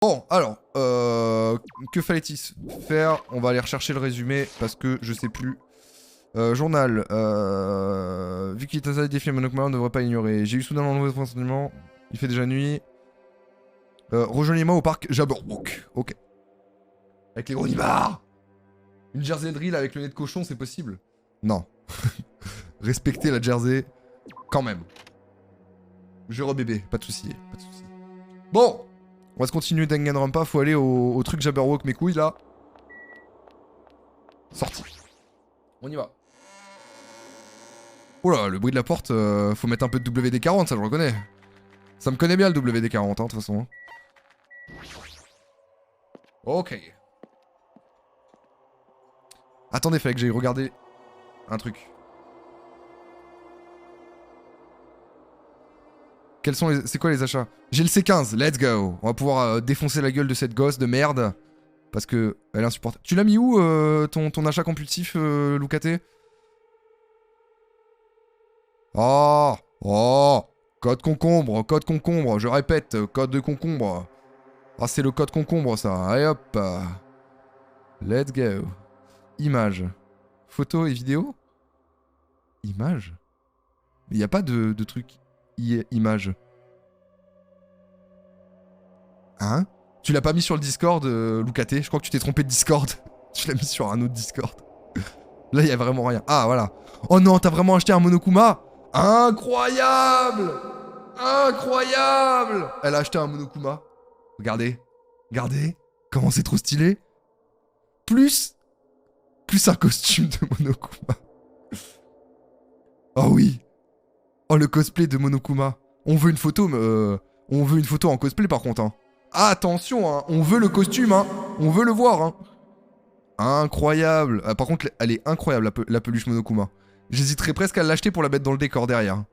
Bon, alors, que fallait-il faire? On va aller rechercher le résumé parce que je sais plus. Journal. Vu qu'il est instalé des films Monokuma, on ne devrait pas ignorer. J'ai eu soudain un nouveau renseignement. Il fait déjà nuit. Rejoignez-moi au parc Jabberwock. Ok. Avec les gros nibards. Une jersey drill avec le nez de cochon, c'est possible? Non. Respectez la jersey. Quand même. Je rebébé, pas de soucis, pas de soucis. Bon, on va se continuer Danganronpa, faut aller au truc Jabberwock mes couilles là. Sorti. On y va. Oh là, le bruit de la porte, faut mettre un peu de WD-40, ça je reconnais. Ça me connaît bien le WD-40, hein, de toute façon. Ok. Attendez, fallait que j'aille regarder un truc. Quels sont les... C'est quoi les achats? J'ai le C15, let's go. On va pouvoir défoncer la gueule de cette gosse de merde. Parce que elle est insupportable. Tu l'as mis où ton achat compulsif, Lucate? Oh, oh, code concombre, je répète, code de concombre. Ah, c'est le code concombre ça, allez hop. Let's go. Image. Photo et vidéo? Image? Il n'y a pas de truc image. Hein? Tu l'as pas mis sur le Discord, Lucate? Je crois que tu t'es trompé de Discord. Tu l'as mis sur un autre Discord. Là, il y a vraiment rien. Ah, voilà. Oh non, t'as vraiment acheté un Monokuma? Incroyable! Incroyable! Elle a acheté un Monokuma. Regardez. Regardez. Comment c'est trop stylé. Plus un costume de Monokuma. Oh oui. Oh, le cosplay de Monokuma. On veut une photo, on veut une photo en cosplay par contre, hein. Ah, attention, hein. On veut le costume, hein. On veut le voir, hein. Incroyable. Ah, par contre, elle est incroyable, la peluche Monokuma. J'hésiterais presque à l'acheter pour la mettre dans le décor derrière.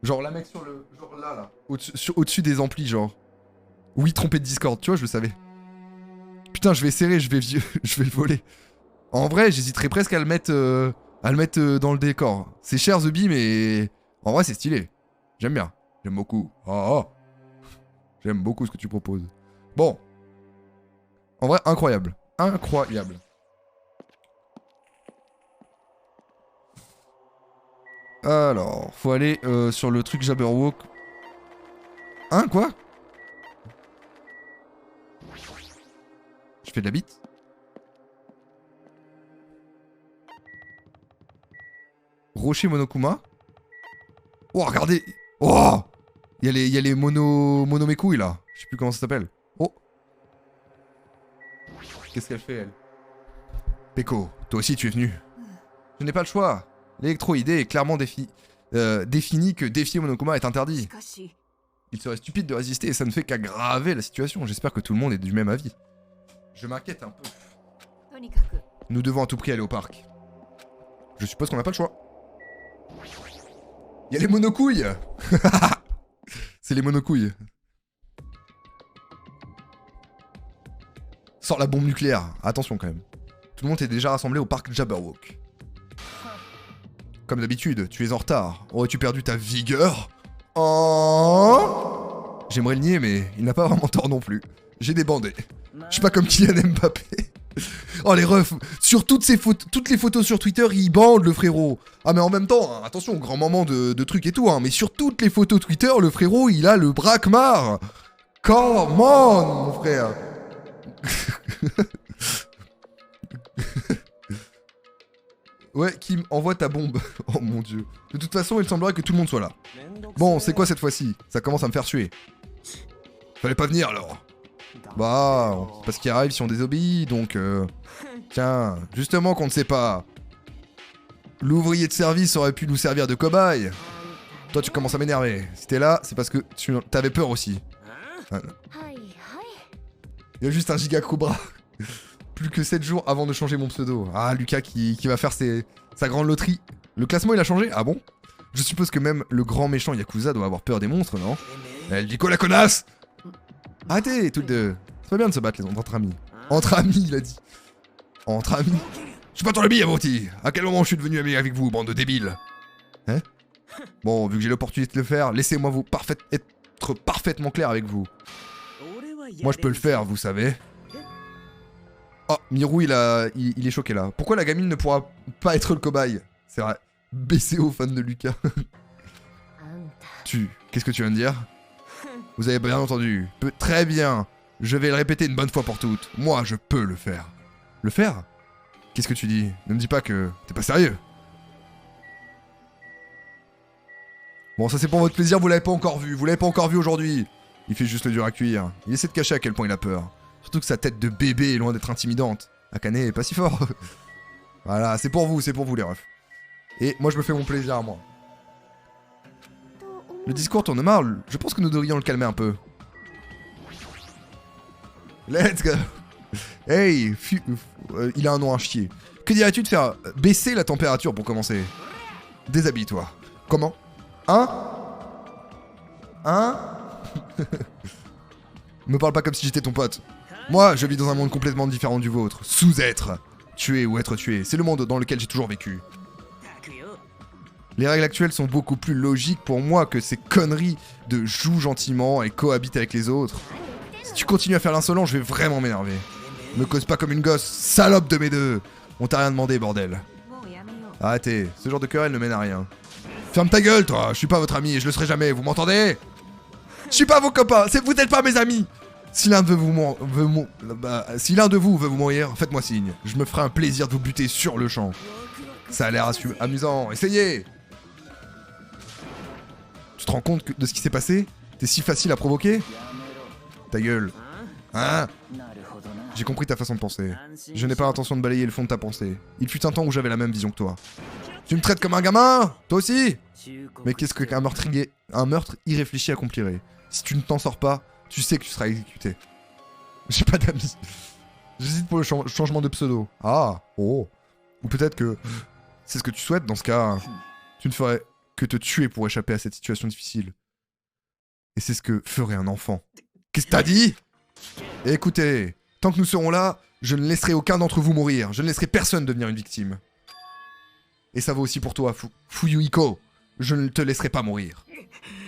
Genre la mettre sur le... Genre là. Au-dessus des amplis, genre. Oui, trompé de Discord, tu vois, je le savais. Putain, je vais serrer, je vais le voler. En vrai, j'hésiterais presque à le mettre, dans le décor. C'est cher, The Bee, mais... En vrai, c'est stylé. J'aime bien. J'aime beaucoup. Oh. J'aime beaucoup ce que tu proposes. Bon. En vrai, incroyable. Incroyable. Alors, faut aller sur le truc Jabberwock. Hein, quoi? Je fais de la bite? Rocher Monokuma? Oh, regardez! Oh! Il y a les mono mes couilles, là. Je sais plus comment ça s'appelle. Oh! Qu'est-ce qu'elle fait, elle? Peko, toi aussi tu es venu. Je n'ai pas le choix. L'électro-idée est clairement définie que défier Monokuma est interdit. Il serait stupide de résister et ça ne fait qu'aggraver la situation. J'espère que tout le monde est du même avis. Je m'inquiète un peu. Nous devons à tout prix aller au parc. Je suppose qu'on n'a pas le choix. Il y a les monocouilles. C'est les monocouilles. Sors la bombe nucléaire. Attention quand même. Tout le monde est déjà rassemblé au parc Jabberwock. Comme d'habitude, tu es en retard. Aurais-tu perdu ta vigueur? Oh! J'aimerais le nier, mais il n'a pas vraiment tort non plus. J'ai débandé. Je suis pas comme Kylian Mbappé. Oh les refs, sur toutes les photos sur Twitter, il bande le frérot. Ah mais en même temps, hein, attention, grand moment de trucs et tout, hein, mais sur toutes les photos Twitter, le frérot, il a le braquemar. Come on, mon frère. Ouais, Kim, envoie ta bombe. Oh mon dieu. De toute façon, il semblerait que tout le monde soit là. Bon, c'est quoi cette fois-ci? Ça commence à me faire suer. Fallait pas venir alors. Bah, c'est pas ce qui arrive si on désobéit, donc... Tiens, justement qu'on ne sait pas. L'ouvrier de service aurait pu nous servir de cobaye. Toi, tu commences à m'énerver. Si t'es là, c'est parce que t'avais peur aussi. Ah, il y a juste un giga cobra. Plus que 7 jours avant de changer mon pseudo. Ah, Lucas qui va faire sa grande loterie. Le classement, il a changé? Ah bon? Je suppose que même le grand méchant Yakuza doit avoir peur des monstres, non? Elle dit quoi, la connasse? Arrêtez, toutes deux. C'est pas bien de se battre, entre amis. Entre amis, il a dit. Entre amis? Je suis pas ton ami, abruti. À quel moment je suis devenu ami avec vous, bande de débiles? Hein? Bon, vu que j'ai l'opportunité de le faire, laissez-moi être parfaitement clair avec vous. Moi je peux le faire, vous savez. Oh, Miru il est choqué là. Pourquoi la gamine ne pourra pas être le cobaye? C'est vrai. BCO fan de Lucas. Qu'est-ce que tu viens de dire? Vous avez bien entendu. Très bien. Je vais le répéter une bonne fois pour toutes. Moi je peux le faire. Le faire? Qu'est-ce que tu dis? Ne me dis pas que t'es pas sérieux. Bon, ça c'est pour votre plaisir, vous l'avez pas encore vu. Vous l'avez pas encore vu aujourd'hui. Il fait juste le dur à cuire. Il essaie de cacher à quel point il a peur. Surtout que sa tête de bébé est loin d'être intimidante. Akane est pas si fort. Voilà, c'est pour vous les refs. Et moi je me fais mon plaisir à moi. Le discours tourne mal. Je pense que nous devrions le calmer un peu. Let's go. Hey, il a un nom à chier. Que dirais-tu de faire baisser la température pour commencer? Déshabille-toi. Comment? Hein? Me parle pas comme si j'étais ton pote. Moi, je vis dans un monde complètement différent du vôtre. Sous-être. Tuer ou être tué. C'est le monde dans lequel j'ai toujours vécu. Les règles actuelles sont beaucoup plus logiques pour moi que ces conneries de joue gentiment et cohabite avec les autres. Si tu continues à faire l'insolent, je vais vraiment m'énerver. Me cause pas comme une gosse, salope de mes deux. On t'a rien demandé, bordel. Arrêtez, ce genre de querelle ne mène à rien. Ferme ta gueule, toi. Je suis pas votre ami et je le serai jamais, vous m'entendez? Je suis pas vos copains, vous n'êtes pas mes amis. Si l'un de vous veut vous mourir, faites-moi signe. Je me ferai un plaisir de vous buter sur le champ. Ça a l'air amusant, essayez. Tu te rends compte de ce qui s'est passé? T'es si facile à provoquer? Ta gueule. Hein? J'ai compris ta façon de penser. Je n'ai pas l'intention de balayer le fond de ta pensée. Il fut un temps où j'avais la même vision que toi. Tu me traites comme un gamin? Toi aussi? Mais qu'est-ce qu'un meurtre irréfléchi accomplirait? Si tu ne t'en sors pas, tu sais que tu seras exécuté. J'ai pas d'amis. J'hésite pour le changement de pseudo. Ah, oh. Ou peut-être que c'est ce que tu souhaites, dans ce cas, tu ne ferais que te tuer pour échapper à cette situation difficile. Et c'est ce que ferait un enfant. Qu'est-ce que t'as dit? Écoutez, tant que nous serons là, je ne laisserai aucun d'entre vous mourir. Je ne laisserai personne devenir une victime. Et ça vaut aussi pour toi, Fuyuhiko. Je ne te laisserai pas mourir.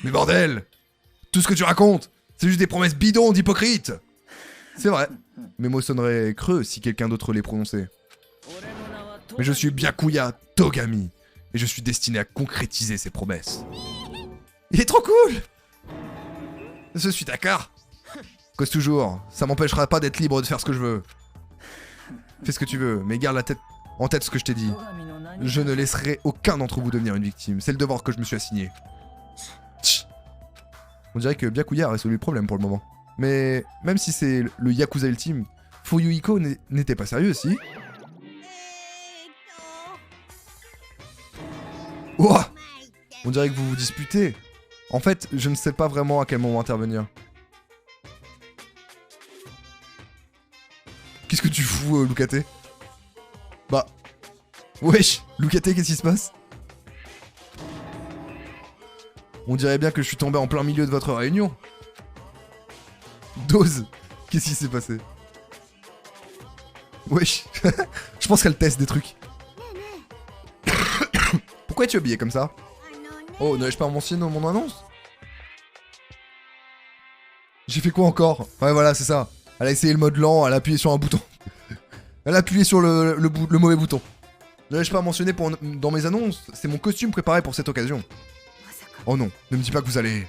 Mais bordel! Tout ce que tu racontes, c'est juste des promesses bidons d'hypocrite! C'est vrai. Mes mots sonneraient creux si quelqu'un d'autre les prononçait. Mais je suis Byakuya Togami. Et je suis destiné à concrétiser ces promesses. Il est trop cool! Je suis d'accord. Cause toujours, ça m'empêchera pas d'être libre de faire ce que je veux. Fais ce que tu veux, mais garde en tête ce que je t'ai dit. Je ne laisserai aucun d'entre vous devenir une victime. C'est le devoir que je me suis assigné. Tch. On dirait que Byakuya a résolu le problème pour le moment. Mais même si c'est le Yakuza ultime, Fuyuhiko n'était pas sérieux, si? Ouah! On dirait que vous vous disputez. En fait, je ne sais pas vraiment à quel moment intervenir. Qu'est-ce que tu fous, Lucate? Bah... Wesh, Lucate, qu'est-ce qui se passe? On dirait bien que je suis tombé en plein milieu de votre réunion. Dose, qu'est-ce qui s'est passé? Wesh, je pense qu'elle teste des trucs. Pourquoi es-tu habillé comme ça? Oh, n'avais-je pas mentionné mon annonce? J'ai fait quoi encore? Ouais, voilà, c'est ça. Elle a essayé le mode lent, elle a appuyé sur un bouton. Elle a appuyé sur le mauvais bouton. N'avais-je pas mentionné dans mes annonces? C'est mon costume préparé pour cette occasion. Oh non, ne me dis pas que vous allez...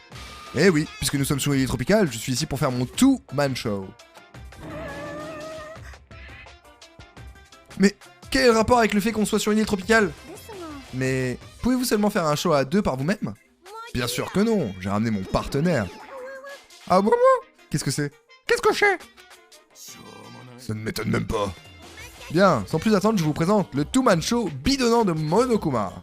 Eh oui, puisque nous sommes sur l'île tropicale, je suis ici pour faire mon two-man show. Mais quel est le rapport avec le fait qu'on soit sur une île tropicale? Mais pouvez-vous seulement faire un show à deux par vous-même? Bien sûr que non, j'ai ramené mon partenaire. Ah bon? Qu'est-ce que c'est? Qu'est-ce que c'est? Ça ne m'étonne même pas. Bien, sans plus attendre, je vous présente le two-man show bidonnant de Monokuma.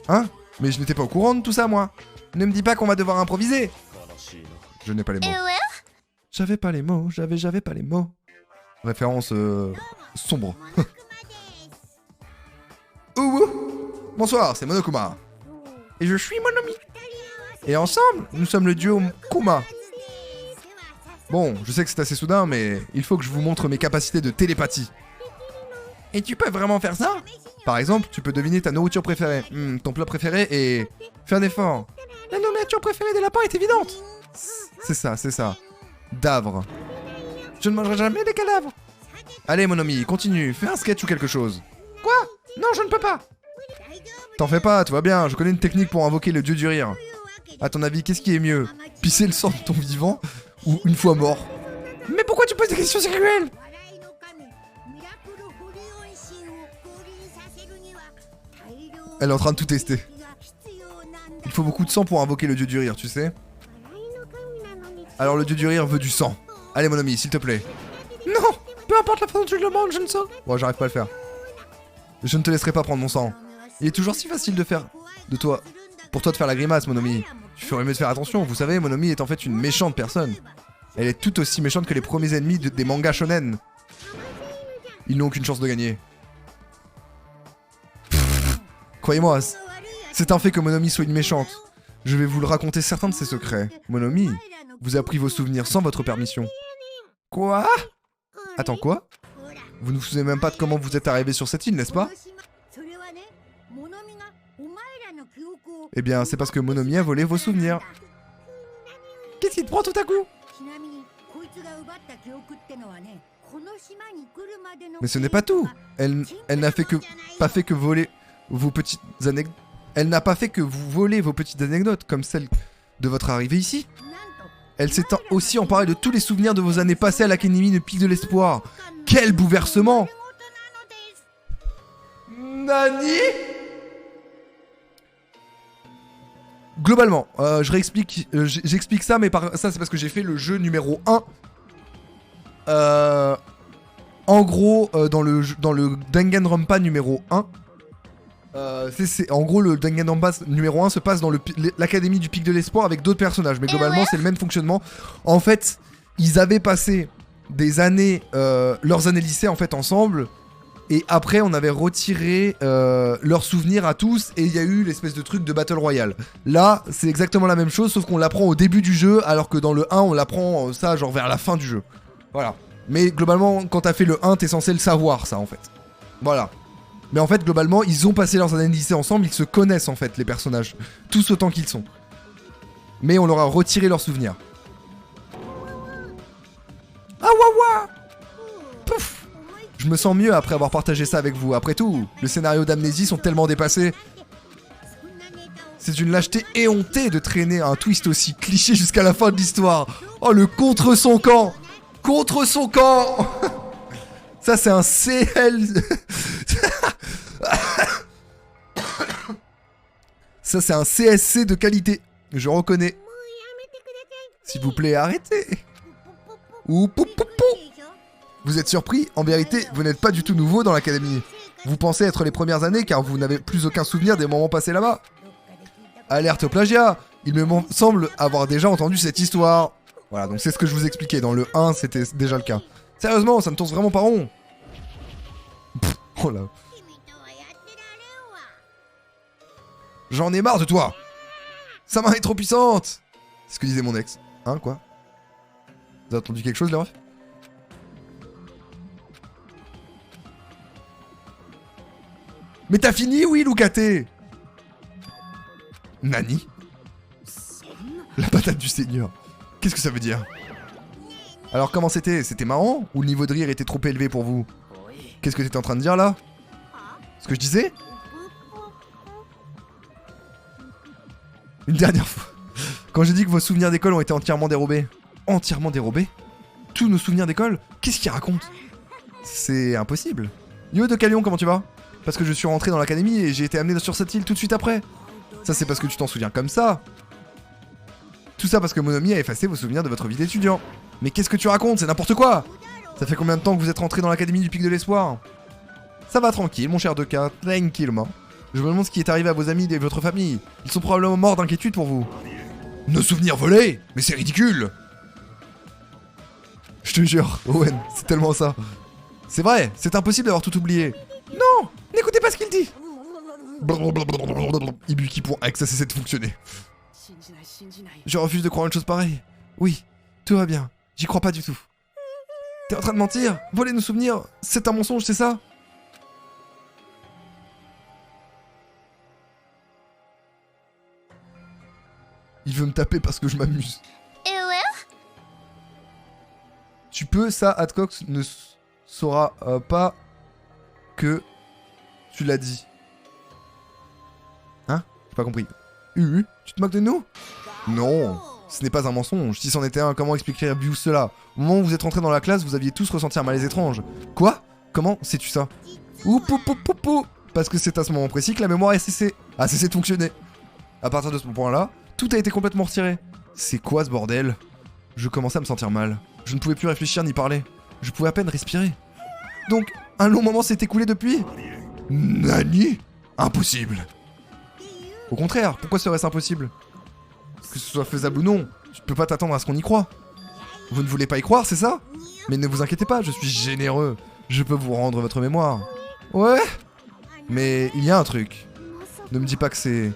Hein? Mais je n'étais pas au courant de tout ça, moi. Ne me dis pas qu'on va devoir improviser. Je n'ai pas les mots. J'avais pas les mots, j'avais pas les mots. Référence sombre. Ouh. Bonsoir, c'est Monokuma. Et je suis Monomi. Et ensemble, nous sommes le duo Kuma. Bon, je sais que c'est assez soudain, mais il faut que je vous montre mes capacités de télépathie. Et tu peux vraiment faire ça? Par exemple, tu peux deviner ta nourriture préférée. Ton plat préféré et... Fais un effort. La nomenclature préférée des lapins est évidente. C'est ça, c'est ça. Davre. Je ne mangerai jamais des cadavres. Allez, mon ami, continue. Fais un sketch ou quelque chose. Quoi? Non, je ne peux pas. T'en fais pas, tout va bien. Je connais une technique pour invoquer le dieu du rire. À ton avis, qu'est-ce qui est mieux? Pisser le sang de ton vivant ou une fois mort? Mais pourquoi tu poses des questions si cruelles? Elle est en train de tout tester. Il faut beaucoup de sang pour invoquer le dieu du rire, tu sais. Alors le dieu du rire veut du sang. Allez mon ami, s'il te plaît. Non! Peu importe la façon dont tu le demandes, je ne sais. Bon, j'arrive pas à le faire. Je ne te laisserai pas prendre mon sang. Il est toujours si facile de faire... de toi... pour toi de faire la grimace, mon ami. Tu ferais mieux de faire attention. Vous savez, mon ami est en fait une méchante personne. Elle est tout aussi méchante que les premiers ennemis des mangas shonen. Ils n'ont aucune chance de gagner. Croyez-moi, c'est un fait que Monomi soit une méchante. Je vais vous le raconter certains de ses secrets. Monomi vous a pris vos souvenirs sans votre permission. Quoi? Attends, quoi? Vous ne vous souvenez même pas de comment vous êtes arrivé sur cette île, n'est-ce pas? Eh bien, c'est parce que Monomi a volé vos souvenirs. Qu'est-ce qui te prend tout à coup? Mais ce n'est pas tout. Elle n'a fait que... pas fait que voler vos petites anecdotes. Elle n'a pas fait que vous voler vos petites anecdotes, comme celle de votre arrivée ici. Elle s'est aussi emparée de tous les souvenirs de vos années passées à l'Académie de Pic de l'Espoir. Quel bouleversement! Nani? Globalement, je réexplique, j'explique ça, mais ça c'est parce que j'ai fait le jeu numéro 1. En gros, dans le Danganronpa numéro 1, en gros, le Danganronpa numéro 1 se passe dans l'Académie du Pic de l'Espoir avec d'autres personnages, mais globalement c'est le même fonctionnement. En fait, ils avaient passé des années, leurs années lycée en fait ensemble, et après on avait retiré leurs souvenirs à tous, et il y a eu l'espèce de truc de Battle Royale. Là, c'est exactement la même chose, sauf qu'on l'apprend au début du jeu, alors que dans le 1, on l'apprend ça genre vers la fin du jeu. Voilà. Mais globalement, quand t'as fait le 1, t'es censé le savoir, ça, en fait. Voilà. Mais en fait, globalement, ils ont passé leurs années de lycée ensemble, ils se connaissent, en fait, les personnages. Tous autant qu'ils sont. Mais on leur a retiré leurs souvenirs. Ah, waouh. Pouf. Je me sens mieux après avoir partagé ça avec vous. Après tout, le scénario d'Amnésie sont tellement dépassés. C'est une lâcheté éhontée de traîner un twist aussi cliché jusqu'à la fin de l'histoire. Oh, le contre son camp. Contre son camp. Ça c'est un CL. Ça c'est un CSC de qualité. Je reconnais. S'il vous plaît, arrêtez. Ou pou pou pou. Vous êtes surpris? En vérité, vous n'êtes pas du tout nouveau dans l'académie. Vous pensez être les premières années car vous n'avez plus aucun souvenir des moments passés là-bas. Alerte au plagiat. Il me semble avoir déjà entendu cette histoire. Voilà, donc c'est ce que je vous expliquais. Dans le 1, c'était déjà le cas. Sérieusement, ça ne tourne vraiment pas rond. Pff, oh là. J'en ai marre de toi. Sa main est trop puissante. C'est ce que disait mon ex. Hein, quoi? Vous avez entendu quelque chose, les refs? Mais t'as fini, oui, Lucate? Nani? La patate du seigneur. Qu'est-ce que ça veut dire? Alors comment c'était? C'était marrant? Ou le niveau de rire était trop élevé pour vous? Qu'est-ce que t'étais en train de dire là? Ce que je disais? Une dernière fois. Quand j'ai dit que vos souvenirs d'école ont été entièrement dérobés. Entièrement dérobés? Tous nos souvenirs d'école? Qu'est-ce qu'il raconte? C'est impossible. Yo de Calion, comment tu vas? Parce que je suis rentré dans l'académie et j'ai été amené sur cette île tout de suite après. Ça c'est parce que tu t'en souviens comme ça. Tout ça parce que Monomi a effacé vos souvenirs de votre vie d'étudiant. Mais qu'est-ce que tu racontes? C'est n'importe quoi. Ça fait combien de temps que vous êtes rentré dans l'académie du Pic de l'Espoir? Ça va tranquille, mon cher Deca, tranquillement. Je me demande ce qui est arrivé à vos amis et votre famille. Ils sont probablement morts d'inquiétude pour vous. Nos souvenirs volés? Mais c'est ridicule. Je te jure, Owen, c'est tellement ça. C'est vrai, c'est impossible d'avoir tout oublié. Non, n'écoutez pas ce qu'il dit. Ibuki pour X, ça cesse de fonctionner. Je refuse de croire une chose pareille. Oui, tout va bien, j'y crois pas du tout. T'es en train de mentir? Voler nos souvenirs, c'est un mensonge, c'est ça? Il veut me taper parce que je m'amuse. Tu peux, ça, Adcox ne saura pas que tu l'as dit. Hein? J'ai pas compris. Tu te moques de nous? Non, ce n'est pas un mensonge. Si c'en était un, comment expliqueriez-vous cela? Au moment où vous êtes rentrés dans la classe, vous aviez tous ressenti un malaise étrange. Quoi? Comment sais-tu ça? Parce que c'est à ce moment précis que la mémoire a cessé de fonctionner. À partir de ce point-là, tout a été complètement retiré. C'est quoi ce bordel? Je commençais à me sentir mal. Je ne pouvais plus réfléchir ni parler. Je pouvais à peine respirer. Donc, un long moment s'est écoulé depuis? Nani? Impossible. Au contraire, pourquoi serait-ce impossible? Que ce soit faisable ou non, tu peux pas t'attendre à ce qu'on y croit. Vous ne voulez pas y croire, c'est ça? Mais ne vous inquiétez pas, je suis généreux. Je peux vous rendre votre mémoire. Ouais? Mais il y a un truc. Ne me dis pas que c'est...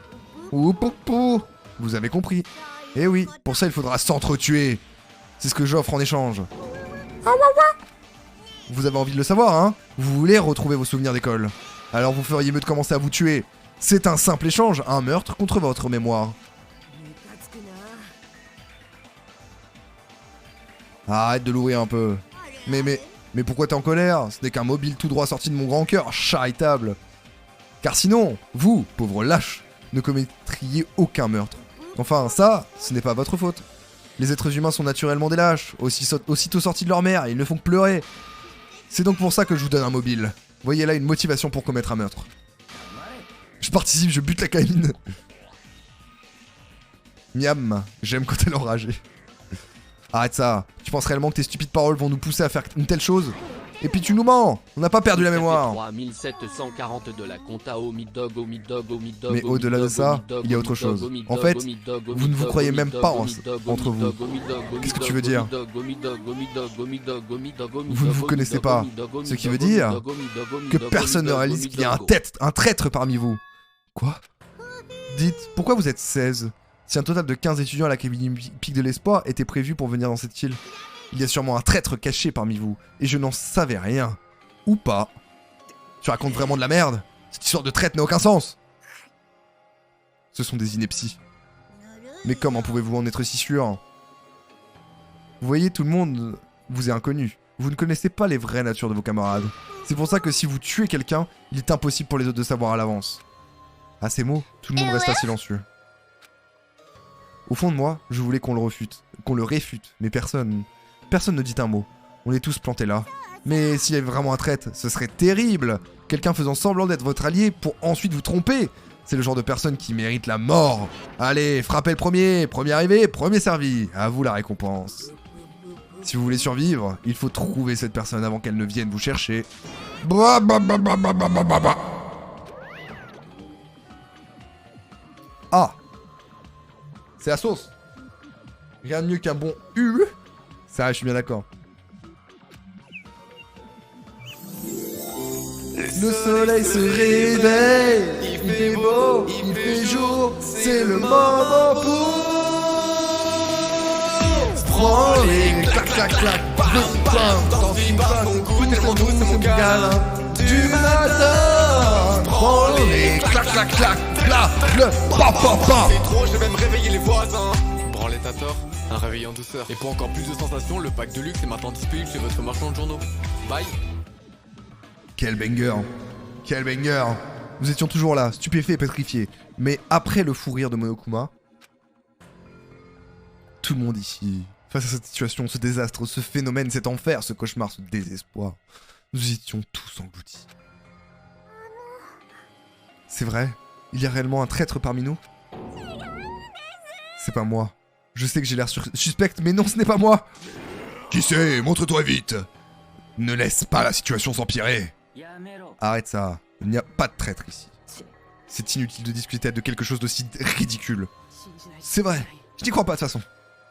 Vous avez compris. Eh oui, pour ça il faudra s'entretuer. C'est ce que j'offre en échange. Vous avez envie de le savoir, hein? Vous voulez retrouver vos souvenirs d'école. Alors vous feriez mieux de commencer à vous tuer. C'est un simple échange, un meurtre contre votre mémoire. Arrête de louer un peu. Mais pourquoi t'es en colère? Ce n'est qu'un mobile tout droit sorti de mon grand cœur, charitable. Car sinon, vous, pauvre lâche, ne commettriez aucun meurtre. Enfin, ça, ce n'est pas votre faute. Les êtres humains sont naturellement des lâches, aussitôt sortis de leur mère, ils ne font que pleurer. C'est donc pour ça que je vous donne un mobile. Voyez là une motivation pour commettre un meurtre. Je participe, je bute la canine. Miam, j'aime quand elle est enragée. Arrête ça, tu penses réellement que tes stupides paroles vont nous pousser à faire une telle chose? Et puis tu nous mens, on n'a pas perdu la mémoire. 3740 de la compta au mid-dog. Mais au-delà de ça, il y a autre chose. En fait, vous ne vous croyez même pas entre vous. Qu'est-ce que tu veux dire? Vous ne vous connaissez pas. Ce qui veut dire que personne ne réalise qu'il y a un traître parmi vous. Quoi? Dites, pourquoi vous êtes 16? Si un total de 15 étudiants à l'Académie Pic de l'Espoir était prévu pour venir dans cette île, il y a sûrement un traître caché parmi vous, et je n'en savais rien. Ou pas. Tu racontes vraiment de la merde? Cette histoire de traître n'a aucun sens. Ce sont des inepties. Mais comment pouvez-vous en être si sûr? Vous voyez, tout le monde vous est inconnu. Vous ne connaissez pas les vraies natures de vos camarades. C'est pour ça que si vous tuez quelqu'un, il est impossible pour les autres de savoir à l'avance. À ces mots, tout le monde resta silencieux. Au fond de moi, je voulais qu'on le réfute, mais personne ne dit un mot. On est tous plantés là. Mais s'il y avait vraiment un traître, ce serait terrible. Quelqu'un faisant semblant d'être votre allié pour ensuite vous tromper. C'est le genre de personne qui mérite la mort. Allez, frappez le premier arrivé, premier servi. À vous la récompense. Si vous voulez survivre, il faut trouver cette personne avant qu'elle ne vienne vous chercher. Ah! C'est la sauce. Rien de mieux qu'un bon U. Ça, je suis bien d'accord. Le soleil se réveille. Il fait beau, il fait jour. C'est le moment pour prendre les clac clac clac. T'en dis pas, mon goût, t'es trop doux, c'est mon câlin. Du matin, prends les clac clac clac. Là, le pa pa pa. C'est trop, je vais même réveiller les voisins. Branlette à tort, un réveil en douceur. Et pour encore plus de sensations, le pack de luxe est maintenant disponible chez votre marchand de journaux. Bye. Quel banger. Quel banger. Nous étions toujours là, stupéfaits et pétrifiés. Mais après le fou rire de Monokuma, tout le monde ici, face à cette situation, ce désastre, ce phénomène, cet enfer, ce cauchemar, ce désespoir, nous étions tous engloutis. C'est vrai? Il y a réellement un traître parmi nous? C'est pas moi. Je sais que j'ai l'air suspecte, mais non, ce n'est pas moi. Qui c'est? Montre-toi vite. Ne laisse pas la situation s'empirer. Arrête ça. Il n'y a pas de traître ici. C'est inutile de discuter de quelque chose d'aussi ridicule. C'est vrai. Je n'y crois pas de toute façon.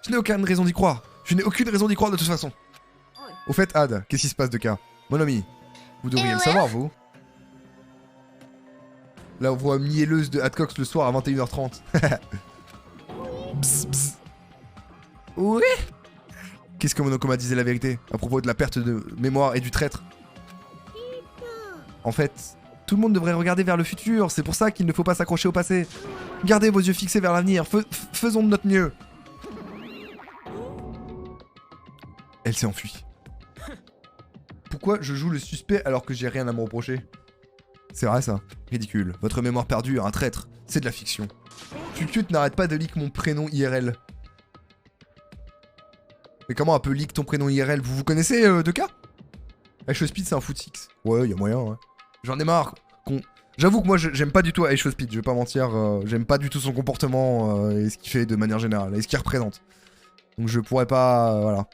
Je n'ai aucune raison d'y croire. Je n'ai aucune raison d'y croire de toute façon. Au fait, Ad, qu'est-ce qui se passe de cas? Mon ami, vous devriez le savoir, vous. La voix mielleuse de Adcox le soir à 21h30. Bzz, bzz. Ouais. Qu'est-ce que Monokuma disait la vérité à propos de la perte de mémoire et du traître? En fait, Tout le monde devrait regarder vers le futur, c'est pour ça qu'il ne faut pas s'accrocher au passé. Gardez vos yeux fixés vers l'avenir, faisons de notre mieux. Elle s'est enfuie. Pourquoi je joue le suspect alors que j'ai rien à me reprocher? C'est vrai ça, ridicule. Votre mémoire perdue, un traître, c'est de la fiction. Pupute n'arrête pas de leak mon prénom IRL. Mais comment un peu leak ton prénom IRL? Vous connaissez 2K? Aisho Speed c'est un footix. Ouais, y a moyen, ouais. J'en ai marre. J'avoue que moi j'aime pas du tout Aisho Speed, je vais pas mentir. J'aime pas du tout son comportement et ce qu'il fait de manière générale, et ce qu'il représente. Donc je pourrais pas... voilà.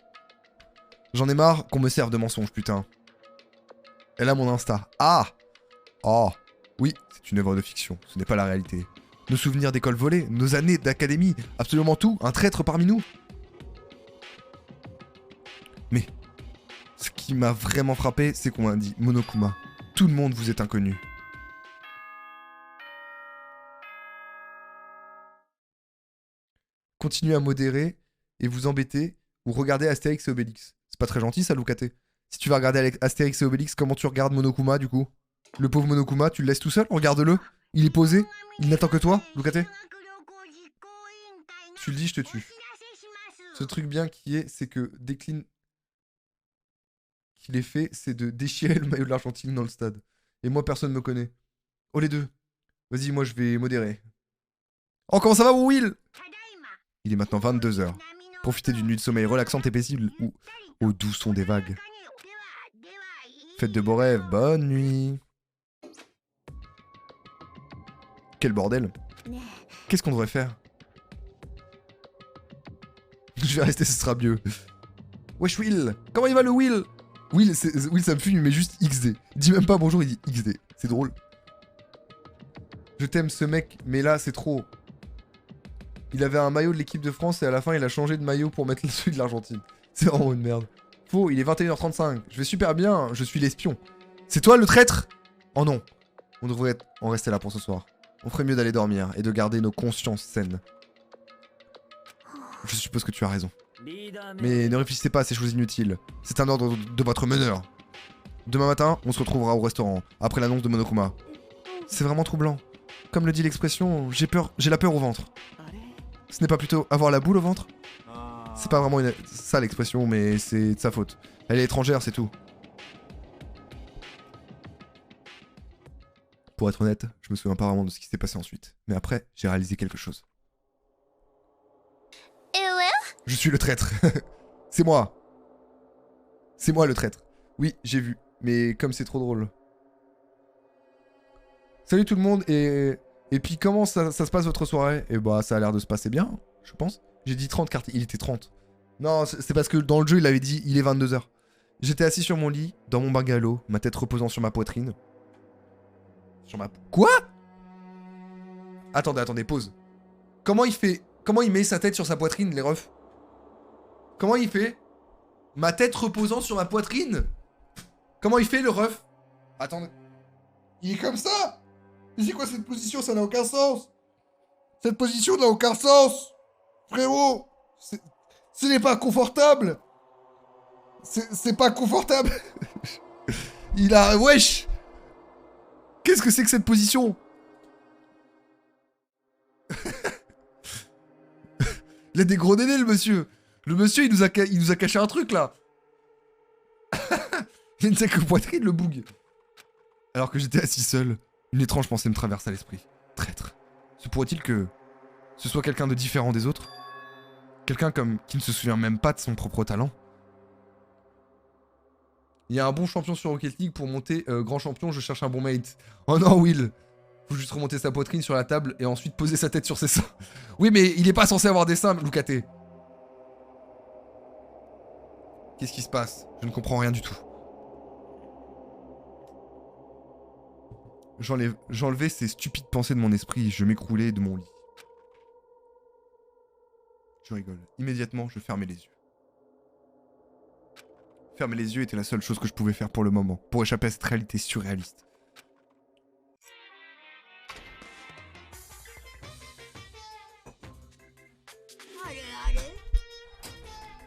J'en ai marre qu'on me serve de mensonges, putain. Elle a mon Insta. Ah! Oh! Oui, c'est une œuvre de fiction, ce n'est pas la réalité. Nos souvenirs d'école volée, nos années d'académie, absolument tout, un traître parmi nous. Mais, ce qui m'a vraiment frappé, c'est qu'on m'a dit Monokuma. Tout le monde vous est inconnu. Continuez à modérer et vous embêter ou regardez Astérix et Obélix. C'est pas très gentil ça, Lucate. Si tu vas regarder Astérix et Obélix, comment tu regardes Monokuma du coup? Le pauvre Monokuma, tu le laisses tout seul? Regarde-le. Il est posé. Il n'attend que toi, Lucate. Tu le dis, je te tue. Ce truc bien qui est, c'est que décline qu'il est fait, c'est de déchirer le maillot de l'Argentine dans le stade. Et moi, personne me connaît. Oh les deux. Vas-y, moi je vais modérer. Oh, comment ça va, Will? Il est maintenant 22h. Profitez d'une nuit de sommeil relaxante et paisible ou au doux son des vagues. Faites de beaux rêves, bonne nuit. Quel bordel. Qu'est-ce qu'on devrait faire? Je vais rester, ce sera mieux. Wesh Will. Comment il va le Will? Will, ça me fume, mais juste XD. Il dit même pas bonjour, il dit XD. C'est drôle. Je t'aime ce mec, mais là c'est trop. Il avait un maillot de l'équipe de France et à la fin il a changé de maillot pour mettre celui de l'Argentine. C'est vraiment une merde. Faux, il est 21h35. Je vais super bien, je suis l'espion. C'est toi le traître? Oh non. On devrait en rester là pour ce soir. On ferait mieux d'aller dormir et de garder nos consciences saines. Je suppose que tu as raison. Mais ne réfléchissez pas à ces choses inutiles. C'est un ordre de votre meneur. Demain matin, on se retrouvera au restaurant, après l'annonce de Monokuma. C'est vraiment troublant. Comme le dit l'expression, j'ai la peur au ventre. Ce n'est pas plutôt avoir la boule au ventre? C'est pas vraiment ça l'expression, mais c'est de sa faute. Elle est étrangère, c'est tout. Pour être honnête, je me souviens pas vraiment de ce qui s'est passé ensuite. Mais après, j'ai réalisé quelque chose. Je suis le traître. C'est moi. C'est moi le traître. Oui, j'ai vu. Mais comme c'est trop drôle. Salut tout le monde et puis comment ça se passe votre soirée? Et bah ça a l'air de se passer bien, je pense. J'ai dit 30 cartes, il était 30. Non, c'est parce que dans le jeu il avait dit il est 22h. J'étais assis sur mon lit, dans mon bungalow, ma tête reposant sur ma poitrine. Sur ma... Quoi? Attendez, pause. Comment il met sa tête sur sa poitrine, les refs? Comment il fait? Ma tête reposant sur ma poitrine? Comment il fait, le ref? Attendez. Il est comme ça? Mais c'est quoi cette position? Ça n'a aucun sens. Cette position n'a aucun sens. Frérot. Ce n'est pas confortable. C'est pas confortable. Il a... Wesh. Qu'est-ce que c'est que cette position? Il a des gros nénés, le monsieur. Le monsieur, il nous a caché un truc, là. Il a une sacrée poitrine, le boug. Alors que j'étais assis seul, une étrange pensée me traverse à l'esprit. Traître. Se pourrait-il que ce soit quelqu'un de différent des autres? Quelqu'un qui ne se souvient même pas de son propre talent? Il y a un bon champion sur Rocket League pour monter grand champion, je cherche un bon mate. Oh non, Will. Faut juste remonter sa poitrine sur la table et ensuite poser sa tête sur ses seins. Oui, mais il est pas censé avoir des seins, Lucate. Qu'est-ce qui se passe? Je ne comprends rien du tout. J'enlevais ces stupides pensées de mon esprit, je m'écroulais de mon lit. Je rigole. Immédiatement, je fermais les yeux. Fermer les yeux était la seule chose que je pouvais faire pour le moment, pour échapper à cette réalité surréaliste.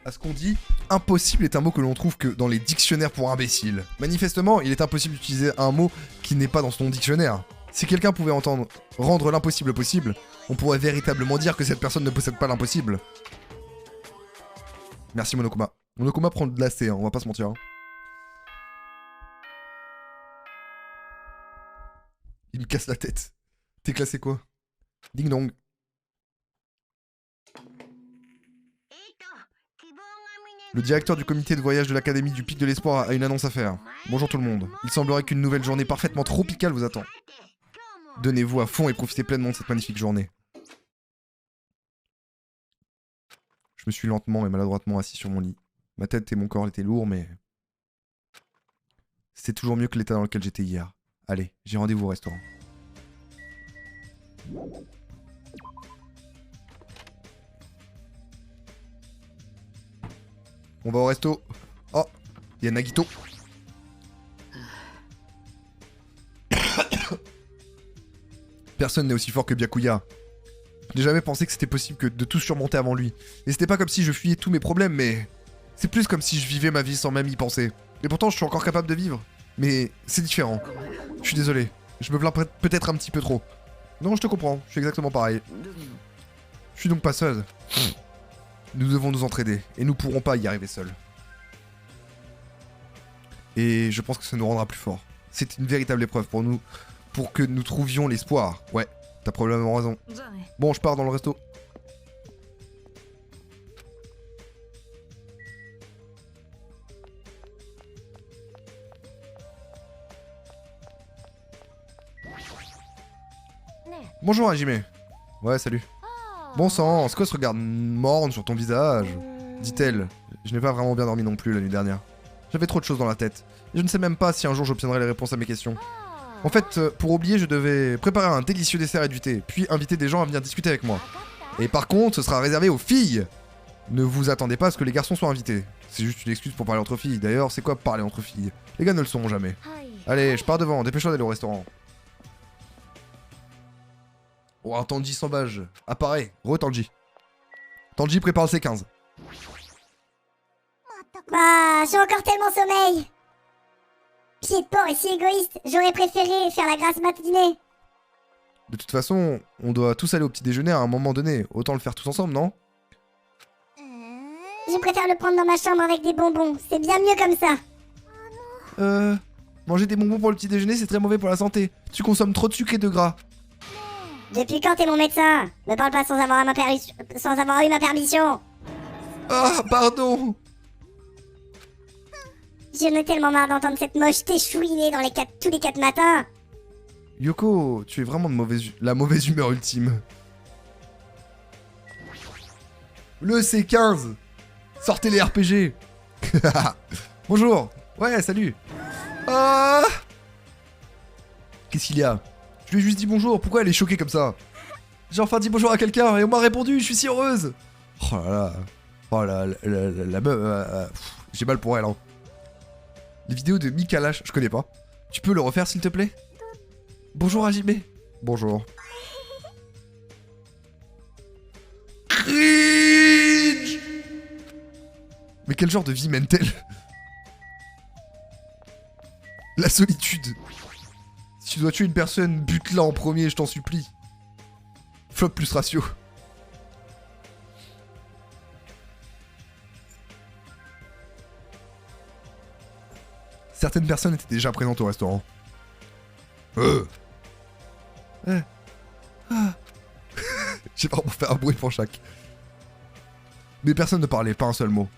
à ce qu'on dit, impossible est un mot que l'on trouve que dans les dictionnaires pour imbéciles. Manifestement, il est impossible d'utiliser un mot qui n'est pas dans son dictionnaire. Si quelqu'un pouvait entendre rendre l'impossible possible, on pourrait véritablement dire que cette personne ne possède pas l'impossible. Merci Monokuma. Monokuma prend de l'AC, on va pas se mentir. Hein. Il me casse la tête. T'es classé quoi? Ding dong. Le directeur du comité de voyage de l'Académie du Pic de l'Espoir a une annonce à faire. Bonjour tout le monde. Il semblerait qu'une nouvelle journée parfaitement tropicale vous attend. Donnez-vous à fond et profitez pleinement de cette magnifique journée. Je me suis lentement et maladroitement assis sur mon lit. Ma tête et mon corps étaient lourds, mais... c'était toujours mieux que l'état dans lequel j'étais hier. Allez, j'ai rendez-vous au restaurant. On va au resto. Oh, il y a Nagito. Personne n'est aussi fort que Byakuya. J'ai jamais pensé que c'était possible que de tout surmonter avant lui. Et c'était pas comme si je fuyais tous mes problèmes, mais... c'est plus comme si je vivais ma vie sans même y penser. Et pourtant, je suis encore capable de vivre. Mais c'est différent. Je suis désolé. Je me plains peut-être un petit peu trop. Non, je te comprends. Je suis exactement pareil. Je suis donc pas seul. Nous devons nous entraider. Et nous pourrons pas y arriver seuls. Et je pense que ça nous rendra plus forts. C'est une véritable épreuve pour nous. Pour que nous trouvions l'espoir. Ouais, t'as probablement raison. Bon, je pars dans le resto. Bonjour Hajime. Ouais, salut. Bon sang, c'est quoi ce regard morne sur ton visage? Dit-elle. Je n'ai pas vraiment bien dormi non plus la nuit dernière. J'avais trop de choses dans la tête. Et je ne sais même pas si un jour j'obtiendrai les réponses à mes questions. En fait, pour oublier, je devais préparer un délicieux dessert et du thé, puis inviter des gens à venir discuter avec moi. Et par contre, ce sera réservé aux filles. Ne vous attendez pas à ce que les garçons soient invités. C'est juste une excuse pour parler entre filles. D'ailleurs, c'est quoi parler entre filles? Les gars ne le sauront jamais. Allez, je pars devant, dépêche-toi d'aller au restaurant. Oh, Tanji sans badge. Apparaît. Tanji. Tanji prépare le C15. Bah, j'ai encore tellement sommeil. Pied de porc est si égoïste, j'aurais préféré faire la grasse matinée. De toute façon, on doit tous aller au petit déjeuner à un moment donné. Autant le faire tous ensemble, non? Je préfère le prendre dans ma chambre avec des bonbons, c'est bien mieux comme ça. Manger des bonbons pour le petit déjeuner, c'est très mauvais pour la santé. Tu consommes trop de sucre et de gras. Depuis quand t'es mon médecin? Me parle pas sans avoir eu ma permission. Ah, pardon. J'en ai tellement marre d'entendre cette mocheté chouiner dans tous les 4 matins. Yoko, tu es vraiment la mauvaise humeur ultime. Le C15. Sortez les RPG. Bonjour. Ouais, salut. Ah. Qu'est-ce qu'il y a? Je lui ai juste dit bonjour, pourquoi elle est choquée comme ça? J'ai enfin dit bonjour à quelqu'un et on m'a répondu, je suis si heureuse. Oh là là. Oh la meuf. J'ai mal pour elle, hein. Les vidéos de Mikalash, je connais pas. Tu peux le refaire s'il te plaît? Bonjour Hajime. Bonjour. Cringe. Mais quel genre de vie mène-t-elle? La solitude. Si tu dois tuer une personne, bute-la en premier, je t'en supplie. Flop plus ratio. Certaines personnes étaient déjà présentes au restaurant. J'ai vraiment fait un bruit pour chaque. Mais personne ne parlait, pas un seul mot.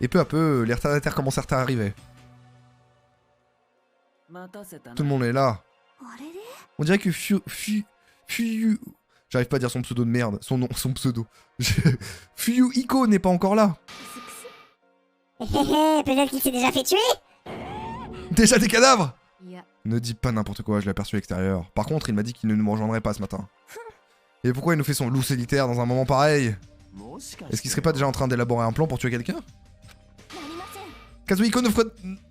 Et peu à peu, les retardataires commencèrent à arriver. Tout le monde est là. On dirait que j'arrive pas à dire son pseudo de merde. Son pseudo. Fuyuhiko n'est pas encore là. Peut-être qu'il s'est déjà fait tuer. Déjà des cadavres? Ne dis pas n'importe quoi, je l'ai aperçu à l'extérieur. Par contre, il m'a dit qu'il ne nous rejoindrait pas ce matin. Et pourquoi il nous fait son loup solitaire dans un moment pareil? Est-ce qu'il serait pas déjà en train d'élaborer un plan pour tuer quelqu'un? Kazuhiko,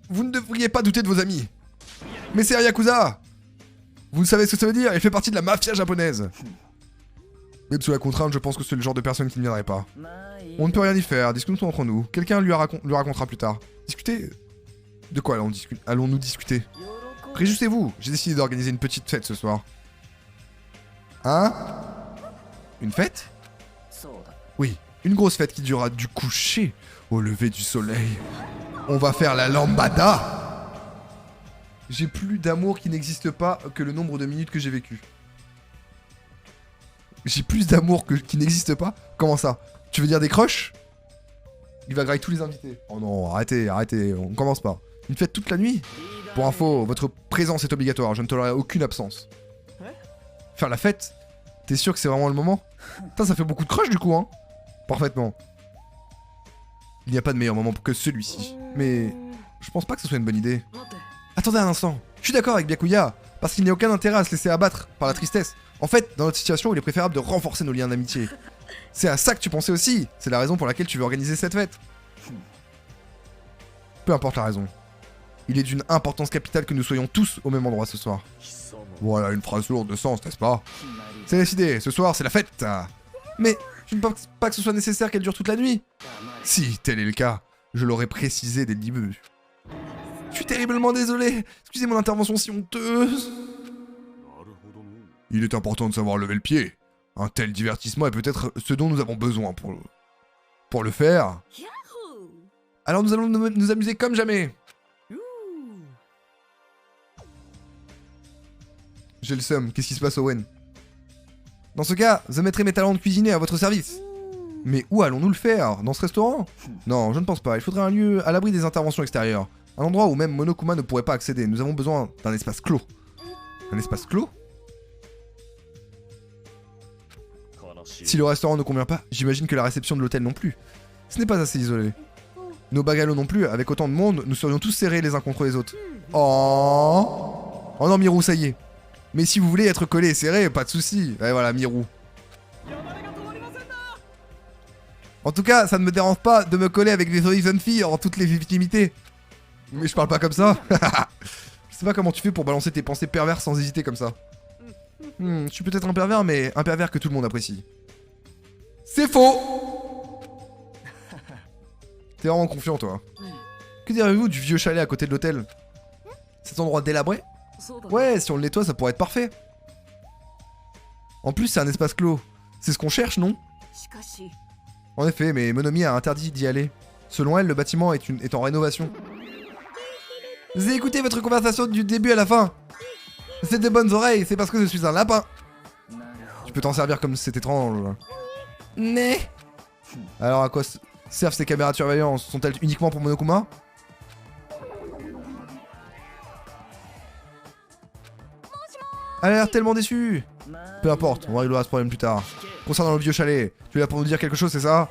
vous ne devriez pas douter de vos amis. Mais c'est un Yakuza. Vous savez ce que ça veut dire? Il fait partie de la mafia japonaise. Même sous la contrainte, je pense que c'est le genre de personne qui ne viendrait pas. On ne peut rien y faire, discutons entre nous. Quelqu'un lui racontera plus tard. Discuter. De quoi allons-nous discuter? Réjouissez-vous, j'ai décidé d'organiser une petite fête ce soir. Hein? Une fête? Oui, une grosse fête qui durera du coucher au lever du soleil. On va faire la lambada. J'ai plus d'amour qui n'existe pas que le nombre de minutes que j'ai vécu. J'ai plus d'amour qui n'existe pas? Comment ça? Tu veux dire des crushs? Il va grailler tous les invités. Oh non, arrêtez, on commence pas. Une fête toute la nuit? Pour info, votre présence est obligatoire, je ne tolérerai aucune absence. Faire la fête? T'es sûr que c'est vraiment le moment? Putain, ça fait beaucoup de crush du coup, hein? Parfaitement. Il n'y a pas de meilleur moment que celui-ci. Mais je pense pas que ce soit une bonne idée. Attendez un instant. Je suis d'accord avec Byakuya, parce qu'il n'y a aucun intérêt à se laisser abattre par la tristesse. En fait, dans notre situation, il est préférable de renforcer nos liens d'amitié. C'est à ça que tu pensais aussi. C'est la raison pour laquelle tu veux organiser cette fête. Peu importe la raison. Il est d'une importance capitale que nous soyons tous au même endroit ce soir. Voilà une phrase lourde de sens, n'est-ce pas? C'est décidé, ce soir c'est la fête. Mais je ne pense pas que ce soit nécessaire qu'elle dure toute la nuit. Si tel est le cas, je l'aurais précisé dès le début. Je suis terriblement désolé. Excusez mon intervention si honteuse. Il est important de savoir lever le pied. Un tel divertissement est peut-être ce dont nous avons besoin pour le faire. Alors nous allons nous amuser comme jamais. J'ai le seum, qu'est-ce qui se passe Owen? Dans ce cas, je mettrai mes talents de cuisinier à votre service. Mais où allons-nous le faire? Dans ce restaurant? Non, je ne pense pas, il faudrait un lieu à l'abri des interventions extérieures. Un endroit où même Monokuma ne pourrait pas accéder. Nous avons besoin d'un espace clos. Un espace clos? Si le restaurant ne convient pas, j'imagine que la réception de l'hôtel non plus. Ce n'est pas assez isolé. Nos bungalows non plus, avec autant de monde, nous serions tous serrés les uns contre les autres. Oh non Miru, ça y est. Mais si vous voulez être collé et serré, pas de soucis. Et voilà, Miru. En tout cas, ça ne me dérange pas de me coller avec des jeunes filles en toute légitimité. Mais je parle pas comme ça. Je sais pas comment tu fais pour balancer tes pensées perverses sans hésiter comme ça. Je suis peut-être un pervers, mais un pervers que tout le monde apprécie. C'est faux. T'es vraiment confiant, toi. Que direz-vous du vieux chalet à côté de l'hôtel? Cet endroit délabré? Ouais, si on le nettoie, ça pourrait être parfait. En plus, c'est un espace clos. C'est ce qu'on cherche, non? En effet, mais Monomi a interdit d'y aller. Selon elle, le bâtiment est en rénovation. Vous avez écouté votre conversation du début à la fin. C'est des bonnes oreilles, c'est parce que je suis un lapin. Tu peux t'en servir comme c'est étrange. Mais... Alors à quoi servent ces caméras de surveillance? Sont-elles uniquement pour Monokuma? Elle a l'air tellement déçue. Peu importe, on réglera ce problème plus tard. Concernant le vieux chalet, tu es là pour nous dire quelque chose, c'est ça?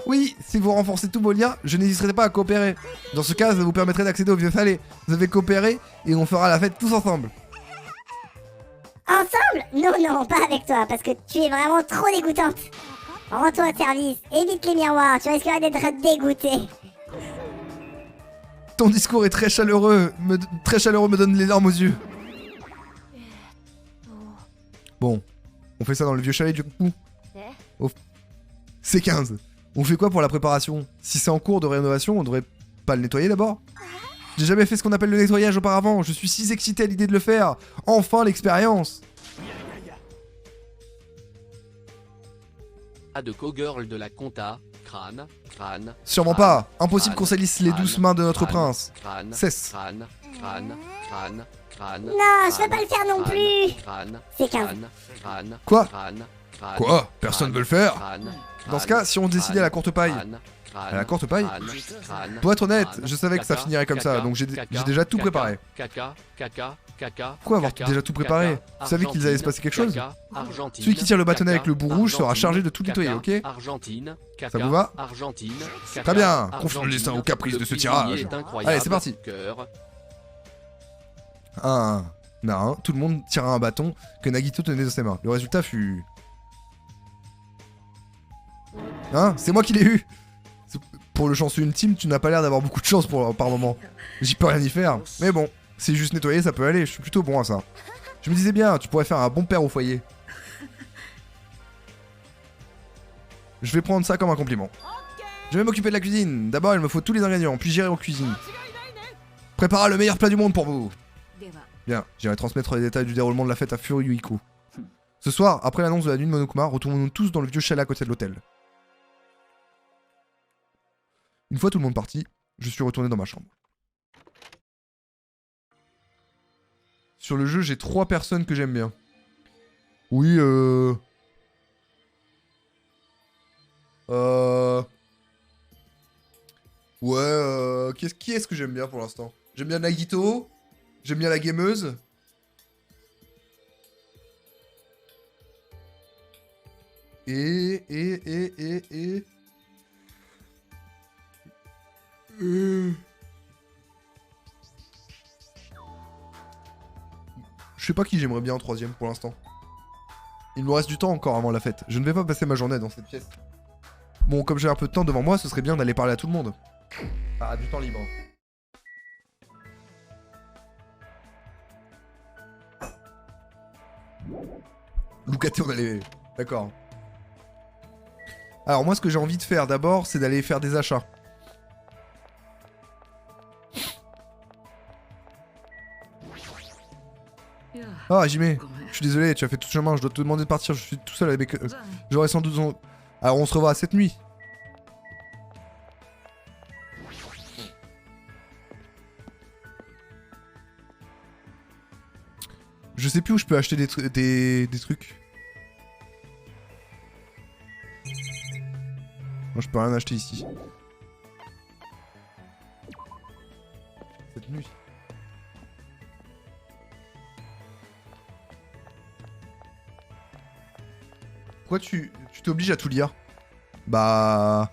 Oui, si vous renforcez tous vos liens, je n'hésiterai pas à coopérer. Dans ce cas, ça vous permettrait d'accéder au vieux chalet. Vous avez coopéré et on fera la fête tous ensemble. Ensemble? Non, pas avec toi, parce que tu es vraiment trop dégoûtante. Rends-toi au service, évite les miroirs, tu risquerais d'être dégoûté. Ton discours est très chaleureux, me donne les larmes aux yeux. Bon, on fait ça dans le vieux chalet du coup. C'est 15. On fait quoi pour la préparation? Si c'est en cours de rénovation, on devrait pas le nettoyer d'abord? J'ai jamais fait ce qu'on appelle le nettoyage auparavant, je suis si excité à l'idée de le faire. Enfin l'expérience. De co-girl de la compta, crâne. Sûrement pas, impossible qu'on salisse les douces mains de notre prince. Cesse. Non, je veux pas le faire non plus. C'est 15. Quoi? Quoi? Personne veut le faire? Dans ce cas, si on décidait à la courte paille. À la courte paille? Pour être honnête, je savais que ça finirait comme ça, donc j'ai déjà tout préparé. Pourquoi avoir déjà tout préparé? Vous savez qu'il allait se passer quelque chose? Celui qui tire le bâtonnet avec le bout rouge sera chargé de tout nettoyer, ok? Ça vous va? Très bien, confions le destin aux caprices de ce tirage. Allez, c'est parti. Un à un, tout le monde tira un bâton que Nagito tenait dans ses mains. Le résultat fut... Hein? C'est moi qui l'ai eu! Pour le chanceux ultime, tu n'as pas l'air d'avoir beaucoup de chance par moment. J'y peux rien y faire. Mais bon, c'est juste nettoyer, ça peut aller, je suis plutôt bon à ça. Je me disais bien, tu pourrais faire un bon père au foyer. Je vais prendre ça comme un compliment. Je vais m'occuper de la cuisine. D'abord, il me faut tous les ingrédients, puis j'irai en cuisine. Prépara le meilleur plat du monde pour vous. Bien, j'irai transmettre les détails du déroulement de la fête à Furuiko. Ce soir, après l'annonce de la nuit de Monokuma, retournons-nous tous dans le vieux chalet à côté de l'hôtel. Une fois tout le monde parti, je suis retourné dans ma chambre. Sur le jeu, j'ai 3 personnes que j'aime bien. Oui, Ouais, qui est-ce que j'aime bien pour l'instant? J'aime bien Nagito. J'aime bien la gameuse. Et... Je sais pas qui j'aimerais bien en 3ème pour l'instant. Il me reste du temps encore avant la fête. Je ne vais pas passer ma journée dans cette pièce. Bon, comme j'ai un peu de temps devant moi, ce serait bien d'aller parler à tout le monde. Ah, du temps libre. Lucate, on allait... D'accord. Alors moi, ce que j'ai envie de faire d'abord, c'est d'aller faire des achats. Ah, Jimé, je suis désolé, tu as fait tout le chemin, je dois te demander de partir, je suis tout seul avec... J'aurais sans doute... Alors on se revoit cette nuit. Je sais plus où je peux acheter des trucs. Non, je peux rien acheter ici. Cette nuit. Pourquoi tu t'obliges à tout lire? Bah...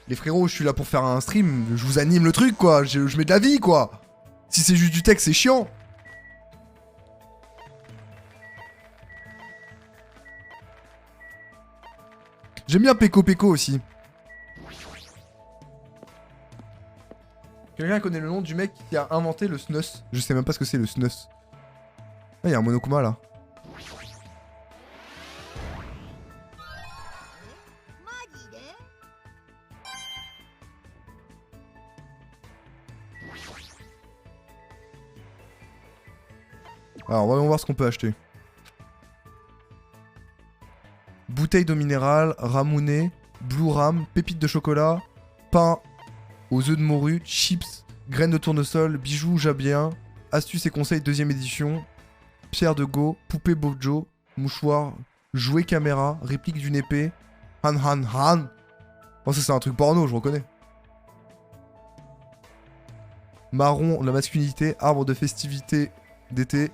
Les frérots, je suis là pour faire un stream, je vous anime le truc quoi, je mets de la vie quoi. Si c'est juste du texte, c'est chiant. J'aime bien Peko Peko aussi. Quelqu'un connaît le nom du mec qui a inventé le SNUS? Je sais même pas ce que c'est le SNUS. Ah, il y a un Monokuma là. Alors, voyons voir ce qu'on peut acheter. Bouteille d'eau minérale, ramounet, blue ram, pépites de chocolat, pain aux œufs de morue, chips, graines de tournesol, bijoux jabien, astuces et conseils 2ème édition, pierre de go, poupée bojo, mouchoir, jouet caméra, réplique d'une épée, han han han. Oh ça c'est un truc porno, je reconnais. Marron, la masculinité, arbre de festivité d'été,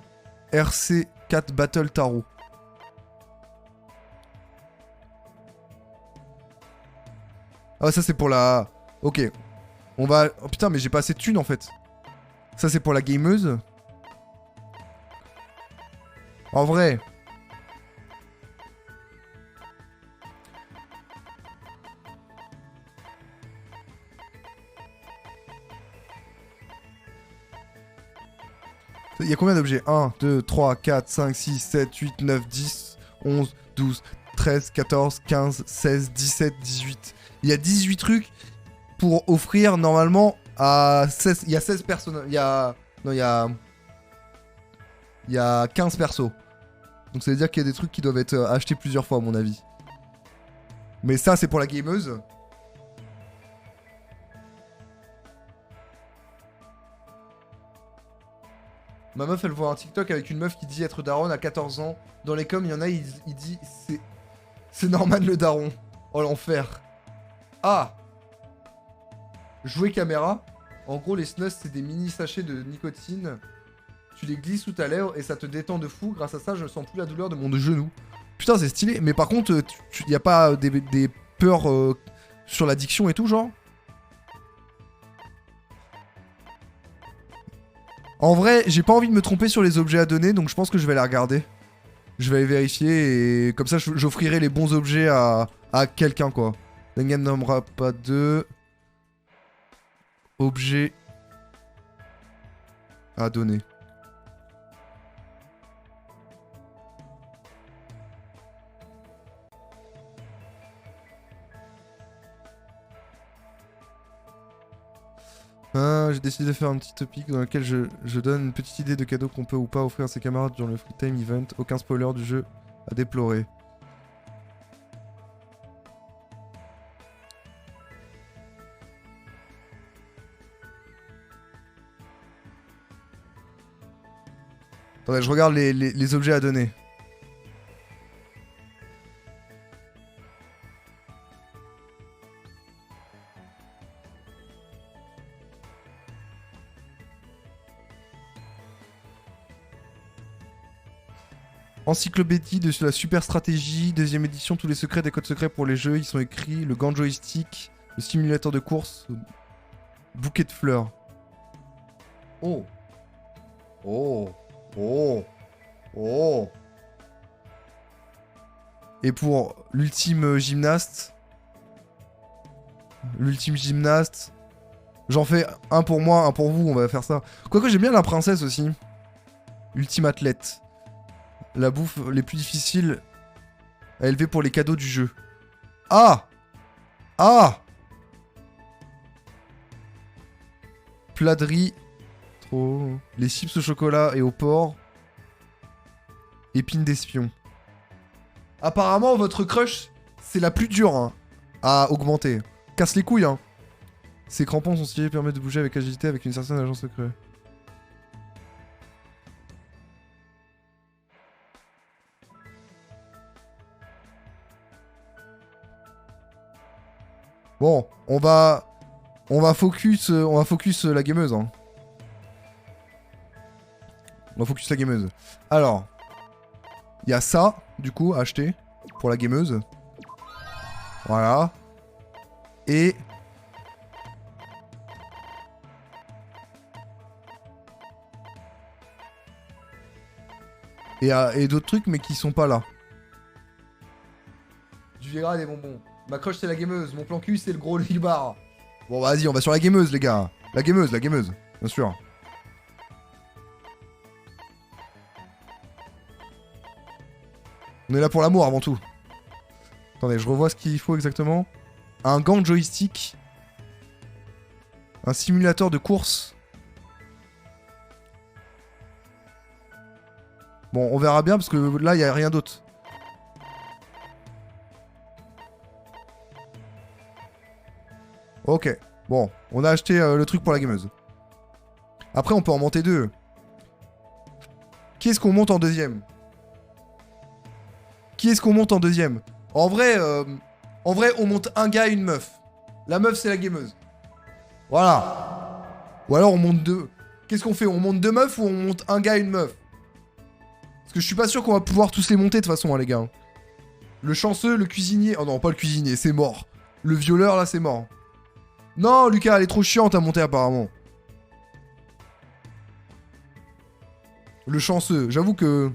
RC4 Battle Tarot. Ah ça c'est pour la... Ok. On va... Oh putain mais j'ai pas assez de thunes en fait. Ça c'est pour la gameuse. En vrai... Il y a combien d'objets? 1, 2, 3, 4, 5, 6, 7, 8, 9, 10, 11, 12, 13, 14, 15, 16, 17, 18. Il y a 18 trucs pour offrir normalement à 16... Il y a 16 personnes... Il y a... Non, il y a... Il y a 15 persos. Donc ça veut dire qu'il y a des trucs qui doivent être achetés plusieurs fois à mon avis. Mais ça c'est pour la gameuse. Ma meuf elle voit un TikTok avec une meuf qui dit être daron à 14 ans. Dans les coms il y en a il dit c'est Norman le daron. Oh l'enfer. Ah. Jouer caméra. En gros les snus c'est des mini sachets de nicotine. Tu les glisses sous ta lèvre et ça te détend de fou. Grâce à ça je ne sens plus la douleur de mon genou. Putain c'est stylé. Mais par contre y a pas des peurs sur l'addiction et tout genre? En vrai, j'ai pas envie de me tromper sur les objets à donner, donc je pense que je vais les regarder. Je vais aller vérifier et comme ça j'offrirai les bons objets à quelqu'un quoi. Nengen nommera pas de... Objets à donner. Ah, j'ai décidé de faire un petit topic dans lequel je donne une petite idée de cadeau qu'on peut ou pas offrir à ses camarades durant le Free Time Event. Aucun spoiler du jeu à déplorer. Attendez, je regarde les objets à donner. Encyclopédie de la super stratégie, deuxième édition, tous les secrets des codes secrets pour les jeux, ils sont écrits, le gant joystick, le simulateur de course, bouquet de fleurs. Oh. Oh. Oh. Oh. Et pour l'ultime gymnaste, j'en fais un pour moi, un pour vous, on va faire ça. Quoique j'aime bien la princesse aussi. Ultime athlète. La bouffe les plus difficiles à élever pour les cadeaux du jeu. Ah! Ah! Plat de riz. Trop. Les chips au chocolat et au porc. Épine d'espion. Apparemment, votre crush, c'est la plus dure hein, à augmenter. Casse les couilles, hein. Ces crampons sont stylés et permettent de bouger avec agilité avec une certaine agence secrète. Bon, on va focus la gameuse. Hein. On va focus la gameuse. Alors, il y a ça, du coup, à acheter pour la gameuse. Voilà. Et... Et d'autres trucs, mais qui sont pas là. Du Viagra et des bonbons. Ma crush, c'est la gameuse. Mon plan cul, c'est le gros bar. Bon, vas-y, on va sur la gameuse, les gars. La gameuse, bien sûr. On est là pour l'amour avant tout. Attendez, je revois ce qu'il faut exactement. Un gant de joystick. Un simulateur de course. Bon, on verra bien parce que là, il n'y a rien d'autre. Ok. Bon, on a acheté le truc pour la gameuse. Après, on peut en monter deux. Qui est-ce qu'on monte en deuxième? En vrai, on monte un gars et une meuf. La meuf, c'est la gameuse. Voilà. Ou alors, on monte deux. Qu'est-ce qu'on fait? On monte deux meufs ou on monte un gars et une meuf? Parce que je suis pas sûr qu'on va pouvoir tous les monter de toute façon, hein, les gars. Le chanceux, le cuisinier... Oh non, pas le cuisinier, c'est mort. Le violeur, là, c'est mort. Non, Lucas, elle est trop chiante à monter, apparemment. Le chanceux, j'avoue que...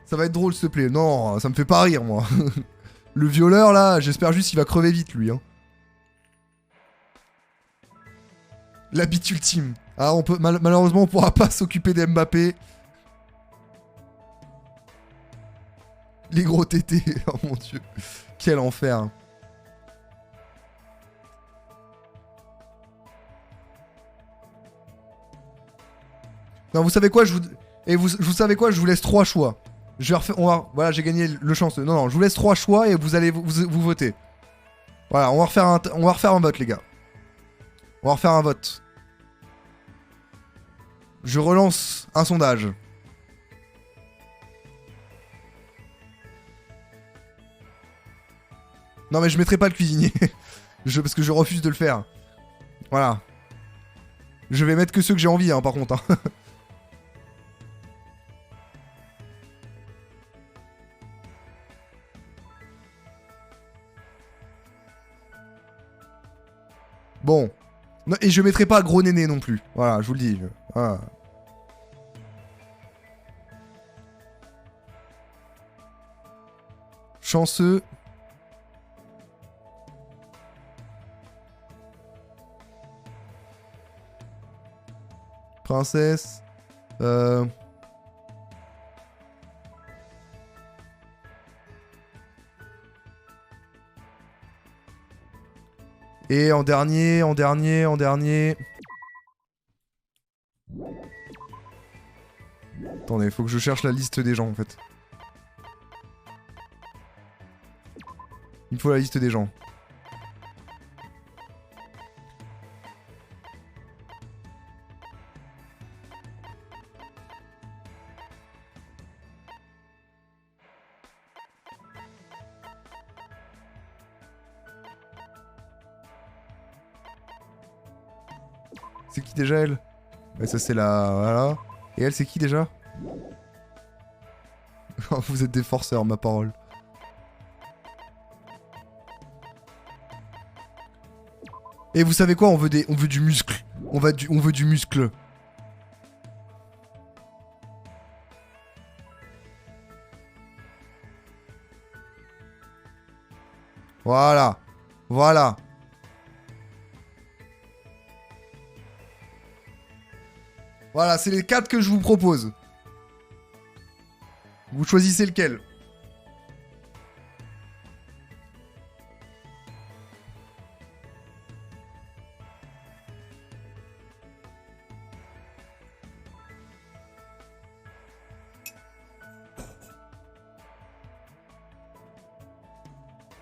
Ça va être drôle, s'il te plaît. Non, ça me fait pas rire, moi. Le violeur, là, j'espère juste qu'il va crever vite, lui. Hein. La bite ultime. Ah, on peut... malheureusement, on pourra pas s'occuper d'Mbappé. Les gros tétés. Oh mon dieu. Quel enfer. Non, vous savez quoi, vous savez quoi, je vous laisse 3 choix. Je vais refaire, voilà, j'ai gagné le chanceux. Non, je vous laisse 3 choix et vous allez vous voter. Voilà, on va refaire un vote, les gars. On va refaire un vote. Je relance un sondage. Non, mais je mettrai pas le cuisinier. Parce que je refuse de le faire. Voilà. Je vais mettre que ceux que j'ai envie, hein, par contre. Hein. Bon. Non, et je mettrai pas gros néné non plus. Voilà, je vous le dis. Voilà. Chanceux. Princesse. Et en dernier. Attendez, faut que je cherche la liste des gens en fait. Il me faut la liste des gens. C'est qui déjà elle? Bah ça c'est la... Voilà. Et elle c'est qui déjà? Vous êtes des forceurs, ma parole. Et vous savez quoi? On veut du muscle. On veut du muscle. Voilà. Voilà. Voilà, c'est les 4 que je vous propose. Vous choisissez lequel?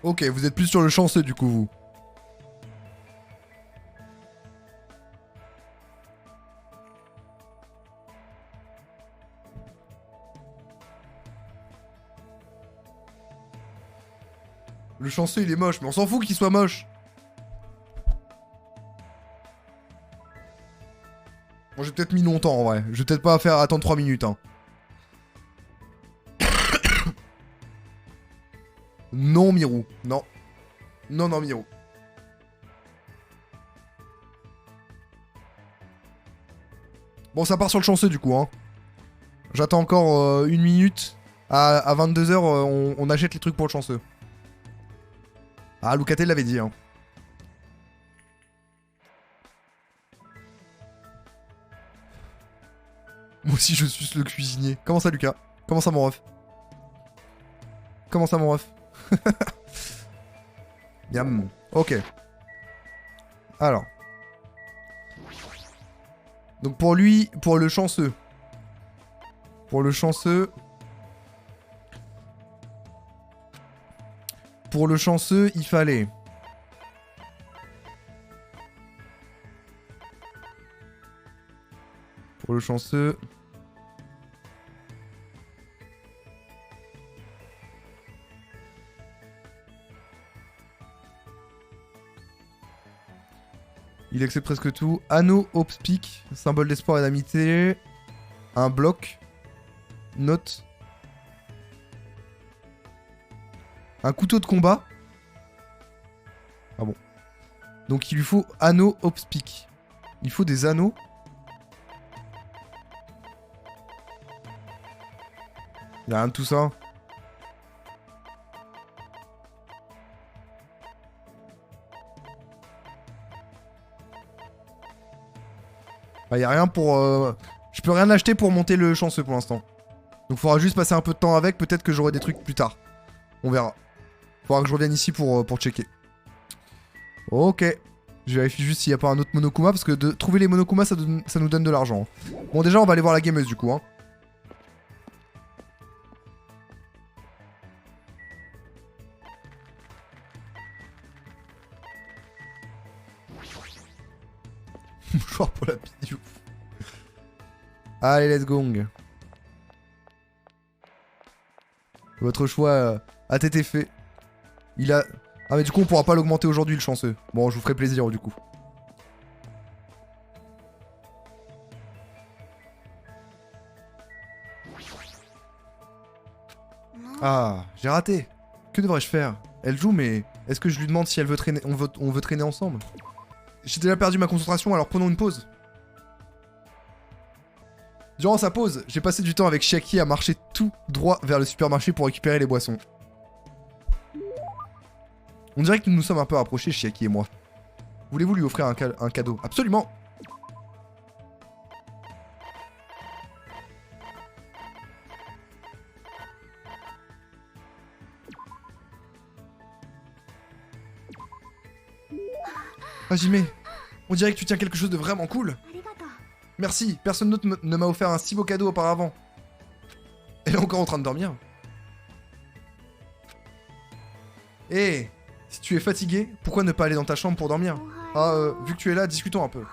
Ok, vous êtes plus sur le chanceux du coup, vous. Le chanceux il est moche, mais on s'en fout qu'il soit moche. Bon, j'ai peut-être mis longtemps en vrai. Je vais peut-être pas faire attendre 3 minutes. Hein. Non, Mirou. Non. Non, non, Mirou. Bon, ça part sur le chanceux du coup. Hein. J'attends encore 1 minute. À 22 h, on achète les trucs pour le chanceux. Ah, Lucate l'avait dit, hein. Moi aussi, je suis le cuisinier. Comment ça, Lucas? Comment ça, mon ref? Comment ça, mon ref? Yam. Ok. Alors. Donc, pour lui, pour le chanceux. Pour le chanceux... Pour le chanceux, il fallait... Pour le chanceux... Il accepte presque tout. Anneau, Hope's-Peak, symbole d'espoir et d'amitié. Un bloc. Note. Un couteau de combat. Ah bon. Donc il lui faut anneau Hope's-Peak. Il faut des anneaux. Y'a rien de tout ça. Bah y'a rien pour... Je peux rien acheter pour monter le chanceux pour l'instant. Donc faudra juste passer un peu de temps avec. Peut-être que j'aurai des trucs plus tard. On verra. Faudra que je revienne ici pour checker. Ok. Je vérifie juste s'il n'y a pas un autre Monokuma. Parce que de trouver les Monokuma, ça nous donne de l'argent. Bon, déjà, on va aller voir la gameuse du coup. Hein. Mouchoir pour la pidou. Allez, let's go. Votre choix a été fait. Il a... Ah mais du coup on pourra pas l'augmenter aujourd'hui le chanceux. Bon je vous ferai plaisir du coup. Ah, j'ai raté. Que devrais-je faire? Elle joue mais est-ce que je lui demande si elle veut traîner, on veut traîner ensemble? J'ai déjà perdu ma concentration alors prenons une pause. Durant sa pause, j'ai passé du temps avec Chiaki à marcher tout droit vers le supermarché pour récupérer les boissons. On dirait que nous nous sommes un peu rapprochés, Chiaki et moi. Voulez-vous lui offrir un cadeau? Absolument! Hajime, on dirait que tu tiens quelque chose de vraiment cool. Merci, personne d'autre ne m'a offert un si beau cadeau auparavant. Elle est encore en train de dormir. Eh, si tu es fatigué, pourquoi ne pas aller dans ta chambre pour dormir? Ah, vu que tu es là, discutons un peu.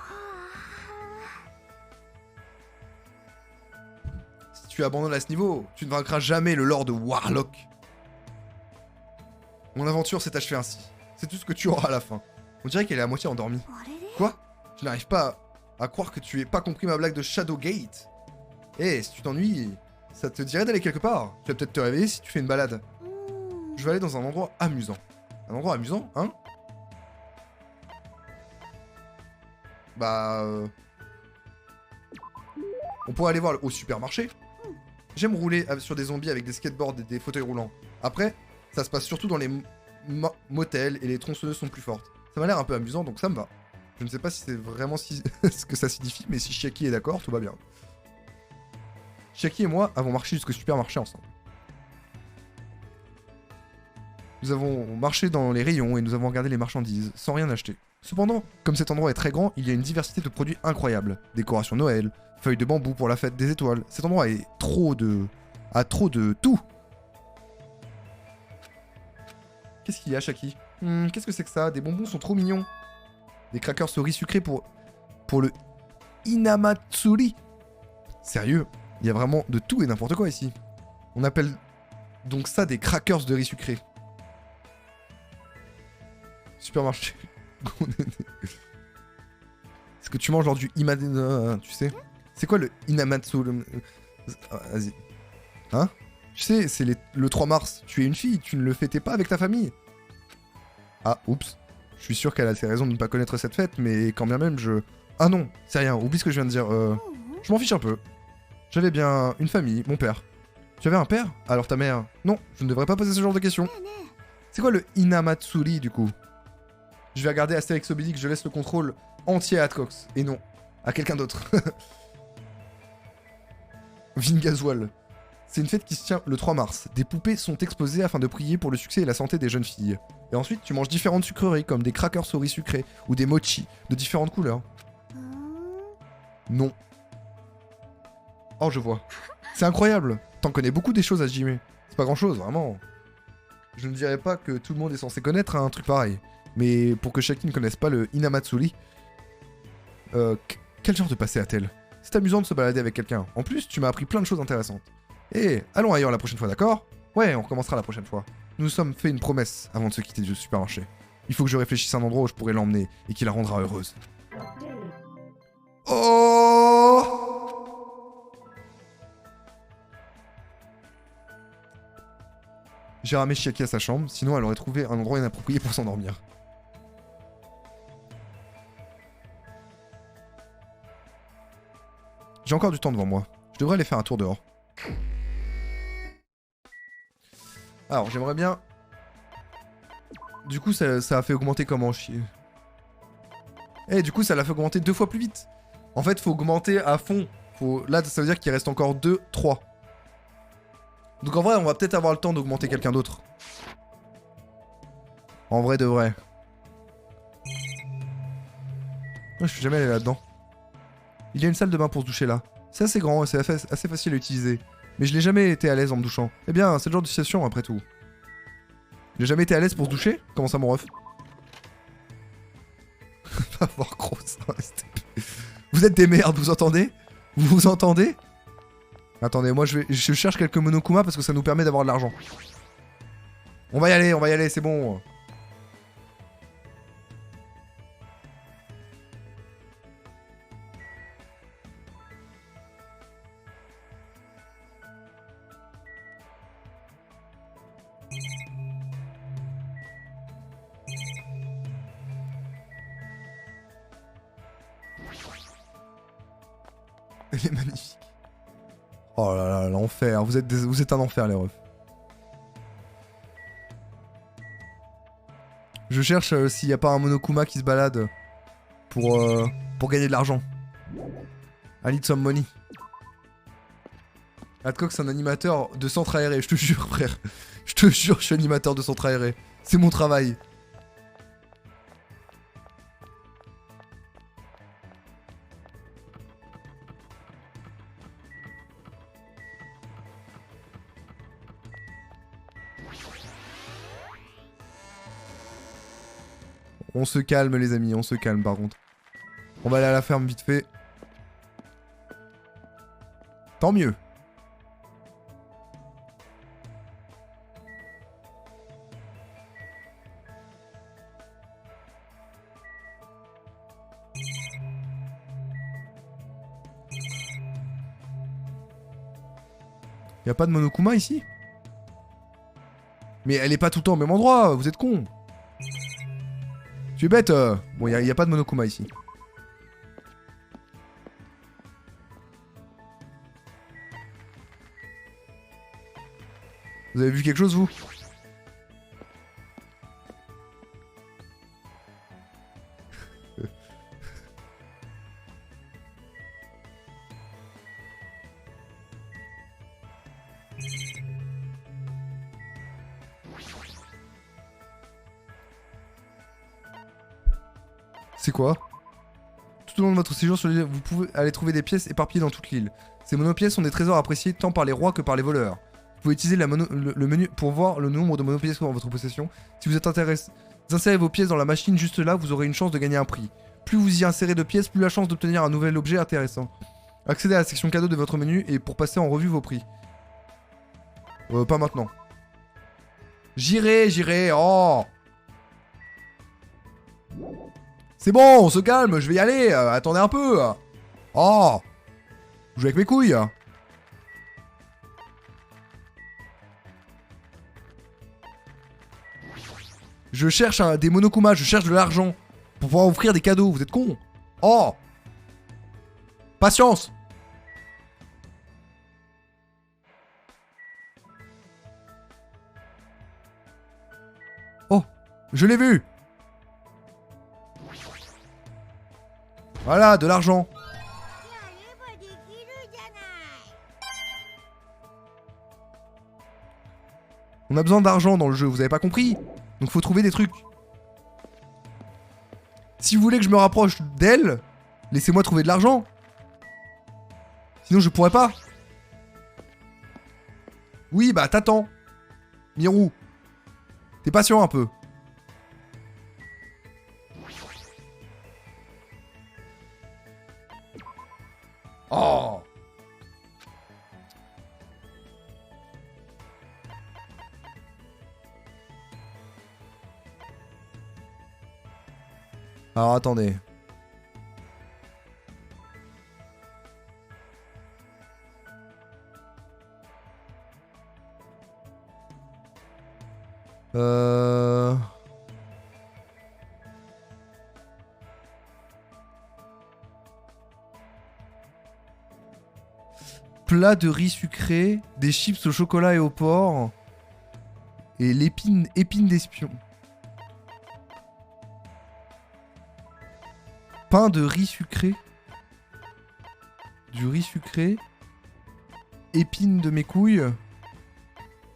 Si tu abandonnes à ce niveau, tu ne vaincras jamais le Lord Warlock. Mon aventure s'est achevée ainsi. C'est tout ce que tu auras à la fin. On dirait qu'elle est à moitié endormie. Quoi? Je n'arrive pas à croire que tu aies pas compris ma blague de Shadowgate. Eh, si tu t'ennuies, ça te dirait d'aller quelque part. Tu vas peut-être te réveiller si tu fais une balade. Je vais aller dans un endroit amusant. Un endroit amusant, hein? Bah... On pourrait aller voir au supermarché. J'aime rouler sur des zombies avec des skateboards et des fauteuils roulants. Après, ça se passe surtout dans les motels et les tronçonneuses sont plus fortes. Ça m'a l'air un peu amusant, donc ça me va. Je ne sais pas si c'est vraiment ce que ça signifie, mais si Chiaki est d'accord, tout va bien. Chiaki et moi avons marché jusqu'au supermarché ensemble. Nous avons marché dans les rayons et nous avons regardé les marchandises, sans rien acheter. Cependant, comme cet endroit est très grand, il y a une diversité de produits incroyables. Décorations Noël, feuilles de bambou pour la fête des étoiles. Cet endroit est trop de tout. Qu'est-ce qu'il y a, Chiaki? Qu'est-ce que c'est que ça? Des bonbons sont trop mignons. Des crackers au riz sucré pour le Inamatsuri. Sérieux, il y a vraiment de tout et n'importe quoi ici. On appelle donc ça des crackers de riz sucré. Supermarché. Est-ce que tu manges genre du tu sais? C'est quoi le Inamatsuri? Vas-y. Hein? Tu sais, c'est le 3 mars. Tu es une fille, tu ne le fêtais pas avec ta famille. Ah, oups. Je suis sûr qu'elle a ses raisons de ne pas connaître cette fête, mais quand bien même je... Ah non, c'est rien, oublie ce que je viens de dire. Je m'en fiche un peu. J'avais bien une famille, mon père. Tu avais un père? Alors ta mère? Non, je ne devrais pas poser ce genre de questions. C'est quoi le Inamatsuri, du coup? Je vais regarder Astérix Obélix, je laisse le contrôle entier à Atcox. Et non, à quelqu'un d'autre. Vingazual. C'est une fête qui se tient le 3 mars. Des poupées sont exposées afin de prier pour le succès et la santé des jeunes filles. Et ensuite, tu manges différentes sucreries, comme des crackers au riz sucré, ou des mochi, de différentes couleurs. Non. Oh, je vois. C'est incroyable. T'en connais beaucoup des choses à Jimé. C'est pas grand-chose, vraiment. Je ne dirais pas que tout le monde est censé connaître un truc pareil. Mais pour que chacun ne connaisse pas le Inamatsuri... quel genre de passé a-t-elle? C'est amusant de se balader avec quelqu'un. En plus, tu m'as appris plein de choses intéressantes. Eh, allons ailleurs la prochaine fois, d'accord? Ouais, on recommencera la prochaine fois. Nous nous sommes fait une promesse avant de se quitter du supermarché. Il faut que je réfléchisse à un endroit où je pourrais l'emmener et qui la rendra heureuse. Oh! J'ai ramené Chiaki à sa chambre, sinon elle aurait trouvé un endroit inapproprié pour s'endormir. J'ai encore du temps devant moi. Je devrais aller faire un tour dehors. Alors, j'aimerais bien... Du coup, ça a fait augmenter comment, chier? Eh, du coup, ça l'a fait augmenter 2 fois plus vite. En fait, faut augmenter à fond. Là, ça veut dire qu'il reste encore 2, 3. Donc en vrai, on va peut-être avoir le temps d'augmenter quelqu'un d'autre. En vrai de vrai. Moi, je suis jamais allé là-dedans. Il y a une salle de bain pour se doucher là. C'est assez grand et c'est assez facile à utiliser. Mais je n'ai jamais été à l'aise en me douchant. Eh bien, c'est le genre de situation après tout. J'ai jamais été à l'aise pour se doucher? Comment ça, mon ref? Va voir gros ça. Vous êtes des merdes, vous entendez? Vous entendez? Attendez, moi je cherche quelques Monokuma parce que ça nous permet d'avoir de l'argent. On va y aller, c'est bon. Elle est magnifique. Oh là là, l'enfer. Vous êtes un enfer, les refs. Je cherche s'il n'y a pas un Monokuma qui se balade pour gagner de l'argent. I need some money. Adcock, c'est un animateur de centre aéré, je te jure, frère. Je te jure, je suis animateur de centre aéré. C'est mon travail. On se calme les amis, on se calme par contre. On va aller à la ferme vite fait. Tant mieux. Y'a pas de Monokuma ici? Mais elle est pas tout le temps au même endroit, vous êtes con. Tu es bête. Bon, y a pas de Monokuma ici. Vous avez vu quelque chose, vous? C'est quoi? Tout au long de votre séjour sur l'île, vous pouvez aller trouver des pièces éparpillées dans toute l'île. Ces monopièces sont des trésors appréciés tant par les rois que par les voleurs. Vous pouvez utiliser le menu pour voir le nombre de monopièces dans votre possession. Si vous êtes intéressé, vous insérez vos pièces dans la machine juste là, vous aurez une chance de gagner un prix. Plus vous y insérez de pièces, plus la chance d'obtenir un nouvel objet intéressant. Accédez à la section cadeau de votre menu et pour passer en revue vos prix. Pas maintenant. J'irai, oh! C'est bon, on se calme, je vais y aller, attendez un peu. Oh! Je joue avec mes couilles. Je cherche des Monokuma, je cherche de l'argent pour pouvoir offrir des cadeaux, vous êtes cons? Oh! Patience! Oh! Je l'ai vu! Voilà, de l'argent. On a besoin d'argent dans le jeu, vous avez pas compris? Donc faut trouver des trucs. Si vous voulez que je me rapproche d'elle, laissez-moi trouver de l'argent. Sinon je pourrais pas. Oui, bah t'attends. Mirou. T'es patient un peu. Oh! Alors attendez. Plat de riz sucré, des chips au chocolat et au porc, et l'épine d'espion. Pain de riz sucré, du riz sucré, épine de mes couilles.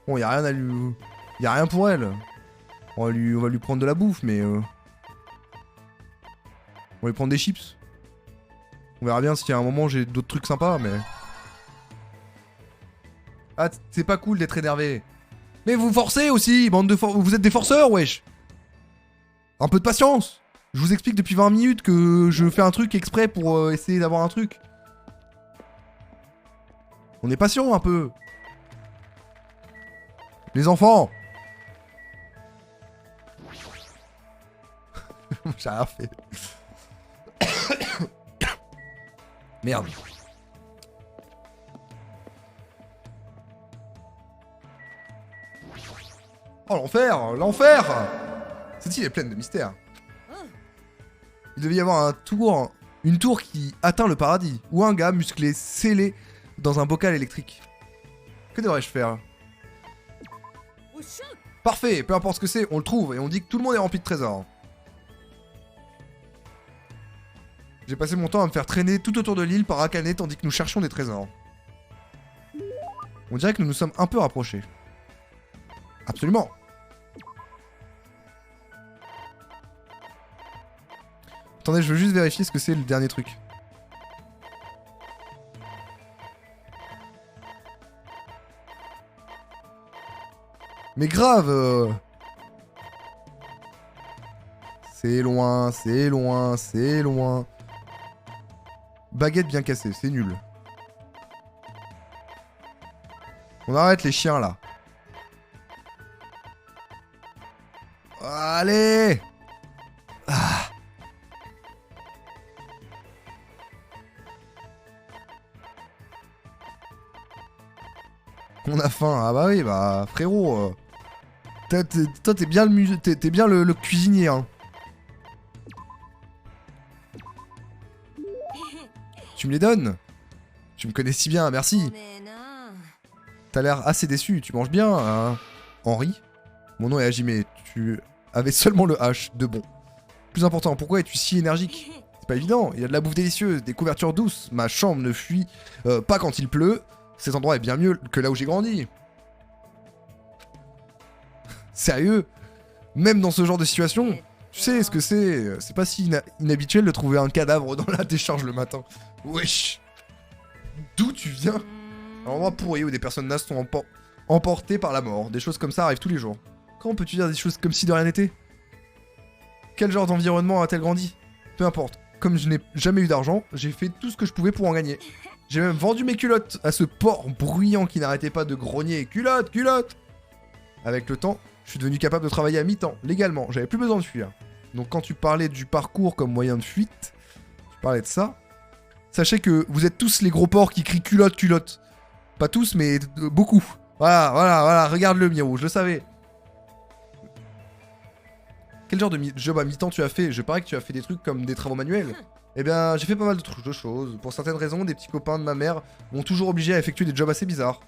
Bon, y a rien à lui, y a rien pour elle. On va lui prendre de la bouffe, mais on va lui prendre des chips. On verra bien si à un moment j'ai d'autres trucs sympas, mais. Ah, c'est pas cool d'être énervé. Mais vous forcez aussi, bande de vous êtes des forceurs, wesh. Un peu de patience. Je vous explique depuis 20 minutes que je fais un truc exprès pour essayer d'avoir un truc. On est patient un peu. Les enfants. J'ai rien fait. Merde. Oh l'enfer, l'enfer. Cette île est pleine de mystères. Il devait y avoir une tour qui atteint le paradis, ou un gars musclé scellé dans un bocal électrique. Que devrais-je faire? Parfait, peu importe ce que c'est, on le trouve et on dit que tout le monde est rempli de trésors. J'ai passé mon temps à me faire traîner tout autour de l'île par Akane tandis que nous cherchions des trésors. On dirait que nous nous sommes un peu rapprochés. Absolument. Attendez, je veux juste vérifier ce que c'est le dernier truc. Mais grave C'est loin, c'est loin, c'est loin. Baguette bien cassée, c'est nul. On arrête les chiens là. Allez! Ah. On a faim. Ah bah oui, bah frérot. Toi t'es bien le cuisinier hein. Tu me les donnes? Tu me connais si bien, merci. T'as l'air assez déçu, tu manges bien, hein, Henri? Mon nom est Hajime, tu avais seulement le H, de bon. Plus important, pourquoi es-tu si énergique? C'est pas évident, il y a de la bouffe délicieuse, des couvertures douces, ma chambre ne fuit pas quand il pleut, cet endroit est bien mieux que là où j'ai grandi. Sérieux? Même dans ce genre de situation? Tu sais ce que c'est pas si inhabituel de trouver un cadavre dans la décharge le matin. Wesh. D'où tu viens? Un endroit pourri où des personnes nasses sont emportées par la mort. Des choses comme ça arrivent tous les jours. Comment peux-tu dire des choses comme si de rien n'était? Quel genre d'environnement a-t-elle grandi? Peu importe. Comme je n'ai jamais eu d'argent, j'ai fait tout ce que je pouvais pour en gagner. J'ai même vendu mes culottes à ce porc bruyant qui n'arrêtait pas de grogner. Culotte, culotte! Avec le temps, je suis devenu capable de travailler à mi-temps, légalement. J'avais plus besoin de fuir. Donc quand tu parlais du parcours comme moyen de fuite, tu parlais de ça. Sachez que vous êtes tous les gros porcs qui crient culotte, culotte. Pas tous, mais beaucoup. Voilà, regarde-le, Miro, je le savais. Quel genre de job à mi-temps tu as fait? Je parie que tu as fait des trucs comme des travaux manuels. Eh bien, j'ai fait pas mal de choses. Pour certaines raisons, des petits copains de ma mère m'ont toujours obligé à effectuer des jobs assez bizarres.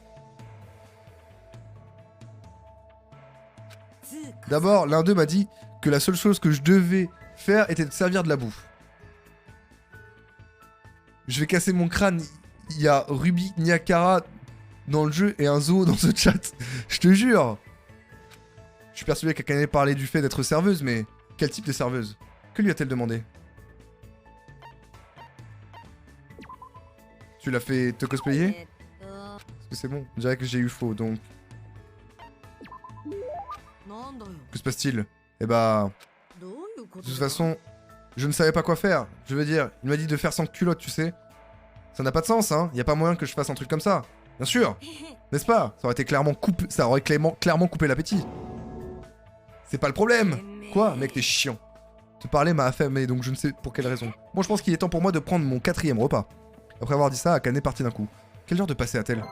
D'abord, l'un d'eux m'a dit que la seule chose que je devais faire était de servir de la bouffe. Je vais casser mon crâne. Il y a Ruby Nyakara dans le jeu et un zoo dans ce chat. Je te jure. Je suis persuadé qu'Akane parlait du fait d'être serveuse, mais quel type de serveuse? Que lui a-t-elle demandé? Tu l'as fait te cosplayer? Parce que c'est bon, on dirait que j'ai eu faux, donc... Que se passe-t-il? Eh bah... De toute façon, je ne savais pas quoi faire. Je veux dire, il m'a dit de faire sans culotte, tu sais. Ça n'a pas de sens, hein. Y a pas moyen que je fasse un truc comme ça. Bien sûr. N'est-ce pas? Ça aurait été clairement coupé... Ça aurait clairement coupé l'appétit. C'est pas le problème. Quoi? Mec, t'es chiant. Te parler m'a affamé, donc je ne sais pour quelle raison. Bon, je pense qu'il est temps pour moi de prendre mon 4e repas. Après avoir dit ça, Akane est partie d'un coup. Quel genre de passé a-t-elle?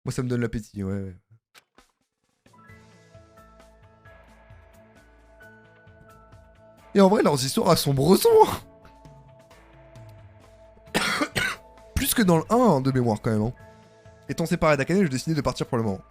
Moi, ça me donne l'appétit, ouais. Et en vrai, leurs histoires sont brosons. Plus que dans le 1 hein, de mémoire, quand même. Hein. Étant séparé d'Akane, j'ai décidé de partir pour le moment.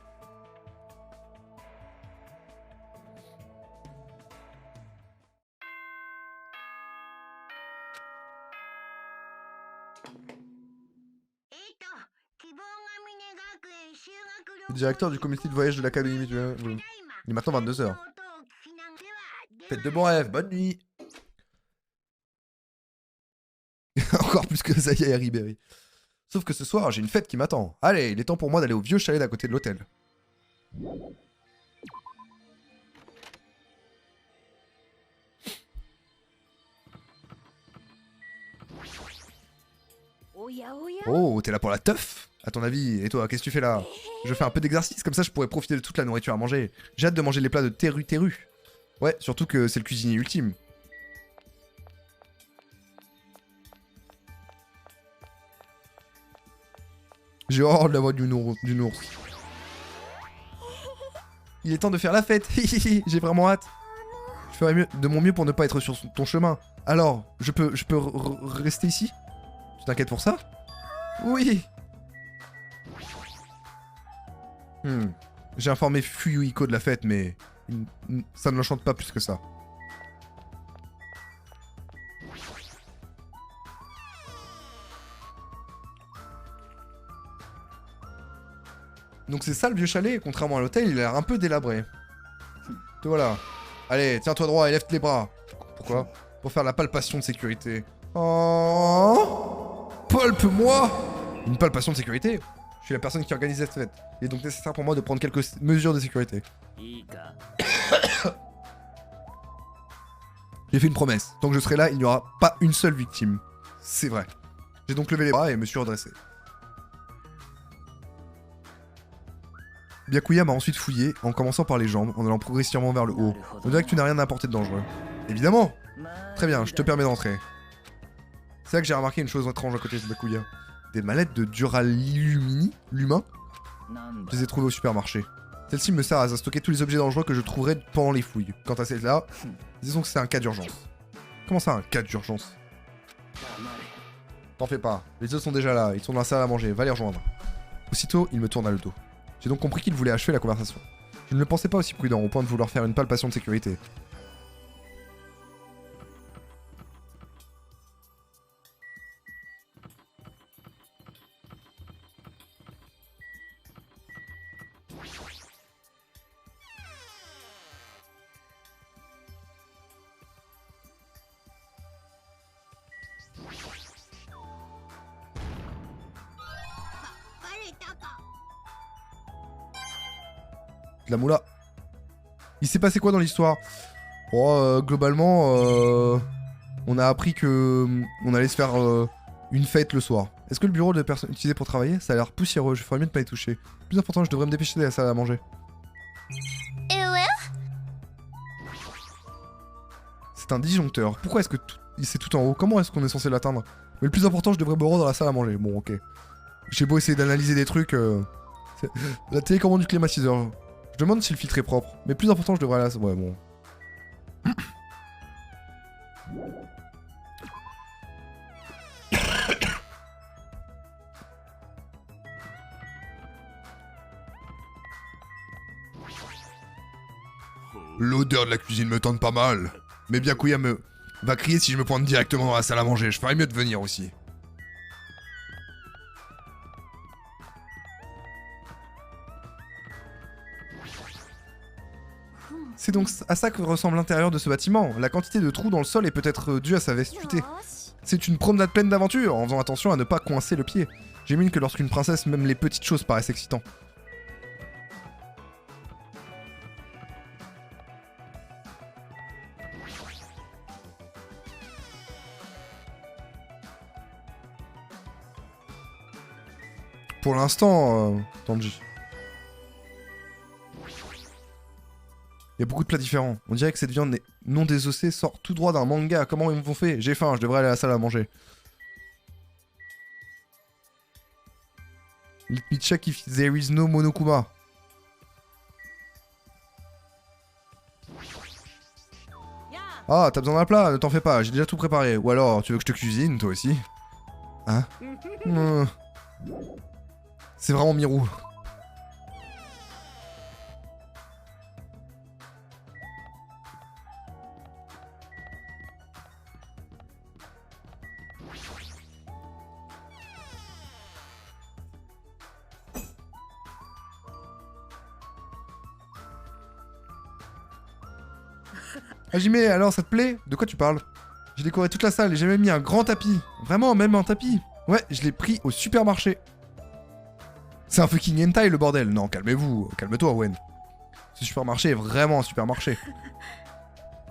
Le directeur du comité de voyage de l'académie. Il est maintenant 22 h. Faites de bons rêves, bonne nuit. Encore plus que Zaya et Ribéry. Sauf que ce soir, j'ai une fête qui m'attend. Allez, il est temps pour moi d'aller au vieux chalet d'à côté de l'hôtel. Oh, t'es là pour la teuf? À ton avis, et toi, qu'est-ce que tu fais là? Je fais un peu d'exercice, comme ça je pourrais profiter de toute la nourriture à manger. J'ai hâte de manger les plats de Teru. Ouais, surtout que c'est le cuisinier ultime. J'ai horreur de la voix d'une ours. Il est temps de faire la fête. J'ai vraiment hâte. Je ferai de mon mieux pour ne pas être sur ton chemin. Alors, je peux rester ici? Tu t'inquiètes pour ça? Oui. J'ai informé Fuyuhiko de la fête, mais ça ne l'enchante pas plus que ça. Donc c'est ça le vieux chalet, contrairement à l'hôtel, il a l'air un peu délabré. Te voilà. Allez, tiens-toi droit et lève les bras. Pourquoi? Pour faire la palpation de sécurité. Oh, palpe-moi! Une palpation de sécurité? Je suis la personne qui organise cette fête. Il est donc nécessaire pour moi de prendre quelques mesures de sécurité. J'ai fait une promesse. Tant que je serai là, il n'y aura pas une seule victime. C'est vrai. J'ai donc levé les bras et me suis redressé. Byakuya m'a ensuite fouillé, en commençant par les jambes, en allant progressivement vers le haut. On dirait que tu n'as rien à apporter de dangereux. Évidemment. Très bien, je te permets d'entrer. C'est là que j'ai remarqué une chose étrange à côté de Byakuya. Des mallettes de Duralumini, l'humain. Je les ai trouvées au supermarché. Celle-ci me sert à stocker tous les objets dangereux que je trouverai pendant les fouilles. Quant à celle-là, disons que c'est un cas d'urgence. Comment ça, un cas d'urgence? T'en fais pas, les autres sont déjà là, ils sont dans la salle à manger, va les rejoindre. Aussitôt, il me tourna le dos. J'ai donc compris qu'il voulait achever la conversation. Je ne le pensais pas aussi prudent au point de vouloir faire une palpation de sécurité. De la moula. Il s'est passé quoi dans l'histoire? Oh, globalement, on a appris que on allait se faire une fête le soir. Est-ce que le bureau de personnes utilisé pour travailler, ça a l'air poussiéreux, je ferais mieux de pas y toucher. Plus important, je devrais me dépêcher d'aller à la salle à manger. C'est un disjoncteur. Pourquoi est-ce que c'est tout en haut? Comment est-ce qu'on est censé l'atteindre? Mais le plus important, je devrais me rendre dans la salle à manger. Bon, ok. J'ai beau essayer d'analyser des trucs. La télécommande du climatiseur. Je demande si le filtre est propre. Mais plus important, je devrais aller à la... Ouais, bon. L'odeur de la cuisine me tente pas mal. Mais Byakuya va crier si je me pointe directement dans la salle à manger. Je ferais mieux de venir aussi. C'est donc à ça que ressemble l'intérieur de ce bâtiment. La quantité de trous dans le sol est peut-être due à sa vastuité. C'est une promenade pleine d'aventures, en faisant attention à ne pas coincer le pied. J'imagine que lorsqu'une princesse, même les petites choses paraissent excitantes. Pour l'instant, Tanji. Il y a beaucoup de plats différents. On dirait que cette viande non désossée sort tout droit d'un manga. Comment ils m'ont fait? J'ai faim, je devrais aller à la salle à manger. Let me check if there is no Monokuma. Ah, t'as besoin d'un plat? Ne t'en fais pas, j'ai déjà tout préparé. Ou alors, tu veux que je te cuisine, toi aussi? Hein? C'est vraiment Mirou. Hajime, alors ça te plaît? De quoi tu parles? J'ai décoré toute la salle et j'ai même mis un grand tapis. Vraiment, même un tapis. Ouais, je l'ai pris au supermarché. C'est un fucking hentai le bordel. Non, calmez-vous, calme-toi, Wen. Ce supermarché est vraiment un supermarché.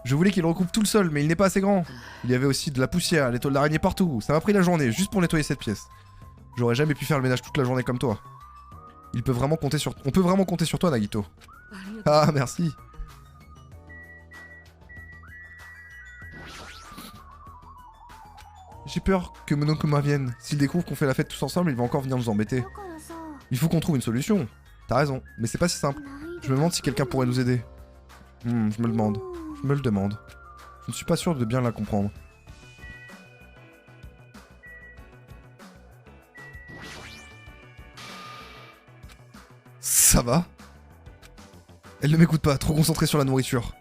Je voulais qu'il recoupe tout le sol, mais il n'est pas assez grand. Il y avait aussi de la poussière, les toiles d'araignée partout. Ça m'a pris la journée, juste pour nettoyer cette pièce. J'aurais jamais pu faire le ménage toute la journée comme toi. On peut vraiment compter sur toi, Nagito. Ah, merci. J'ai peur que Monokuma vienne. S'il découvre qu'on fait la fête tous ensemble, il va encore venir nous embêter. Il faut qu'on trouve une solution. T'as raison, mais c'est pas si simple. Je me demande si quelqu'un pourrait nous aider. Je me le demande. Je me le demande. Je ne suis pas sûr de bien la comprendre. Ça va? Elle ne m'écoute pas, trop concentrée sur la nourriture.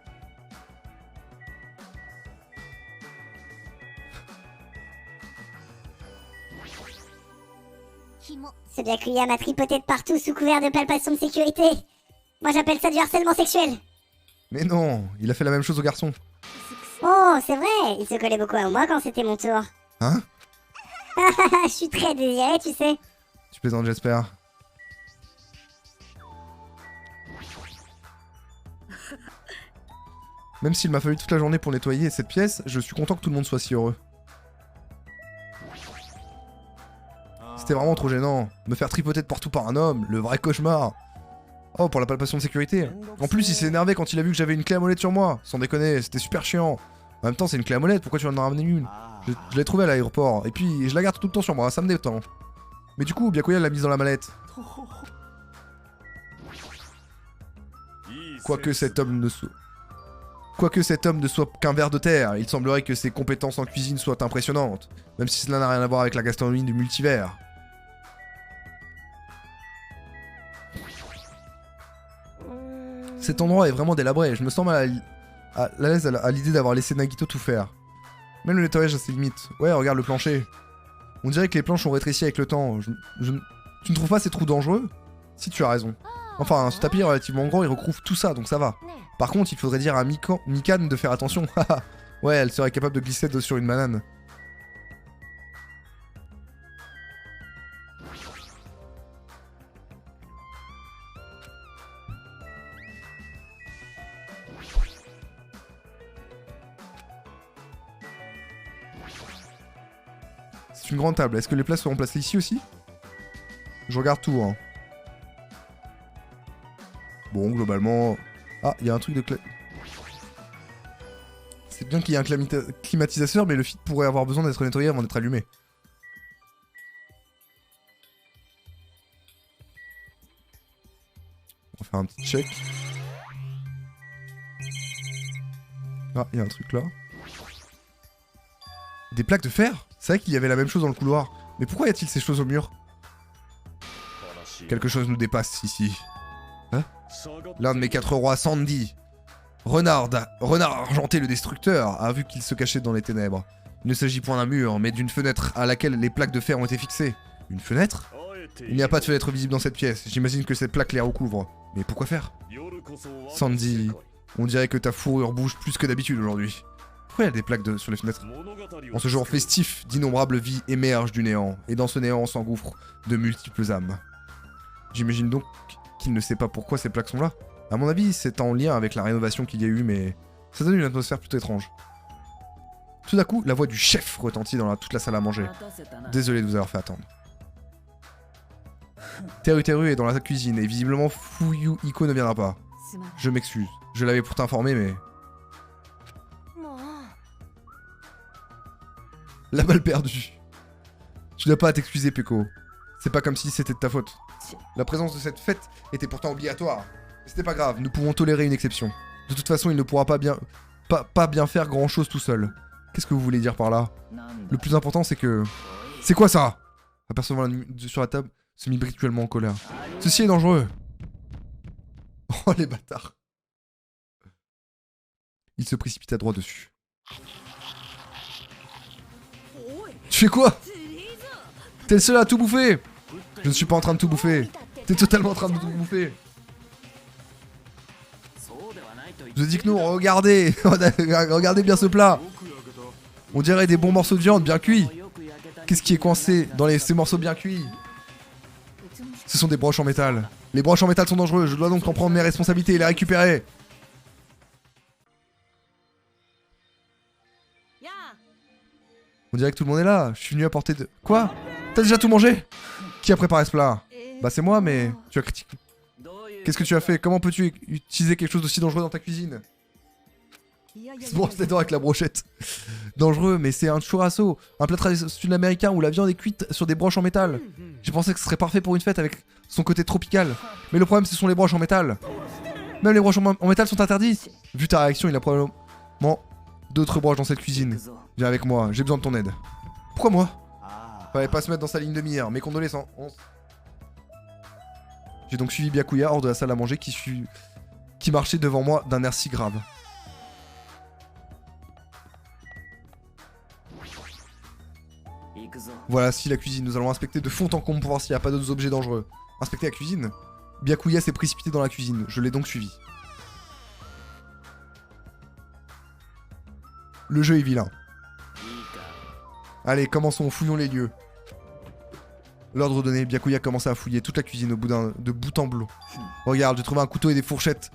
Ce Byakuya m'a tripoté de partout sous couvert de palpations de sécurité. Moi j'appelle ça du harcèlement sexuel. Mais non, il a fait la même chose aux garçons. Oh, c'est vrai, il se collait beaucoup à moi quand c'était mon tour. Hein? Je suis très désirée, tu sais. Tu plaisantes, j'espère. Même s'il m'a fallu toute la journée pour nettoyer cette pièce, je suis content que tout le monde soit si heureux. C'était vraiment trop gênant. Me faire tripoter de partout par un homme, le vrai cauchemar. Oh, pour la palpation de sécurité. En plus, il s'est énervé quand il a vu que j'avais une clé à molette sur moi. Sans déconner, c'était super chiant. En même temps, c'est une clé à molette, pourquoi tu en as ramené une? Je l'ai trouvée à l'aéroport, et puis je la garde tout le temps sur moi, ça me détend. Mais du coup, Byakuya l'a mise dans la mallette. Quoique cet homme ne soit qu'un ver de terre, il semblerait que ses compétences en cuisine soient impressionnantes, même si cela n'a rien à voir avec la gastronomie du multivers. Cet endroit est vraiment délabré, je me sens mal à l'aise à l'idée d'avoir laissé Nagito tout faire. Même le nettoyage a ses limites. Ouais, regarde le plancher. On dirait que les planches ont rétréci avec le temps. Tu ne trouves pas ces trous dangereux? Si, tu as raison. Enfin, ce tapis est relativement grand, il recouvre tout ça, donc ça va. Par contre, il faudrait dire à Mikan de faire attention. Ouais, elle serait capable de glisser sur une banane. C'est une grande table. Est-ce que les plats seront placés ici aussi? Je regarde tout, hein. Bon, globalement... Ah, il y a un truc de... C'est bien qu'il y ait un climatiseur, mais le feed pourrait avoir besoin d'être nettoyé avant d'être allumé. On va faire un petit check. Ah, il y a un truc là. Des plaques de fer? C'est vrai qu'il y avait la même chose dans le couloir. Mais pourquoi y a-t-il ces choses au mur? Quelque chose nous dépasse ici. Hein? L'un de mes 4 rois, Sandy, Renard argenté le destructeur, a vu qu'il se cachait dans les ténèbres. Il ne s'agit point d'un mur, mais d'une fenêtre à laquelle les plaques de fer ont été fixées. Une fenêtre? Il n'y a pas de fenêtre visible dans cette pièce. J'imagine que cette plaque les recouvre. Mais pourquoi faire? Sandy, on dirait que ta fourrure bouge plus que d'habitude aujourd'hui. Pourquoi il y a des plaques sur les fenêtres? En ce jour festif, d'innombrables vies émergent du néant, et dans ce néant s'engouffrent de multiples âmes. J'imagine donc qu'il ne sait pas pourquoi ces plaques sont là. À mon avis, c'est en lien avec la rénovation qu'il y a eu, mais ça donne une atmosphère plutôt étrange. Tout d'un coup, la voix du chef retentit dans toute la salle à manger. Désolé de vous avoir fait attendre. Teru est dans la cuisine, et visiblement Fuyu Iko ne viendra pas. Je m'excuse. Je l'avais pour t'informer, mais... La balle perdue. Tu n'as pas à t'excuser, Peko. C'est pas comme si c'était de ta faute. La présence de cette fête était pourtant obligatoire. C'était pas grave, nous pouvons tolérer une exception. De toute façon, il ne pourra pas bien faire grand chose tout seul. Qu'est-ce que vous voulez dire par là? Le plus important, c'est que... C'est quoi ça? Apercevant sur la table, se mit brutalement en colère. Ceci est dangereux. Oh, les bâtards. Il se précipita droit dessus. Tu fais quoi? T'es le seul à tout bouffer. Je ne suis pas en train de tout bouffer. T'es totalement en train de tout bouffer. Je dis que non, regardez. Regardez bien ce plat. On dirait des bons morceaux de viande bien cuits. Qu'est-ce qui est coincé dans ces morceaux bien cuits? Ce sont des broches en métal. Les broches en métal sont dangereux. Je dois donc en prendre mes responsabilités et les récupérer. On dirait que tout le monde est là. Je suis venu apporter de... Quoi? T'as déjà tout mangé? Qui a préparé ce plat? Bah c'est moi, mais... Tu as critiqué... Qu'est-ce que tu as fait? Comment peux-tu utiliser quelque chose d'aussi dangereux dans ta cuisine? C'est bon, c'est avec la brochette. Dangereux, mais c'est un churrasco. Un plat sud-américain où la viande est cuite sur des broches en métal. J'ai pensé que ce serait parfait pour une fête avec son côté tropical. Mais le problème, ce sont les broches en métal. Même les broches en métal sont interdites. Vu ta réaction, il y a probablement d'autres broches dans cette cuisine. Viens avec moi, j'ai besoin de ton aide. Pourquoi moi? Fallait pas se mettre dans sa ligne de mire, mes condoléances. J'ai donc suivi Byakuya hors de la salle à manger qui marchait devant moi d'un air si grave. Voilà, si la cuisine, nous allons inspecter de fond en comble pour voir s'il n'y a pas d'autres objets dangereux. Inspecter la cuisine? Byakuya s'est précipité dans la cuisine, je l'ai donc suivi. Le jeu est vilain. Allez, commençons, fouillons les lieux. L'ordre donné, Byakuya commença à fouiller toute la cuisine de bout en bout. Regarde, j'ai trouvé un couteau et des fourchettes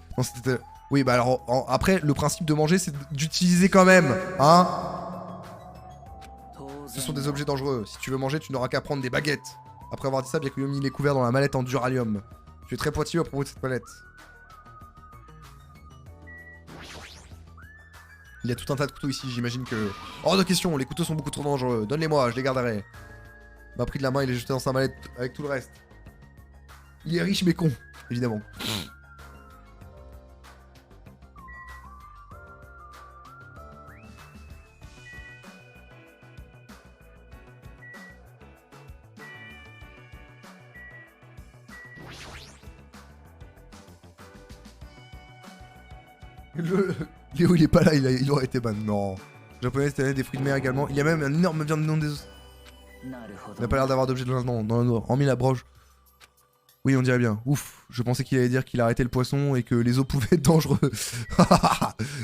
Oui, bah alors, après, le principe de manger, c'est d'utiliser quand même, hein. Ce sont des objets dangereux. Si tu veux manger, tu n'auras qu'à prendre des baguettes. Après avoir dit ça, Byakuyomi il est couvert dans la mallette en duralium. Tu es très pointilleux à propos de cette mallette. Il y a tout un tas de couteaux ici, j'imagine que... Hors de question, les couteaux sont beaucoup trop dangereux. Donne-les-moi, je les garderai. Il m'a pris de la main, il est jeté dans sa mallette avec tout le reste. Il est riche mais con, évidemment. Léo il est pas là, il aurait été ban. Non. Japonais, c'était des fruits de mer également. Il y a même un énorme viande non des os. Il n'a pas l'air d'avoir d'objet dans le noir. Hormis la broche. Oui, on dirait bien. Ouf, je pensais qu'il allait dire qu'il a arrêté le poisson et que les os pouvaient être dangereux.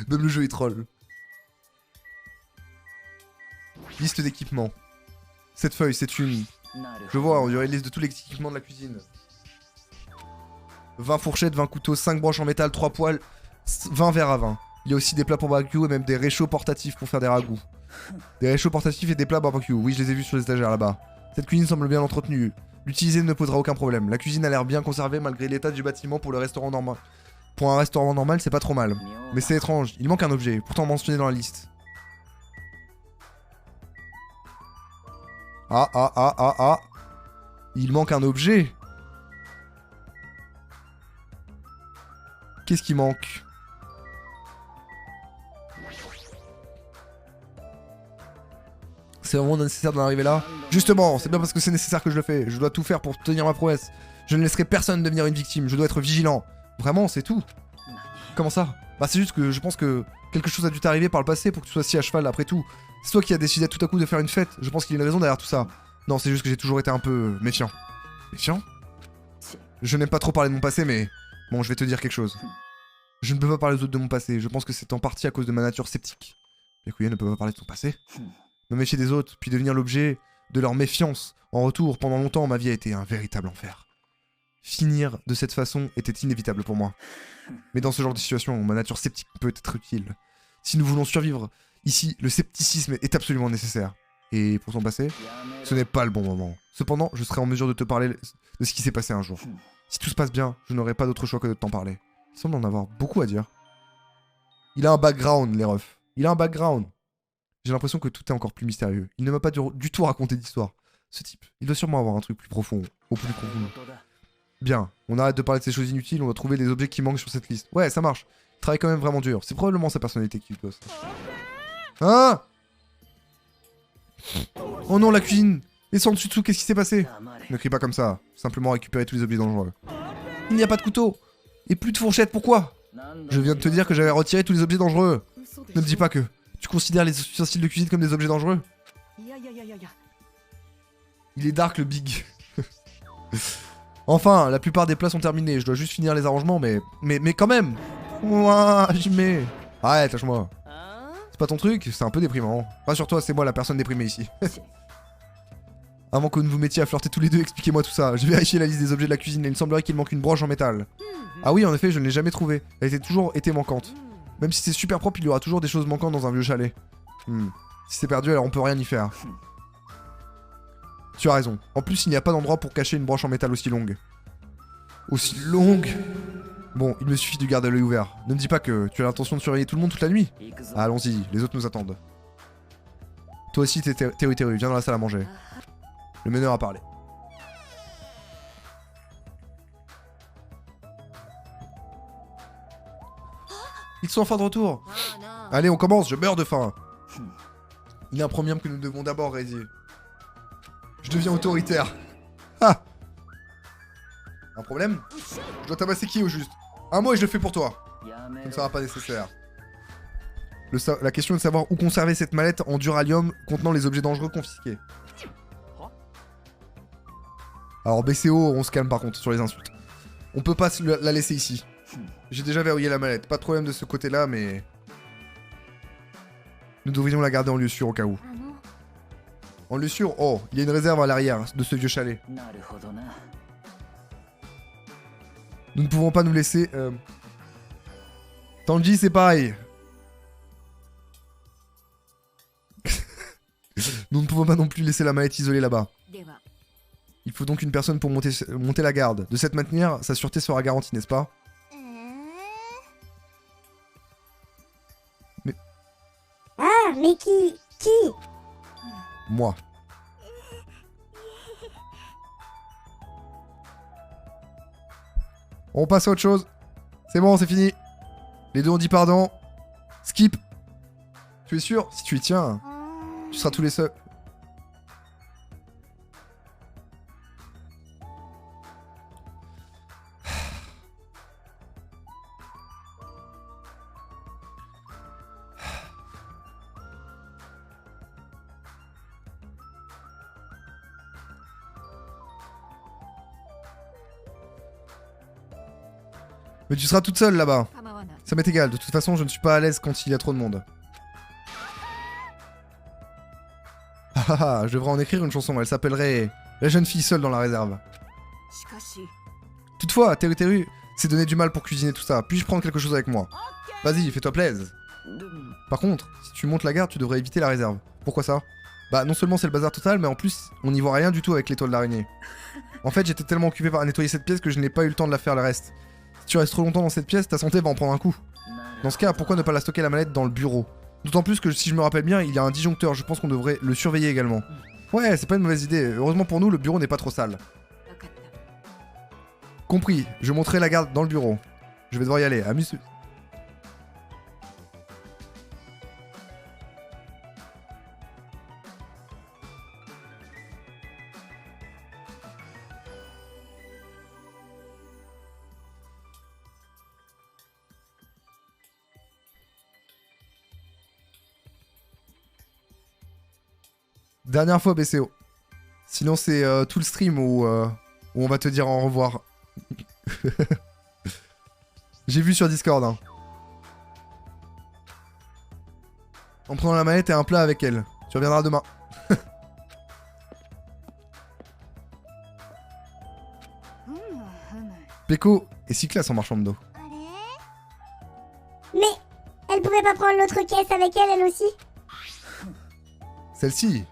Même le jeu est troll. Liste d'équipements. Cette feuille, c'est une... Je vois, on dirait une liste de tous les équipements de la cuisine. 20 fourchettes, 20 couteaux, 5 broches en métal, 3 poêles, 20 verres à vin. Il y a aussi des plats pour barbecue et même des réchauds portatifs pour faire des ragoûts. Des réchauds portatifs et des plats barbecue. Oui, je les ai vus sur les étagères là-bas. Cette cuisine semble bien entretenue. L'utiliser ne posera aucun problème. La cuisine a l'air bien conservée malgré l'état du bâtiment pour le restaurant normal. Pour un restaurant normal, c'est pas trop mal. Mais c'est étrange, il manque un objet, pourtant mentionné dans la liste. Ah. Il manque un objet. Qu'est-ce qui manque? C'est vraiment nécessaire d'en arriver là? Justement, c'est bien parce que c'est nécessaire que je le fais. Je dois tout faire pour tenir ma promesse. Je ne laisserai personne devenir une victime. Je dois être vigilant. Vraiment, c'est tout. Comment ça? Bah c'est juste que je pense que quelque chose a dû t'arriver par le passé pour que tu sois si à cheval après tout. C'est toi qui as décidé tout à coup de faire une fête. Je pense qu'il y a une raison derrière tout ça. Non, c'est juste que j'ai toujours été un peu méfiant. Méfiant? Je n'aime pas trop parler de mon passé, mais... Bon, je vais te dire quelque chose. Je ne peux pas parler aux autres de mon passé. Je pense que c'est en partie à cause de ma nature sceptique. Byakuya ne peut pas parler de son passé. Me méfier des autres, puis devenir l'objet de leur méfiance. En retour, pendant longtemps, ma vie a été un véritable enfer. Finir de cette façon était inévitable pour moi. Mais dans ce genre de situation, ma nature sceptique peut être utile. Si nous voulons survivre, ici, le scepticisme est absolument nécessaire. Et pour ton passé, ce n'est pas le bon moment. Cependant, je serai en mesure de te parler de ce qui s'est passé un jour. Si tout se passe bien, je n'aurai pas d'autre choix que de t'en parler. Il semble en avoir beaucoup à dire. Il a un background, les refs. Il a un background. J'ai l'impression que tout est encore plus mystérieux. Il ne m'a pas du tout raconté d'histoire. Ce type, il doit sûrement avoir un truc plus profond, au plus profond. Bien, on arrête de parler de ces choses inutiles, on va trouver les objets qui manquent sur cette liste. Ouais, ça marche. Il travaille quand même vraiment dur. C'est probablement sa personnalité qui le gosse. Hein? Oh non, la cuisine! Et sans dessous, qu'est-ce qui s'est passé? Ne crie pas comme ça. Simplement récupérer tous les objets dangereux. Il n'y a pas de couteau! Et plus de fourchette, pourquoi? Je viens de te dire que j'avais retiré tous les objets dangereux. Ne me dis pas que tu considères les ustensiles de cuisine comme des objets dangereux. Il est dark le big. Enfin, la plupart des plats sont terminés. Je dois juste finir les arrangements, mais quand même. Ouah, j'y mets. Arrête, lâche-moi. C'est pas ton truc? C'est un peu déprimant. Rassure-toi, c'est moi la personne déprimée ici. Avant que vous vous mettiez à flirter tous les deux, expliquez-moi tout ça. Je vais vérifier la liste des objets de la cuisine et il semblerait qu'il manque une broche en métal. Ah oui, en effet, je ne l'ai jamais trouvée. Elle était toujours manquante. Même si c'est super propre, il y aura toujours des choses manquantes dans un vieux chalet. Si c'est perdu, alors on peut rien y faire. Tu as raison. En plus, il n'y a pas d'endroit pour cacher une broche en métal aussi longue. Aussi longue? Bon, il me suffit de garder l'œil ouvert. Ne me dis pas que tu as l'intention de surveiller tout le monde toute la nuit. Ah, allons-y, les autres nous attendent. Toi aussi, Teru, viens dans la salle à manger. Le meneur a parlé. Ils sont enfin de retour. Allez, on commence, je meurs de faim. Il y a un premium que nous devons d'abord réaliser. Je deviens autoritaire. Ah! Un problème? Je dois tabasser qui au juste? Un mot et je le fais pour toi. Ça ne sera pas nécessaire. La question est de savoir où conserver cette mallette en duralium contenant les objets dangereux confisqués. Alors BCO, on se calme par contre sur les insultes. On peut pas la laisser ici. J'ai déjà verrouillé la mallette. Pas de problème de ce côté-là, mais... Nous devrions la garder en lieu sûr au cas où. En lieu sûr? Oh, il y a une réserve à l'arrière de ce vieux chalet. Nous ne pouvons pas nous laisser... Tanji, c'est pareil. Nous ne pouvons pas non plus laisser la mallette isolée là-bas. Il faut donc une personne pour monter la garde. De cette manière, sa sûreté sera garantie, n'est-ce pas? Mais... Ah, mais qui? Moi. On passe à autre chose. C'est bon, c'est fini. Les deux ont dit pardon. Skip. Tu es sûr? Si tu y tiens, tu seras tous les seuls. Mais tu seras toute seule là-bas. Ça m'est égal, de toute façon je ne suis pas à l'aise quand il y a trop de monde. Je devrais en écrire une chanson, elle s'appellerait La jeune fille seule dans la réserve. Toutefois, Teru s'est donné du mal pour cuisiner tout ça. Puis-je prendre quelque chose avec moi? Vas-y, fais-toi plaisir. Par contre, si tu montes la garde, tu devrais éviter la réserve. Pourquoi ça? Bah non seulement c'est le bazar total, mais en plus, on n'y voit rien du tout avec l'étoile d'araignée. En fait, j'étais tellement occupé par nettoyer cette pièce que je n'ai pas eu le temps de la faire le reste. Si tu restes trop longtemps dans cette pièce, ta santé va en prendre un coup. Dans ce cas, pourquoi ne pas la stocker la mallette dans le bureau? D'autant plus que si je me rappelle bien, il y a un disjoncteur, je pense qu'on devrait le surveiller également. Ouais, c'est pas une mauvaise idée. Heureusement pour nous, le bureau n'est pas trop sale. Compris, je monterai la garde dans le bureau. Je vais devoir y aller, amuse. Dernière fois BCO. Sinon c'est tout le stream où on va te dire au revoir. J'ai vu sur Discord. Hein. En prenant la mallette et un plat avec elle. Tu reviendras demain. Peko est si classe en marchand de dos. Mais elle pouvait pas prendre l'autre caisse avec elle aussi? Celle-ci.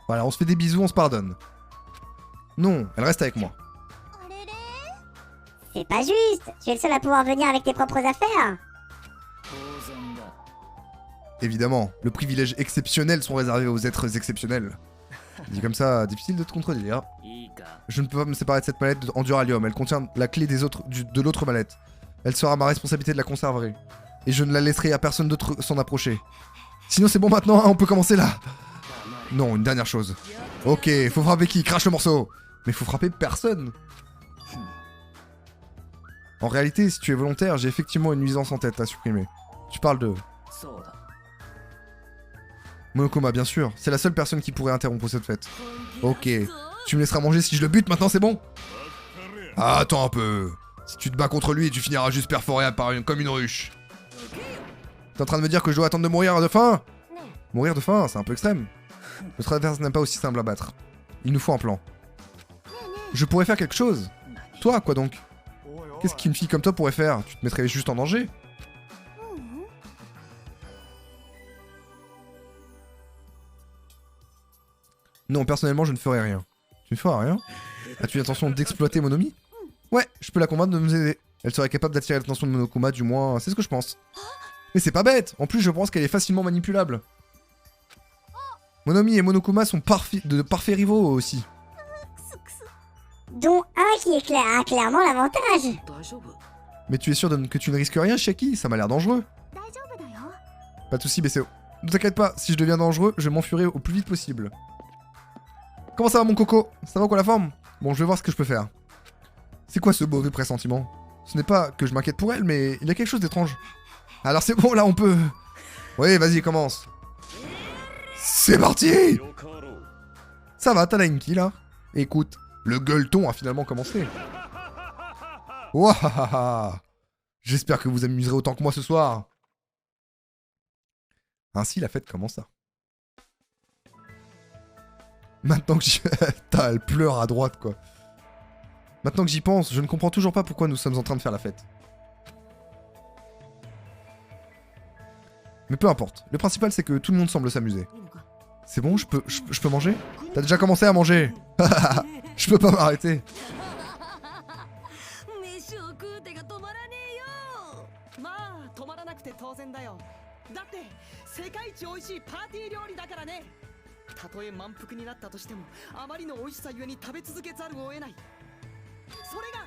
Voilà, on se fait des bisous, on se pardonne. Non, elle reste avec moi. C'est pas juste. Tu es le seul à pouvoir venir avec tes propres affaires. Évidemment, le privilège exceptionnel sont réservés aux êtres exceptionnels. Dit comme ça, difficile de te contredire. Je ne peux pas me séparer de cette mallette en duralium. Elle contient la clé de l'autre mallette. Elle sera ma responsabilité de la conserver. Et je ne la laisserai à personne d'autre s'en approcher. Sinon c'est bon maintenant, hein, on peut commencer là. Non, une dernière chose. Ok, faut frapper qui? Crache le morceau. Mais faut frapper personne. En réalité, si tu es volontaire, j'ai effectivement une nuisance en tête à supprimer. Tu parles de... Monokuma, bien sûr. C'est la seule personne qui pourrait interrompre cette fête. Ok. Tu me laisseras manger si je le bute maintenant, c'est bon? Ah, attends un peu. Si tu te bats contre lui, tu finiras juste perforé comme une ruche. T'es en train de me dire que je dois attendre de mourir de faim? Mourir de faim, c'est un peu extrême. Notre adversaire n'est pas aussi simple à battre. Il nous faut un plan. Je pourrais faire quelque chose. Toi, quoi donc? Qu'est-ce qu'une fille comme toi pourrait faire? Tu te mettrais juste en danger? Non, personnellement, je ne ferai rien. Tu ne feras rien? As-tu l'intention d'exploiter Monomi? Ouais, je peux la convaincre de nous aider. Elle serait capable d'attirer l'attention de Monokuma, du moins, c'est ce que je pense. Mais c'est pas bête! En plus, je pense qu'elle est facilement manipulable. Monomi et Monokuma sont de parfaits rivaux aussi. Dont un qui est a clairement l'avantage. Mais tu es sûr que tu ne risques rien, Shaki? Ça m'a l'air dangereux. Pas de soucis, BCO. Ne t'inquiète pas, si je deviens dangereux, je m'enfuirai au plus vite possible. Comment ça va, mon coco? Ça va quoi la forme? Bon, je vais voir ce que je peux faire. C'est quoi ce mauvais pressentiment? Ce n'est pas que je m'inquiète pour elle, mais il y a quelque chose d'étrange. Alors c'est bon, là on peut... Oui, vas-y, commence. C'est parti! Ça va, t'as la Inky là? Écoute, le gueuleton a finalement commencé. Waouh! J'espère que vous amuserez autant que moi ce soir. Ainsi, la fête commença. Maintenant que elle pleure à droite, quoi. Maintenant que j'y pense, je ne comprends toujours pas pourquoi nous sommes en train de faire la fête. Mais peu importe. Le principal, c'est que tout le monde semble s'amuser. C'est bon, je peux manger? T'as déjà commencé à manger. Je peux pas m'arrêter. 飯を食う手が止まらねえよ。まあ止まらなくて当然だよ。だって世界一美味しいパーティー料理だからね。たとえ満腹になったとしてもあまりの美味しさゆえに食べ続けざるを得ない。それが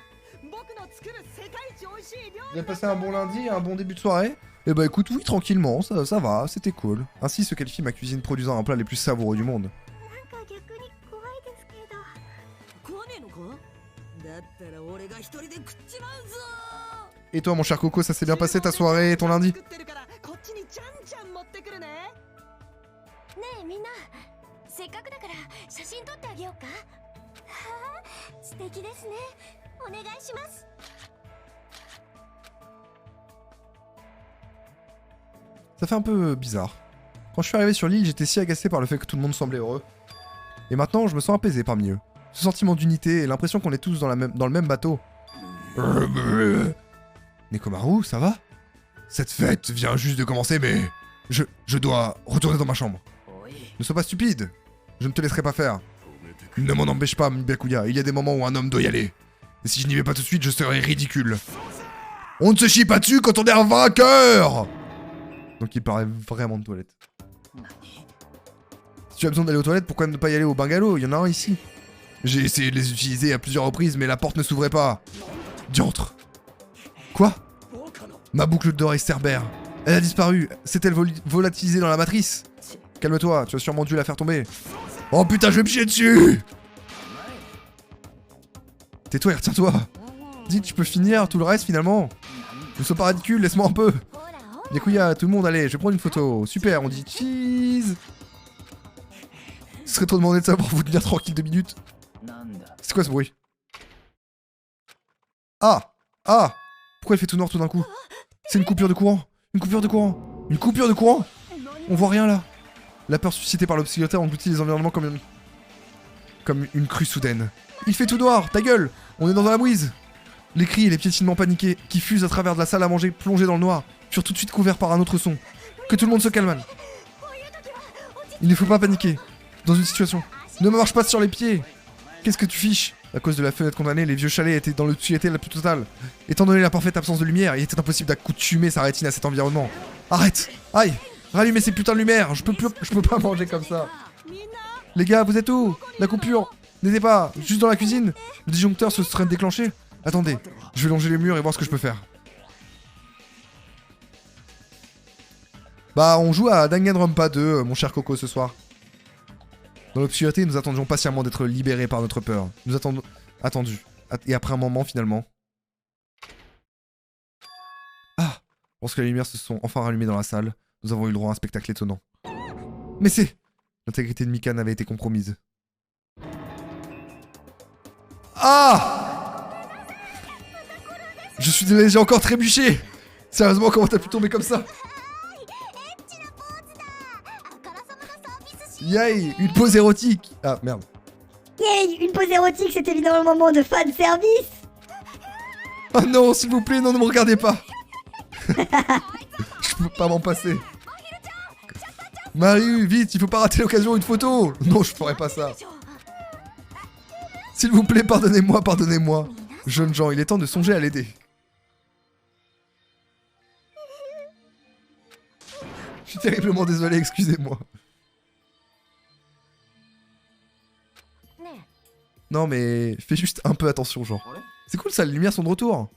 僕の作る世界一美味しい料 Vous 理 avez passé un bon lundi, un bon début de soirée? Eh bah écoute, oui, tranquillement, ça va, c'était cool. Ainsi se qualifie ma cuisine produisant un plat les plus savoureux du monde. なんか逆に怖いですけど。食わねえのか。だったら俺が一人で食っちまうぞ。 Et toi, mon cher Coco, ça s'est bien passé ta soirée et ton lundi? 作ってるからこっちにじゃんじゃん持ってくるね。ねえみんなせっかくだから写真撮ってあげようか。はあ素敵ですね。お願いします。 Ça fait un peu bizarre. Quand je suis arrivé sur l'île, j'étais si agacé par le fait que tout le monde semblait heureux. Et maintenant, je me sens apaisé parmi eux. Ce sentiment d'unité et l'impression qu'on est tous dans le même bateau. Nekomaru, ça va? Cette fête vient juste de commencer, mais... Je dois retourner dans ma chambre. Ne sois pas stupide. Je ne te laisserai pas faire. Ne m'en empêche pas, Byakuya. Il y a des moments où un homme doit y aller. Et si je n'y vais pas tout de suite, je serai ridicule. On ne se chie pas dessus quand on est un vainqueur! Donc il paraît vraiment de toilettes. Si tu as besoin d'aller aux toilettes, pourquoi ne pas y aller au bungalow? Il y en a un ici. J'ai essayé de les utiliser à plusieurs reprises, mais la porte ne s'ouvrait pas. Diantre. Quoi? Ma boucle d'or est cerbère. Elle a disparu. S'est-elle volatilisée dans la matrice? Calme-toi, tu as sûrement dû la faire tomber. Oh putain, je vais me chier dessus! Tais-toi et retiens-toi. Dis, tu peux finir tout le reste finalement. Ne sois pas ridicule, laisse-moi un peu. Byakuya, tout le monde, allez, je vais prendre une photo. Super, on dit cheese. Ce serait trop demandé de ça pour vous tenir tranquille 2 minutes. C'est quoi ce bruit? Ah! Ah! Pourquoi elle fait tout noir tout d'un coup? C'est une coupure de courant. Une coupure de courant. Une coupure de courant. On voit rien là. La peur suscitée par l'obscurité engloutit les environnements comme une crue soudaine. Il fait tout noir, ta gueule. On est dans la mouise. Les cris et les piétinements paniqués qui fusent à travers de la salle à manger plongée dans le noir furent tout de suite couverts par un autre son. Que tout le monde se calme. Il ne faut pas paniquer. Dans une situation. Ne me marche pas sur les pieds. Qu'est-ce que tu fiches? À cause de la fenêtre condamnée, les vieux chalets étaient dans l'obscurité la plus totale. Étant donné la parfaite absence de lumière, il était impossible d'accoutumer sa rétine à cet environnement. Arrête! Aïe! Rallumez ces putains de lumières! Je peux pas manger comme ça. Les gars, vous êtes où? La coupure n'était pas juste dans la cuisine? Le disjoncteur se serait déclenché? Attendez, je vais longer les murs et voir ce que je peux faire. Bah, on joue à Danganronpa 2, mon cher Coco, ce soir. Dans l'obscurité, nous attendions patiemment d'être libérés par notre peur. Nous attendu. Et après un moment, finalement... Ah! Lorsque les lumières se sont enfin rallumées dans la salle, nous avons eu le droit à un spectacle étonnant. Mais c'est... L'intégrité de Mikan avait été compromise. Ah! Je suis désolé, j'ai encore trébuché! Sérieusement, comment t'as pu tomber comme ça? Yay! Une pause érotique! Ah, merde. Yay, une pause érotique, c'est évidemment le moment de fan service. Oh non, s'il vous plaît, non, ne me regardez pas! Je peux pas m'en passer. Marie, vite, il faut pas rater l'occasion, une photo! Non, je ferai pas ça. S'il vous plaît, pardonnez-moi, pardonnez-moi. Jeunes gens, il est temps de songer à l'aider. Je suis terriblement désolé, excusez-moi. Non mais fais juste un peu attention genre. C'est cool ça, les lumières sont de retour.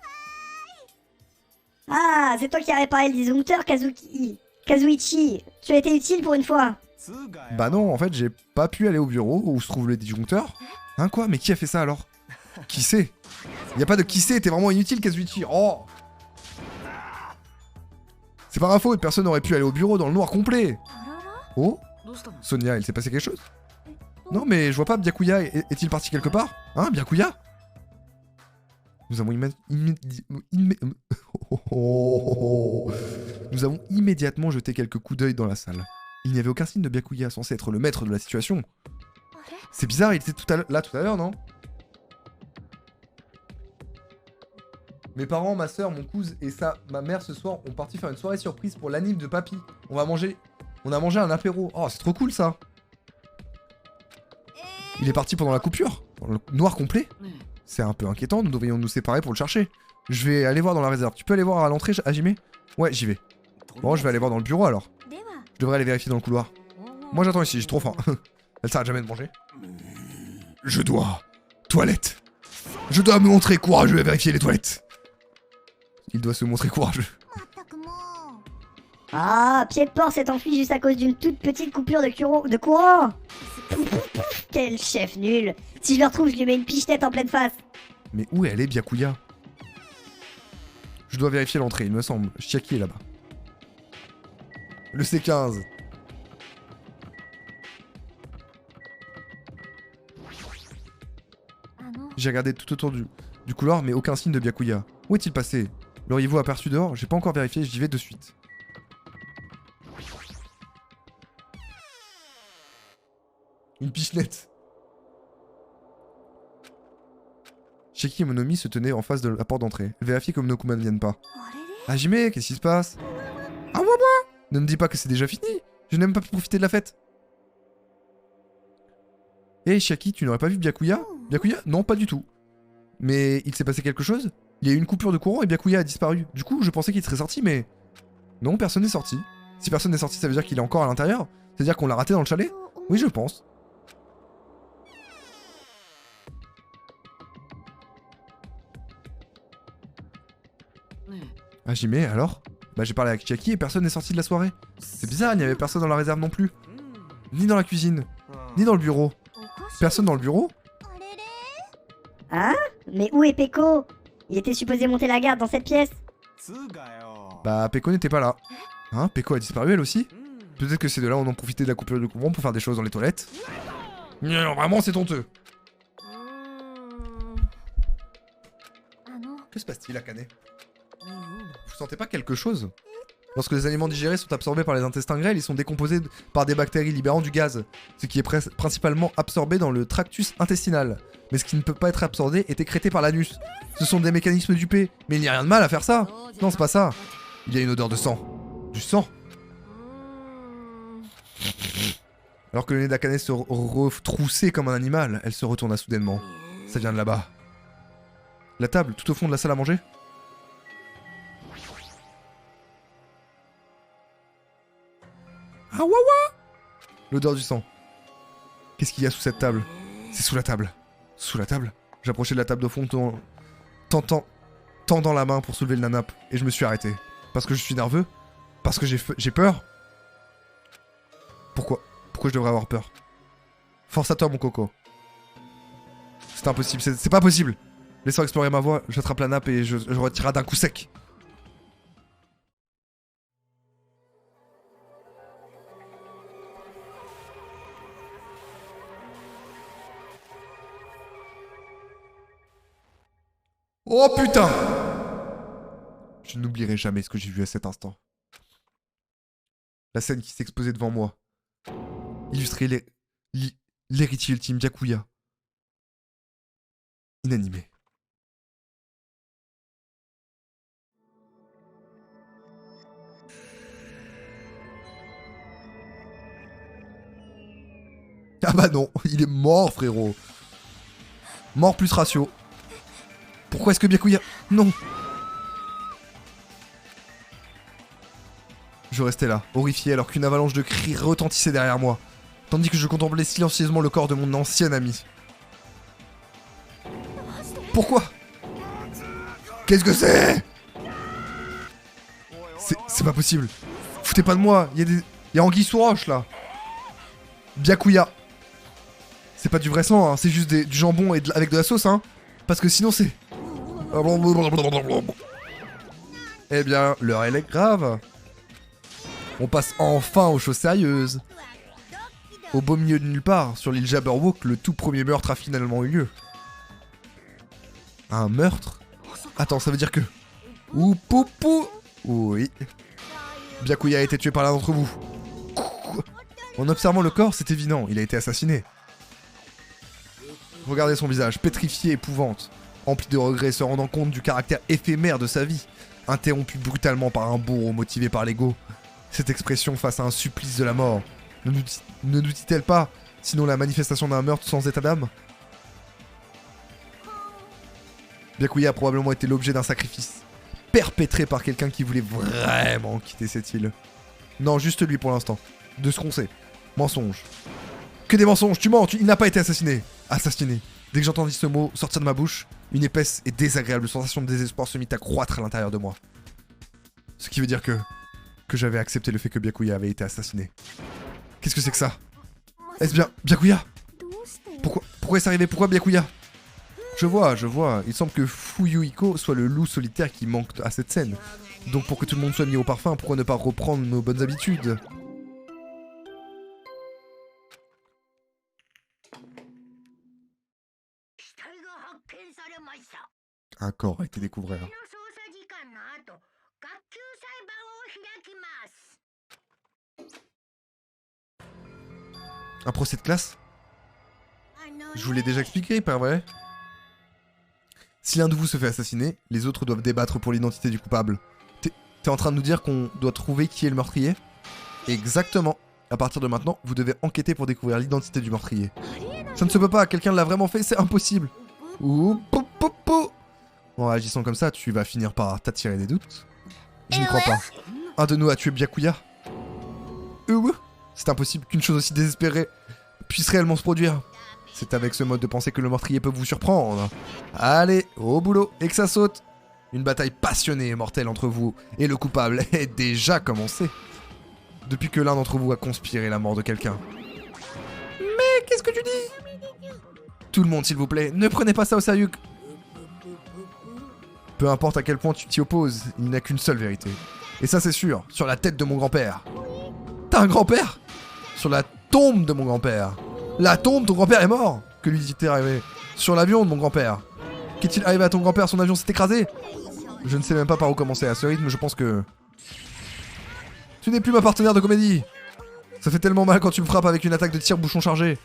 Ah, c'est toi qui as réparé le disjoncteur, Kazuichi. Tu as été utile pour une fois. Bah non, en fait j'ai pas pu aller au bureau où se trouve le disjoncteur. Hein quoi? Mais qui a fait ça alors? Qui c'est? Y a pas de qui c'est, t'es vraiment inutile Kazuichi. Oh! C'est pas ma faute, personne n'aurait pu aller au bureau dans le noir complet. Oh? Sonia, il s'est passé quelque chose? Non mais je vois pas, Byakuya est-il parti quelque part? Hein, Byakuya? Nous avons Nous avons immédiatement jeté quelques coups d'œil dans la salle. Il n'y avait aucun signe de Byakuya censé être le maître de la situation. C'est bizarre, il était là tout à l'heure, non? Mes parents, ma soeur, mon cousin et ma mère ce soir ont parti faire une soirée surprise pour l'anime de papy. On a mangé un apéro. Oh, c'est trop cool ça. Il est parti pendant la coupure, dans le noir complet. C'est un peu inquiétant, nous devrions nous séparer pour le chercher. Je vais aller voir dans la réserve. Tu peux aller voir à l'entrée, Hajime? Ouais, j'y vais. Bon, je vais aller voir dans le bureau alors. Je devrais aller vérifier dans le couloir. Moi j'attends ici, j'ai trop faim. Elle s'arrête jamais de manger. Je dois... Toilette. Je dois me montrer courageux et vérifier les toilettes. Il doit se montrer courageux. Ah, pied de porc s'est enfui juste à cause d'une toute petite coupure de courant. Quel chef nul. Si je le retrouve, je lui mets une pichenette en pleine face. Mais où elle est, Byakuya? Je dois vérifier l'entrée, il me semble. Chiaki est là-bas. Le C15. J'ai regardé tout autour du couloir, mais aucun signe de Byakuya. Où est-il passé? L'auriez-vous aperçu dehors? J'ai pas encore vérifié, j'y vais de suite. Une pichenette. Chiaki et Monomi se tenaient en face de la porte d'entrée. Vérifiez que Monokuma ne vienne pas. Hajime, qu'est-ce qui se passe? Ah ouais. Ne me dis pas que c'est déjà fini. Je n'aime pas profiter de la fête. Hé, Chiaki, tu n'aurais pas vu Byakuya? Byakuya? Non, pas du tout. Mais il s'est passé quelque chose? Il y a eu une coupure de courant et Byakuya a disparu. Du coup, je pensais qu'il serait sorti, mais... Non, personne n'est sorti. Si personne n'est sorti, ça veut dire qu'il est encore à l'intérieur? C'est-à-dire qu'on l'a raté dans le chalet? Oui, je pense. Hajime, alors? Bah j'ai parlé avec Chiaki et personne n'est sorti de la soirée. C'est bizarre, il n'y avait personne dans la réserve non plus. Ni dans la cuisine, ni dans le bureau. Personne dans le bureau? Hein? Mais où est Peko? Il était supposé monter la garde dans cette pièce. Bah Peko n'était pas là. Hein? Peko a disparu elle aussi? Peut-être que c'est de là où on en profitait de la coupure de courant pour faire des choses dans les toilettes. Non, vraiment c'est honteux. Que se passe-t-il à Kane? Vous sentez pas quelque chose? Lorsque les aliments digérés sont absorbés par les intestins grêles, ils sont décomposés par des bactéries libérant du gaz, ce qui est principalement absorbé dans le tractus intestinal. Mais ce qui ne peut pas être absorbé est écrété par l'anus. Ce sont des mécanismes dupés, mais il n'y a rien de mal à faire ça. Non, c'est pas ça. Il y a une odeur de sang. Du sang. Alors que le nez d'Akane se retroussait comme un animal, elle se retourna soudainement. Ça vient de là-bas. La table, tout au fond de la salle à manger? Ah ouais ouais. L'odeur du sang. Qu'est-ce qu'il y a sous cette table? C'est sous la table. Sous la table? J'approchais de la table de fond tendant la main pour soulever le nanap et je me suis arrêté. Parce que je suis nerveux? Parce que j'ai peur? Pourquoi je devrais avoir peur? Force à toi mon coco. C'est impossible, c'est pas possible. Laissons explorer ma voie, j'attrape la nappe et je retirerai d'un coup sec. Oh putain! Je n'oublierai jamais ce que j'ai vu à cet instant. La scène qui s'exposait devant moi. Illustrer l'héritier ultime Byakuya. Inanimé. Ah bah non, il est mort frérot. Mort plus ratio. Pourquoi est-ce que Byakuya... Non. Je restais là, horrifié alors qu'une avalanche de cris retentissait derrière moi, tandis que je contemplais silencieusement le corps de mon ancien ami. Pourquoi? Qu'est-ce que c'est? C'est pas possible. Foutez pas de moi, il y a Anguille sous roche là. Byakuya. C'est pas du vrai sang, hein. C'est juste du jambon et avec de la sauce, hein. Parce que sinon c'est... Eh bien, l'heure elle est grave. On passe enfin aux choses sérieuses. Au beau milieu de nulle part, sur l'île Jabberwock, le tout premier meurtre a finalement eu lieu. Un meurtre? Attends, ça veut dire que... Ouh, pou, pou. Oui. Byakuya a été tué par l'un d'entre vous. En observant le corps, c'est évident, il a été assassiné. Regardez son visage, pétrifié, épouvante. rempli de regrets, se rendant compte du caractère éphémère de sa vie, interrompu brutalement par un bourreau motivé par l'ego. Cette expression face à un supplice de la mort, ne nous dit-elle pas, sinon la manifestation d'un meurtre sans état d'âme? Byakuya a probablement été l'objet d'un sacrifice, perpétré par quelqu'un qui voulait vraiment quitter cette île. Non, juste lui pour l'instant. De ce qu'on sait. Mensonge. Que des mensonges, tu mens, il n'a pas été assassiné. Assassiné. Dès que j'entendis ce mot sortir de ma bouche, une épaisse et désagréable sensation de désespoir se mit à croître à l'intérieur de moi. Ce qui veut dire que j'avais accepté le fait que Byakuya avait été assassiné. Qu'est-ce que c'est que ça? Est-ce bien Byakuya? Pourquoi est-ce arrivé? Pourquoi Byakuya? Je vois. Il semble que Fuyuhiko soit le loup solitaire qui manque à cette scène. Donc pour que tout le monde soit mis au parfum, pourquoi ne pas reprendre nos bonnes habitudes? Un corps a été découvert. Un procès de classe? Je vous l'ai déjà expliqué, pas vrai? Si l'un de vous se fait assassiner, les autres doivent débattre pour l'identité du coupable. T'es en train de nous dire qu'on doit trouver qui est le meurtrier? Exactement. À partir de maintenant, vous devez enquêter pour découvrir l'identité du meurtrier. Ça ne se peut pas, quelqu'un l'a vraiment fait, c'est impossible. Ouh, pou, pou, pou. En réagissant comme ça, tu vas finir par t'attirer des doutes. Je n'y crois pas. Un de nous a tué Byakuya. C'est impossible qu'une chose aussi désespérée puisse réellement se produire. C'est avec ce mode de pensée que le meurtrier peut vous surprendre. Allez, au boulot, et que ça saute. Une bataille passionnée et mortelle entre vous et le coupable est déjà commencée. Depuis que l'un d'entre vous a conspiré la mort de quelqu'un. Mais qu'est-ce que tu dis? Tout le monde, s'il vous plaît, ne prenez pas ça au sérieux. Peu importe à quel point tu t'y opposes, il n'y a qu'une seule vérité. Et ça c'est sûr, sur la tête de mon grand-père. T'as un grand-père? Sur la tombe de mon grand-père. La tombe, ton grand-père est mort. Que lui dit-il arrivé? Sur l'avion de mon grand-père. Qu'est-il arrivé à ton grand-père? Son avion s'est écrasé? Je ne sais même pas par où commencer. À ce rythme, je pense que... Tu n'es plus ma partenaire de comédie. Ça fait tellement mal quand tu me frappes avec une attaque de tire-bouchon chargé.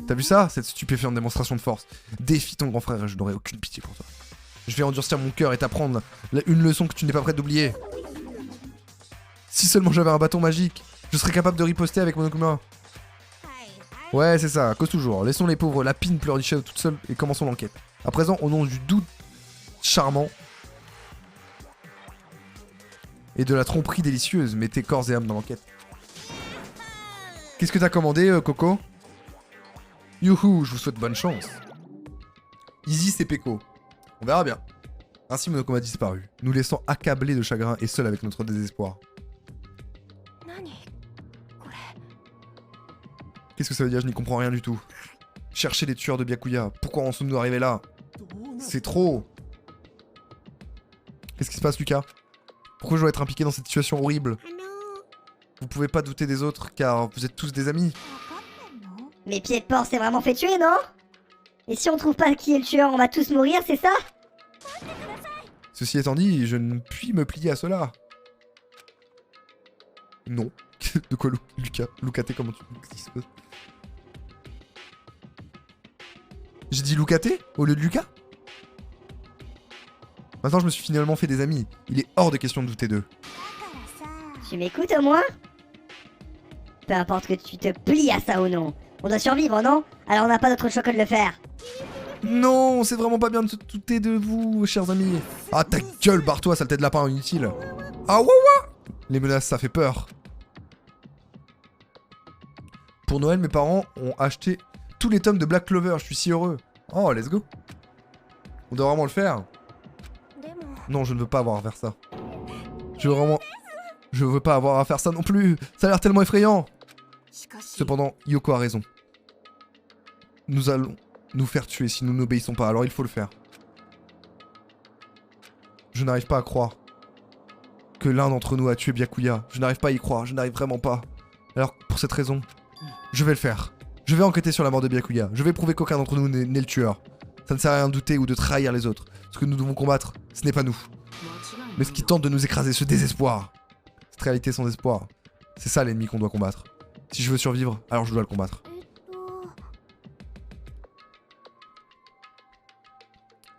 T'as vu ça? Cette stupéfiante démonstration de force. Défie ton grand frère et je n'aurai aucune pitié pour toi. Je vais endurcir mon cœur et t'apprendre une leçon que tu n'es pas prêt d'oublier. Si seulement j'avais un bâton magique, je serais capable de riposter avec mon Okuma. Ouais, c'est ça, cause toujours. Laissons les pauvres lapines pleurnicher toutes seules et commençons l'enquête. À présent, au nom du doute charmant et de la tromperie délicieuse, mettez corps et âme dans l'enquête. Qu'est-ce que t'as commandé, Coco? Youhou, je vous souhaite bonne chance. Easy, c'est Peko. On verra bien. Ainsi, Monokuma a disparu, nous laissant accablés de chagrin et seuls avec notre désespoir. Qu'est-ce que ça veut dire? Je n'y comprends rien du tout. Chercher les tueurs de Byakuya. Pourquoi en sommes-nous arrivés là? C'est trop. Qu'est-ce qui se passe, Lucas? Pourquoi je dois être impliqué dans cette situation horrible? Vous pouvez pas douter des autres, car vous êtes tous des amis. Mais Pied de Porc s'est vraiment fait tuer, non? Et si on trouve pas qui est le tueur, on va tous mourir, c'est ça? Ceci étant dit, je ne puis me plier à cela. Non. De quoi, Lucas? Lucate, comment tu... Qu'est-ce qui se passe? J'ai dit Lucate au lieu de Lucas? Maintenant, je me suis finalement fait des amis. Il est hors de question de douter d'eux. Tu m'écoutes au moins? Peu importe que tu te plies à ça ou non. On doit survivre, non? Alors on n'a pas d'autre choix que de le faire. Non, c'est vraiment pas bien de se douter de vous, chers amis. Ah, ta gueule, barre-toi, saleté de lapin inutile. Ah, ouah. Les menaces, ça fait peur. Pour Noël, mes parents ont acheté tous les tomes de Black Clover, je suis si heureux. Oh, let's go. On doit vraiment le faire. Non, je ne veux pas avoir à faire ça. Je veux pas avoir à faire ça non plus. Ça a l'air tellement effrayant. Cependant, Yoko a raison. Nous allons nous faire tuer si nous n'obéissons pas, alors il faut le faire. Je n'arrive pas à croire que l'un d'entre nous a tué Byakuya. Je n'arrive pas à y croire, je n'arrive vraiment pas. Alors, pour cette raison, je vais le faire. Je vais enquêter sur la mort de Byakuya. Je vais prouver qu'aucun d'entre nous n'est le tueur. Ça ne sert à rien de douter ou de trahir les autres. Ce que nous devons combattre, ce n'est pas nous. Mais ce qui tente de nous écraser, ce désespoir. Cette réalité sans espoir. C'est ça l'ennemi qu'on doit combattre. Si je veux survivre, alors je dois le combattre.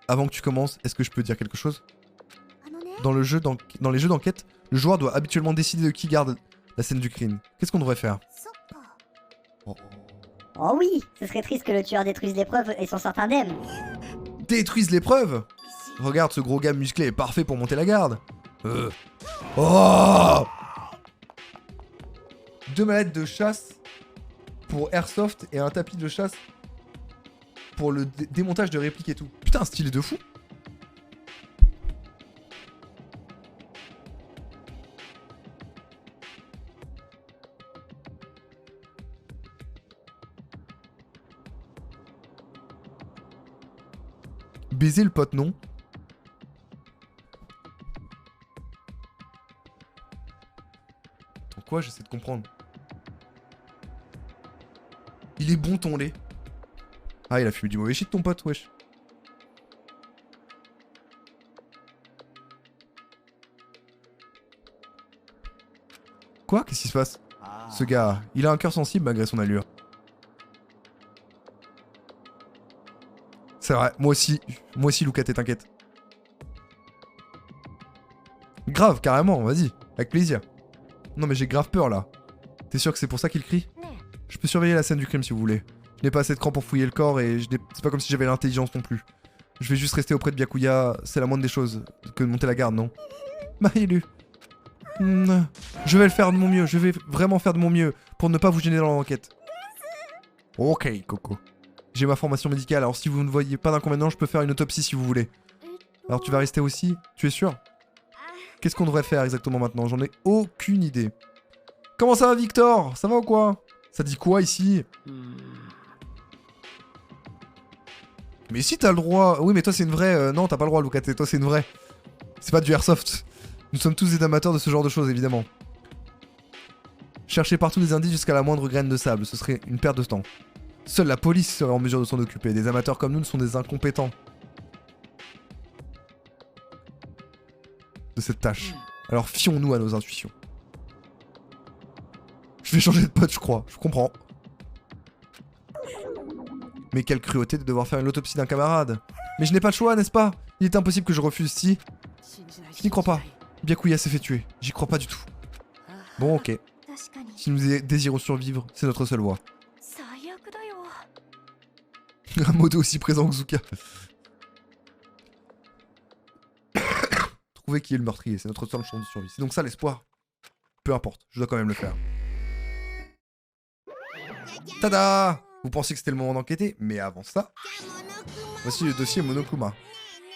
avant que tu commences, est-ce que je peux dire quelque chose? あのね Dans les jeux d'enquête, le joueur doit habituellement décider de qui garde la scène du crime. Qu'est-ce qu'on devrait faire? そっか Oh. Oh oui, ce serait triste que le tueur détruise les preuves et s'en sorte indemne. Détruise les preuves? Regarde, ce gros gars musclé est parfait pour monter la garde. Oh! 2 mallettes de chasse pour Airsoft et un tapis de chasse pour le démontage de répliques et tout. Putain, un stylé de fou. Baiser le pote, non? Attends, quoi? J'essaie de comprendre. Il est bon ton lait. Ah, il a fumé du mauvais shit ton pote, wesh. Quoi? Qu'est-ce qui se passe? Ce gars, il a un cœur sensible malgré son allure. C'est vrai, moi aussi, Lucas, t'inquiète. Grave, carrément, vas-y, avec plaisir. Non mais j'ai grave peur là. T'es sûr que c'est pour ça qu'il crie? ね Je peux surveiller la scène du crime si vous voulez. Je n'ai pas assez de cran pour fouiller le corps et c'est pas comme si j'avais l'intelligence non plus. Je vais juste rester auprès de Byakuya, c'est la moindre des choses que de monter la garde, non? Mahilu. Je vais le faire de mon mieux, je vais vraiment faire de mon mieux pour ne pas vous gêner dans l'enquête. Ok, Coco. J'ai ma formation médicale, alors si vous ne voyez pas d'inconvénient, je peux faire une autopsie si vous voulez. えっと Alors tu vas rester aussi? Tu es sûr? Qu'est-ce qu'on devrait faire exactement maintenant? J'en ai aucune idée. Comment ça va, Victor? Ça va ou quoi? Ça dit quoi ici? Mais si t'as le droit... Oui mais toi c'est une vraie... Non t'as pas le droit Lucas, toi c'est une vraie. C'est pas du airsoft. Nous sommes tous des amateurs de ce genre de choses évidemment. Chercher partout des indices jusqu'à la moindre graine de sable, ce serait une perte de temps. Seule la police serait en mesure de s'en occuper. Des amateurs comme nous sont des incompétents de cette tâche. Alors fions-nous à nos intuitions. Je vais changer de pote, je crois. Je comprends. Mais quelle cruauté de devoir faire une autopsie d'un camarade. Mais je n'ai pas le choix, n'est-ce pas? Il est impossible que je refuse, si. Je n'y crois pas. Byakuya s'est fait tuer. J'y crois pas du tout. Bon, ok. 確かに Si nous désirons survivre, c'est notre seule voie. 最悪だよ Un modo aussi présent que Zuka. Trouver qui est le meurtrier, c'est notre seule chance de survie. C'est donc ça l'espoir. Peu importe, je dois quand même le faire. Tada! Vous pensiez que c'était le moment d'enquêter, mais avant ça... Voici le dossier Monokuma.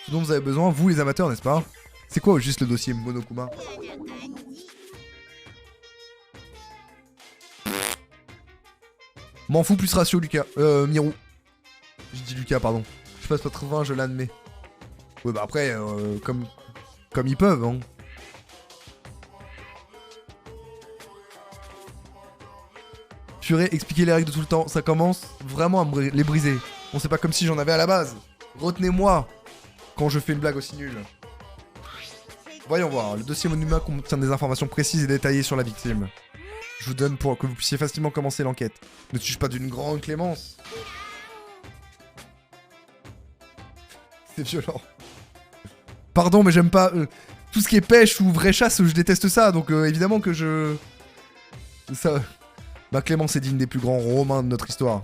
Ce dont vous avez besoin, vous les amateurs, n'est-ce pas? C'est quoi juste le dossier Monokuma? M'en fous plus ratio, Lucas. Miru. J'ai dit Lucas, pardon. Je passe pas trop loin, je l'admets. Ouais, bah après, comme ils peuvent, hein. Purée, expliquer les règles de tout le temps, ça commence vraiment à me les briser. Bon, c'est pas comme si j'en avais à la base. Retenez-moi quand je fais une blague aussi nulle. Voyons voir, le dossier Monokuma contient des informations précises et détaillées sur la victime. Je vous donne pour que vous puissiez facilement commencer l'enquête. Ne suis-je pas d'une grande clémence? C'est violent. Pardon, mais j'aime pas... tout ce qui est pêche ou vraie chasse, je déteste ça, donc évidemment que je... Ça... Ma clémence est digne des plus grands romains de notre histoire.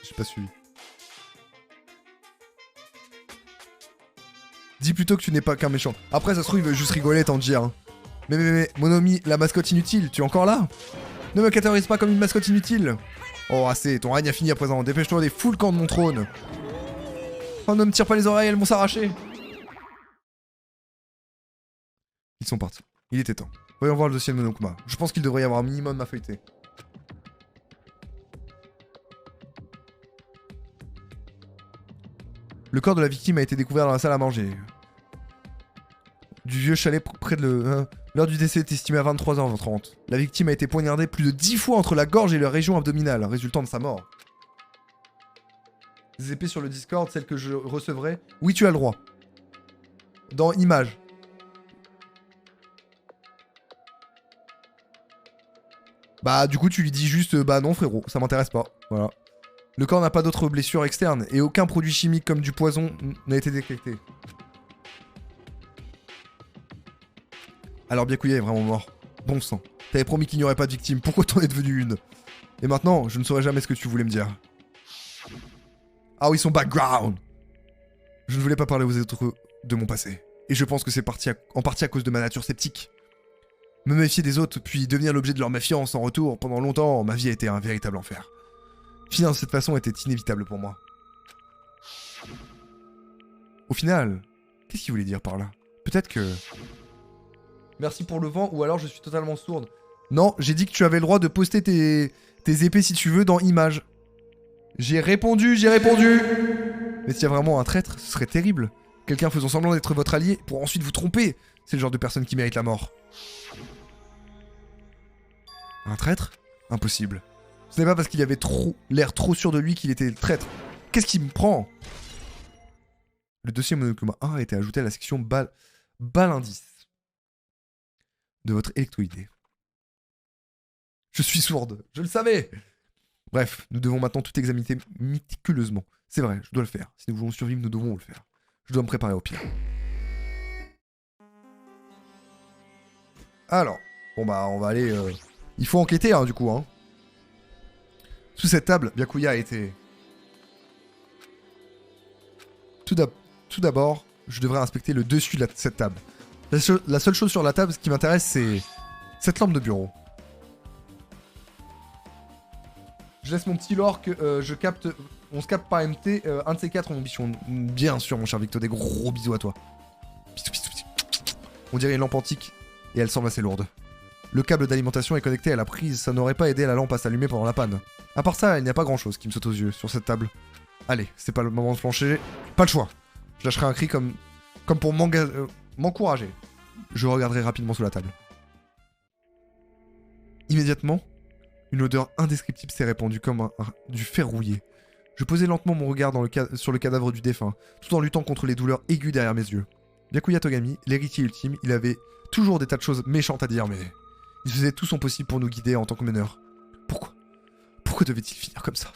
J'ai pas suivi. Dis plutôt que tu n'es pas qu'un méchant. Après, ça se trouve, il veut juste rigoler, t'en dire. Hein. Mais, Monomi, la mascotte inutile, tu es encore là? Ne me catégorise pas comme une mascotte inutile. Oh, assez, ton règne a fini à présent. Dépêche-toi des fous le camp de mon trône. Oh, ne me tire pas les oreilles, elles vont s'arracher. Ils sont partis. Il était temps. Voyons voir le dossier de Monokuma. Je pense qu'il devrait y avoir un minimum à feuilleter. Le corps de la victime a été découvert dans la salle à manger. Du vieux chalet près de l'heure du décès est estimée à 23h30. La victime a été poignardée plus de 10 fois entre la gorge et la région abdominale, résultant de sa mort. Des épées sur le Discord, celles que je recevrai. Oui, tu as le droit. Dans Images. Bah du coup tu lui dis juste bah non frérot, ça m'intéresse pas. Voilà. Le corps n'a pas d'autres blessures externes et aucun produit chimique comme du poison n'a été détecté. Alors Byakuya est vraiment mort. Bon sang. T'avais promis qu'il n'y aurait pas de victime, pourquoi t'en es devenu une? Et maintenant, je ne saurais jamais ce que tu voulais me dire. Ah oui, son background. Je ne voulais pas parler aux autres de mon passé. Et je pense que c'est en partie à cause de ma nature sceptique. Me méfier des autres, puis devenir l'objet de leur méfiance en retour, pendant longtemps, ma vie a été un véritable enfer. Finir de cette façon était inévitable pour moi. Au final, qu'est-ce qu'il voulait dire par là? Peut-être que... Merci pour le vent, ou alors je suis totalement sourde. Non, j'ai dit que tu avais le droit de poster tes épées si tu veux dans Images. J'ai répondu, j'ai répondu. Mais s'il y a vraiment un traître, ce serait terrible. Quelqu'un faisant semblant d'être votre allié pour ensuite vous tromper. C'est le genre de personne qui mérite la mort. Un traître? Impossible. Ce n'est pas parce qu'il avait l'air trop sûr de lui qu'il était le traître. Qu'est-ce qui me prend? Le dossier Monokuma 1 a été ajouté à la section balle indice de votre électroïdée. Je suis sourde, je le savais. Bref, nous devons maintenant tout examiner méticuleusement. C'est vrai, je dois le faire. Si nous voulons survivre, nous devons le faire. Je dois me préparer au pire. Alors, bon bah on va aller... Il faut enquêter hein, du coup. Hein. Sous cette table, Byakuya a été... Tout d'abord, je devrais inspecter le dessus de cette table. La seule chose sur la table, ce qui m'intéresse, c'est cette lampe de bureau. Je laisse mon petit lore que on se capte par MT, un de ces quatre, mon bichon. Bien sûr, mon cher Victor, des gros bisous à toi. Bisous, bisous, bisous. On dirait une lampe antique, et elle semble assez lourde. Le câble d'alimentation est connecté à la prise, ça n'aurait pas aidé la lampe à s'allumer pendant la panne. À part ça, il n'y a pas grand chose qui me saute aux yeux sur cette table. Allez, c'est pas le moment de flancher, pas le choix. Je lâcherai un cri comme pour m'encourager. Je regarderai rapidement sous la table. Immédiatement, une odeur indescriptible s'est répandue comme du fer rouillé. Je posai lentement mon regard sur le cadavre du défunt, tout en luttant contre les douleurs aiguës derrière mes yeux. Byakuya Togami, l'héritier ultime, il avait toujours des tas de choses méchantes à dire, mais il faisait tout son possible pour nous guider en tant que meneur. Pourquoi devait-il finir comme ça?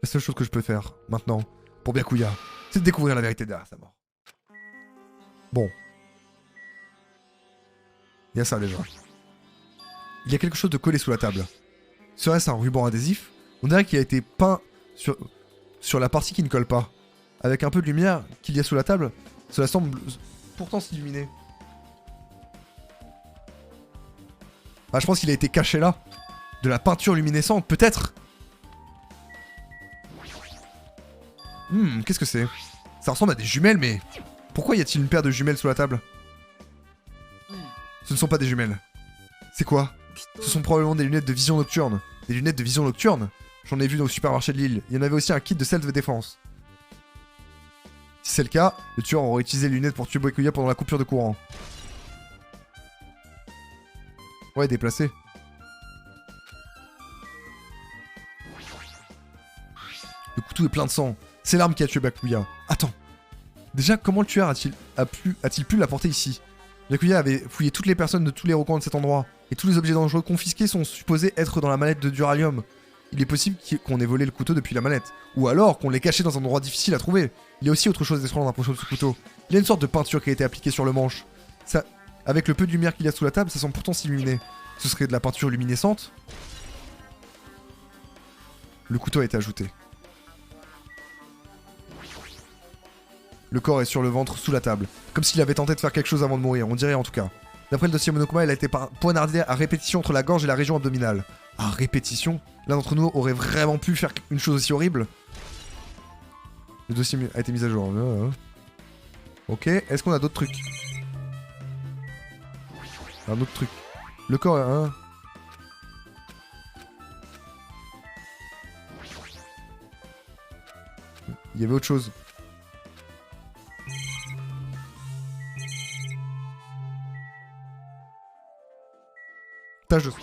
La seule chose que je peux faire, maintenant, pour Byakuya, c'est de découvrir la vérité derrière sa mort. Bon. Il y a ça déjà. Il y a quelque chose de collé sous la table. Serait-ce un ruban adhésif? On dirait qu'il a été peint sur la partie qui ne colle pas. Avec un peu de lumière qu'il y a sous la table, cela semble pourtant s'illuminer. Bah, je pense qu'il a été caché là. De la peinture luminescente, peut-être. Qu'est-ce que c'est? Ça ressemble à des jumelles, mais... Pourquoi y a-t-il une paire de jumelles sous la table? Ce ne sont pas des jumelles. C'est quoi? Ce sont probablement des lunettes de vision nocturne. Des lunettes de vision nocturne? J'en ai vu dans le supermarché de l'île. Il y en avait aussi un kit de self-défense. Si c'est le cas, le tueur aurait utilisé les lunettes pour tuer Byakuya pendant la coupure de courant. Ouais, déplacé. Le couteau est plein de sang. C'est l'arme qui a tué Byakuya. Attends. Déjà, comment le tueur a-t-il pu l'apporter ici? Byakuya avait fouillé toutes les personnes de tous les recoins de cet endroit. Et tous les objets dangereux confisqués sont supposés être dans la mallette de Duralium. Il est possible qu'on ait volé le couteau depuis la mallette. Ou alors qu'on l'ait caché dans un endroit difficile à trouver. Il y a aussi autre chose étrange à propos de ce couteau. Il y a une sorte de peinture qui a été appliquée sur le manche. Ça, avec le peu de lumière qu'il y a sous la table, ça semble pourtant s'illuminer. Ce serait de la peinture luminescente? Le couteau a été ajouté. Le corps est sur le ventre sous la table. Comme s'il avait tenté de faire quelque chose avant de mourir, on dirait en tout cas. D'après le dossier Monokuma, il a été poignardé à répétition entre la gorge et la région abdominale. À répétition? L'un d'entre nous aurait vraiment pu faire une chose aussi horrible? Le dossier a été mis à jour. Ok, est-ce qu'on a d'autres trucs? Un autre truc. Le corps, hein? Il y avait autre chose. Tache de sang.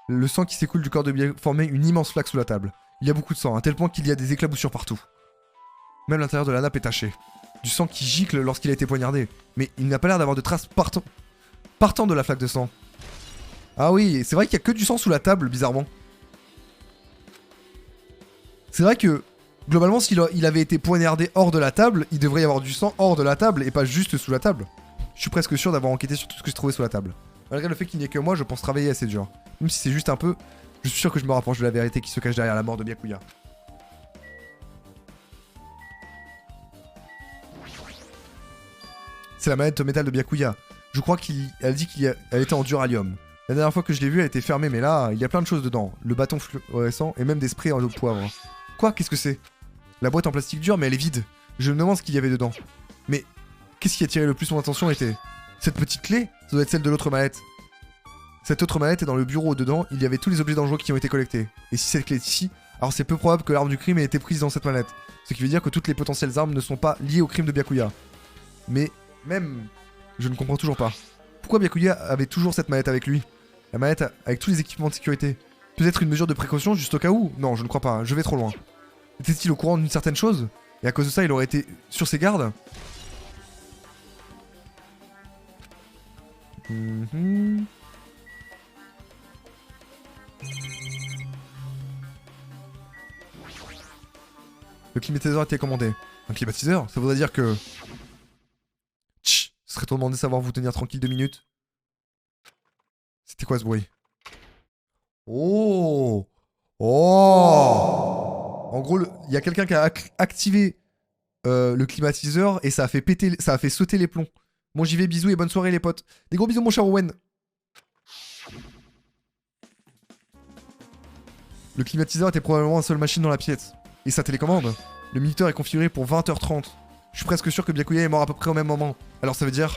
Le sang qui s'écoule du corps de Byakuya formait une immense flaque sous la table. Il y a beaucoup de sang, à tel point qu'il y a des éclaboussures partout. Même l'intérieur de la nappe est taché. Du sang qui gicle lorsqu'il a été poignardé. Mais il n'a pas l'air d'avoir de traces partant de la flaque de sang. Ah oui, c'est vrai qu'il y a que du sang sous la table, bizarrement. C'est vrai que, globalement, s'il avait été poignardé hors de la table, il devrait y avoir du sang hors de la table et pas juste sous la table. Je suis presque sûr d'avoir enquêté sur tout ce que je trouvais sous la table. Malgré le fait qu'il n'y ait que moi, je pense travailler assez dur. Même si c'est juste un peu, je suis sûr que je me rapproche de la vérité qui se cache derrière la mort de Byakuya. C'est la manette métal de Byakuya. Je crois qu'elle dit qu'elle était en duralium. La dernière fois que je l'ai vue, elle était fermée, mais là, il y a plein de choses dedans. Le bâton fluorescent et même des sprays en eau de poivre. Quoi? Qu'est-ce que c'est? La boîte en plastique dur, mais elle est vide. Je me demande ce qu'il y avait dedans. Mais qu'est-ce qui a attiré le plus mon attention était cette petite clé? Ça doit être celle de l'autre mallette. Cette autre mallette est dans le bureau. Dedans, il y avait tous les objets dangereux qui ont été collectés. Et si cette clé est ici, alors c'est peu probable que l'arme du crime ait été prise dans cette mallette. Ce qui veut dire que toutes les potentielles armes ne sont pas liées au crime de Byakuya. Mais même, je ne comprends toujours pas. Pourquoi Byakuya avait toujours cette mallette avec lui? La mallette avec tous les équipements de sécurité. Peut-être une mesure de précaution juste au cas où? Non, je ne crois pas, je vais trop loin. Était-il au courant d'une certaine chose? Et à cause de ça, il aurait été sur ses gardes? Le climatiseur a été commandé. Un climatiseur? Ça voudrait dire que... Tch, ce serait trop demandé de savoir vous tenir tranquille 2 minutes. C'était quoi ce bruit? Oh! Oh! En gros, il y a quelqu'un qui a activé le climatiseur et ça a fait péter, ça a fait sauter les plombs. Bon, j'y vais, bisous et bonne soirée les potes. Des gros bisous mon cher Owen. Le climatiseur était probablement la seule machine dans la pièce. Et sa télécommande? Le minuteur est configuré pour 20h30. Je suis presque sûr que Byakuya est mort à peu près au même moment. Alors ça veut dire,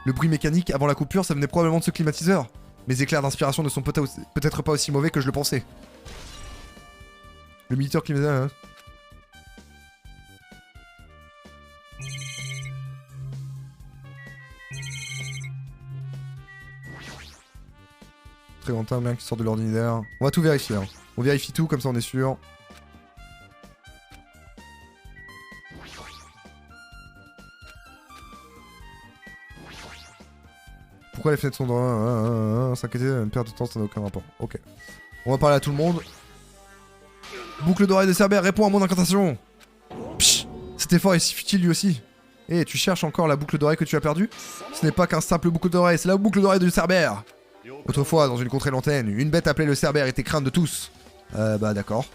le bruit mécanique avant la coupure, ça venait probablement de ce climatiseur. Mes éclairs d'inspiration ne sont peut-être pas aussi mauvais que je le pensais. Le minuteur climatiseur... Hein. Très grand temps, bien qui sort de l'ordinaire. On va tout vérifier. Hein. On vérifie tout, comme ça on est sûr. Pourquoi les fenêtres sont dans... S'inquiéter, une perte de temps, ça n'a aucun rapport. Ok. On va parler à tout le monde. Boucle d'oreille de Cerbère, réponds à mon incantation. Psh, cet effort est si futile lui aussi. Eh, tu cherches encore la boucle d'oreille que tu as perdue? Ce n'est pas qu'un simple boucle d'oreille, c'est la boucle d'oreille de Cerbère. Autrefois, dans une contrée lointaine, une bête appelée le Cerbère était crainte de tous. Bah d'accord.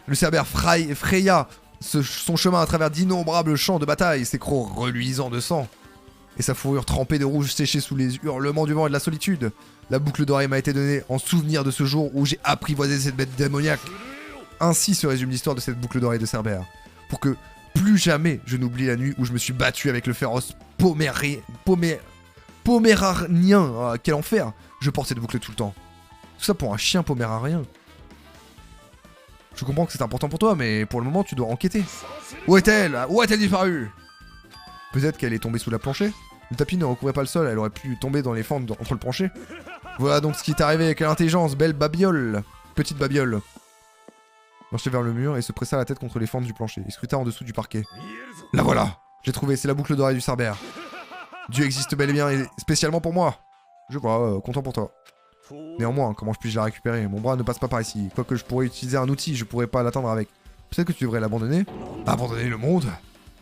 Le Cerbère fraya son chemin à travers d'innombrables champs de bataille, ses crocs reluisants de sang. Et sa fourrure trempée de rouge séchée sous les hurlements du vent et de la solitude. La boucle d'oreille m'a été donnée en souvenir de ce jour où j'ai apprivoisé cette bête démoniaque. Ainsi se résume l'histoire de cette boucle d'oreille de Cerbère. Pour que plus jamais je n'oublie la nuit où je me suis battu avec le féroce Poméranien. Ah, quel enfer! Je porte cette boucle tout le temps. Tout ça pour un chien pomérarien. Je comprends que c'est important pour toi, mais pour le moment tu dois enquêter. Où est-elle? Où a-t-elle disparu? Peut-être qu'elle est tombée sous la plancher? Le tapis ne recouvrait pas le sol, elle aurait pu tomber dans les fentes entre le plancher. Voilà donc ce qui est arrivé avec l'intelligence, belle babiole. Petite babiole. Marchait vers le mur et se pressa la tête contre les fentes du plancher. Il scruta en dessous du parquet. La voilà! J'ai trouvé, c'est la boucle d'oreille du Cerbère. Dieu existe bel et bien, et spécialement pour moi. Je vois, content pour toi. Néanmoins, comment puis-je la récupérer? Mon bras ne passe pas par ici. Quoique je pourrais utiliser un outil, je pourrais pas l'atteindre avec. Peut-être que tu devrais l'abandonner? Abandonner le monde?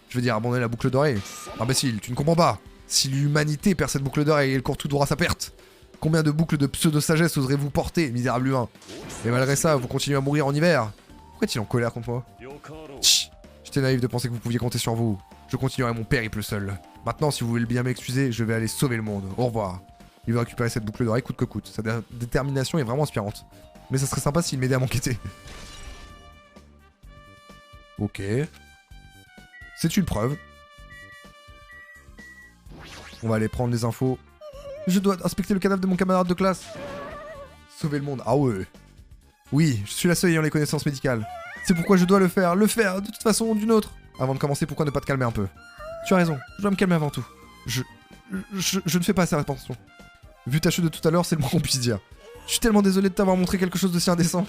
Je veux dire, abandonner la boucle d'oreille. Imbécile, tu ne comprends pas. Si l'humanité perd cette boucle d'oreille, elle court tout droit à sa perte. Combien de boucles de pseudo-sagesse oserez-vous porter, misérable humain? Et malgré ça, vous continuez à mourir en hiver. Pourquoi est-il en colère contre moi? Chut. J'étais naïf de penser que vous pouviez compter sur vous. Je continuerai mon périple seul. Maintenant, si vous voulez bien m'excuser, je vais aller sauver le monde. Au revoir. Il veut récupérer cette boucle d'oreille coûte que coûte. Sa détermination est vraiment inspirante. Mais ça serait sympa s'il m'aidait à m'enquêter. Ok. C'est une preuve. On va aller prendre les infos. Je dois inspecter le cadavre de mon camarade de classe. Sauver le monde. Ah ouais. Oui, je suis la seule ayant les connaissances médicales. C'est pourquoi je dois le faire de toute façon ou d'une autre. Avant de commencer, pourquoi ne pas te calmer un peu? Tu as raison, je dois me calmer avant tout. Je ne fais pas assez attention. Vu ta chute de tout à l'heure, c'est le moins qu'on puisse dire. Je suis tellement désolé de t'avoir montré quelque chose de si indécent.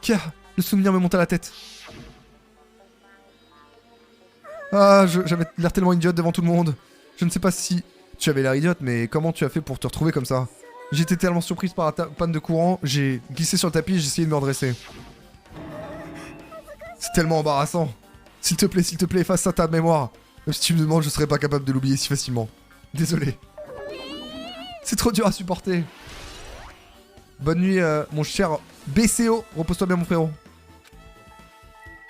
Car le souvenir me monte à la tête. Ah, j'avais l'air tellement idiote devant tout le monde. Je ne sais pas si tu avais l'air idiote, mais comment tu as fait pour te retrouver comme ça? J'étais tellement surprise par la panne de courant, j'ai glissé sur le tapis et j'ai essayé de me redresser. C'est tellement embarrassant. S'il te plaît, efface ça ta mémoire. Même si tu me demandes, je serais pas capable de l'oublier si facilement. Désolé. C'est trop dur à supporter. Bonne nuit, mon cher BCO. Repose-toi bien, mon frérot. De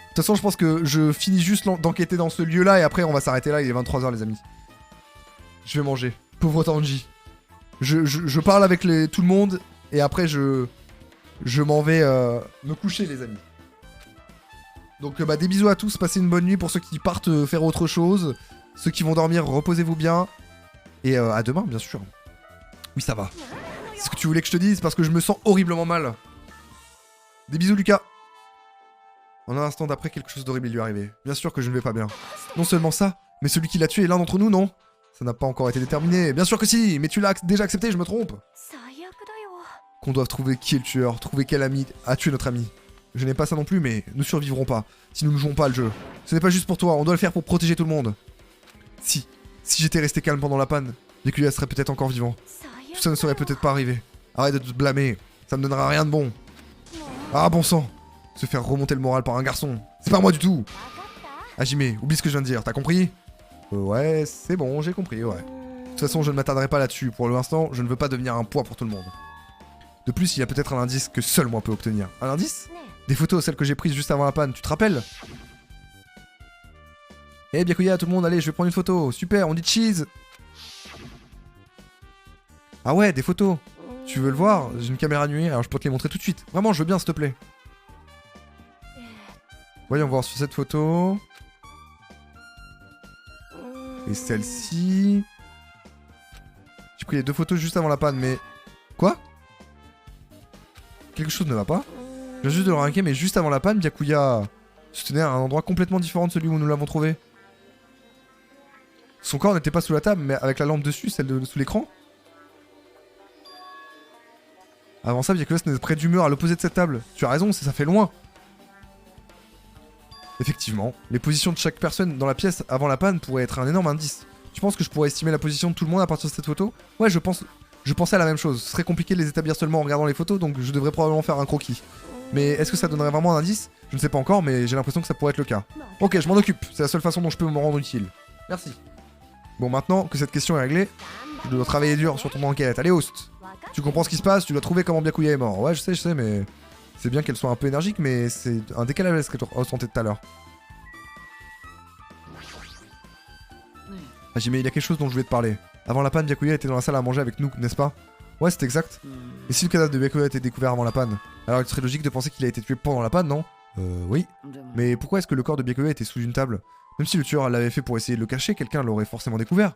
toute façon, je pense que je finis juste d'enquêter dans ce lieu-là et après, on va s'arrêter là. Il est 23 h, les amis. Je vais manger. Pauvre Tanji. Je parle avec tout le monde et après, je m'en vais me coucher, les amis. Donc bah, des bisous à tous, passez une bonne nuit pour ceux qui partent faire autre chose. Ceux qui vont dormir, reposez-vous bien. Et à demain, bien sûr. Oui, ça va. C'est ce que tu voulais que je te dise parce que je me sens horriblement mal. Des bisous, Lucas. En un instant d'après, quelque chose d'horrible lui est arrivé. Bien sûr que je ne vais pas bien. Non seulement ça, mais celui qui l'a tué est l'un d'entre nous, non? Ça n'a pas encore été déterminé. Bien sûr que si, mais tu l'as déjà accepté, je me trompe. Qu'on doive trouver qui est le tueur, trouver quel ami a tué notre ami. Je n'ai pas ça non plus, mais nous survivrons pas si nous ne jouons pas le jeu. Ce n'est pas juste pour toi, on doit le faire pour protéger tout le monde. Si j'étais resté calme pendant la panne, Byakuya serait peut-être encore vivant. Tout ça ne serait peut-être pas arrivé. Arrête de te blâmer, ça ne donnera rien de bon. Ah bon sang, se faire remonter le moral par un garçon, c'est pas moi du tout. Hajime, oublie ce que je viens de dire, t'as compris? Ouais, c'est bon, j'ai compris, ouais. De toute façon, je ne m'attarderai pas là-dessus. Pour l'instant, je ne veux pas devenir un poids pour tout le monde. De plus, il y a peut-être un indice que seul moi peux obtenir. Un indice? Des photos, celles que j'ai prises juste avant la panne, tu te rappelles? Eh Byakuya, tout le monde, allez, je vais prendre une photo. Super, on dit cheese. Ah ouais, des photos. Tu veux le voir? J'ai une caméra nuée, alors je peux te les montrer tout de suite. Vraiment, je veux bien, s'il te plaît. Voyons voir sur cette photo. Et celle-ci. J'ai pris les 2 photos juste avant la panne, mais... Quoi? Quelque chose ne va pas? Je viens juste de le remarquer, mais juste avant la panne, Byakuya se tenait à un endroit complètement différent de celui où nous l'avons trouvé. Son corps n'était pas sous la table, mais avec la lampe dessus, celle sous l'écran. Avant ça, Byakuya se tenait près du mur à l'opposé de cette table. Tu as raison, ça fait loin. Effectivement, les positions de chaque personne dans la pièce avant la panne pourraient être un énorme indice. Tu penses que je pourrais estimer la position de tout le monde à partir de cette photo? Ouais, je pensais à la même chose. Ce serait compliqué de les établir seulement en regardant les photos, donc je devrais probablement faire un croquis. Mais est-ce que ça donnerait vraiment un indice? Je ne sais pas encore, mais j'ai l'impression que ça pourrait être le cas. Ok, je m'en occupe. C'est la seule façon dont je peux me rendre utile. Merci. Bon, maintenant que cette question est réglée, tu dois travailler dur sur ton enquête. Allez, host. Tu comprends ce qui se passe? Tu dois trouver comment Byakuya est mort. Ouais, je sais, mais... C'est bien qu'elle soit un peu énergique, mais c'est un décalage avec ce que tu ressentais tout à l'heure. Hajime, il y a quelque chose dont je voulais te parler. Avant la panne, Byakuya était dans la salle à manger avec nous, n'est-ce pas? Ouais, c'est exact. Et si le cadavre de Byakuya a été découvert avant la panne, alors il serait logique de penser qu'il a été tué pendant la panne, non? Oui. Mais pourquoi est-ce que le corps de Byakuya était sous une table? Même si le tueur l'avait fait pour essayer de le cacher, quelqu'un l'aurait forcément découvert.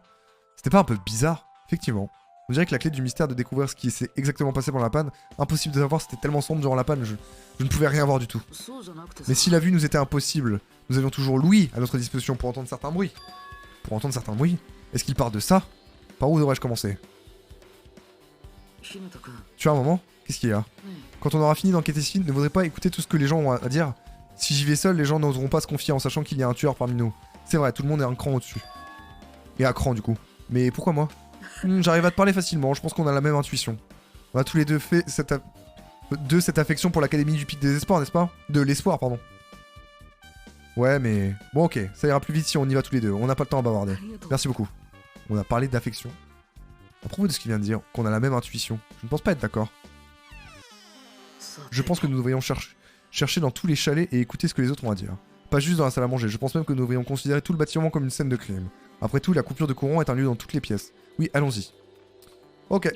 C'était pas un peu bizarre? Effectivement. On dirait que la clé du mystère de découvrir ce qui s'est exactement passé pendant la panne, impossible de savoir, c'était tellement sombre durant la panne, je ne pouvais rien voir du tout. Mais si la vue nous était impossible, nous avions toujours l'ouïe à notre disposition pour entendre certains bruits. Pour entendre certains bruits? Est-ce qu'il part de ça? Par où devrais-je commencer? Tu as un moment? Qu'est-ce qu'il y a? Quand on aura fini d'enquêter ici, ne voudrais pas écouter tout ce que les gens ont à dire? Si j'y vais seul, les gens n'oseront pas se confier en sachant qu'il y a un tueur parmi nous. C'est vrai, tout le monde est un cran au-dessus. Et à cran du coup. Mais pourquoi moi? J'arrive à te parler facilement, je pense qu'on a la même intuition. On a tous les deux fait cette affection pour l'académie du Pic des Espoirs, n'est-ce pas? De l'espoir, pardon. Ouais, mais... Bon, ok, ça ira plus vite si on y va tous les deux, on n'a pas le temps à bavarder. Merci beaucoup. On a parlé d'affection. À propos de ce qu'il vient de dire, qu'on a la même intuition, je ne pense pas être d'accord. Je pense que nous devrions chercher dans tous les chalets et écouter ce que les autres ont à dire. Pas juste dans la salle à manger, je pense même que nous devrions considérer tout le bâtiment comme une scène de crime. Après tout, la coupure de courant est un lieu dans toutes les pièces. Oui, allons-y. Ok.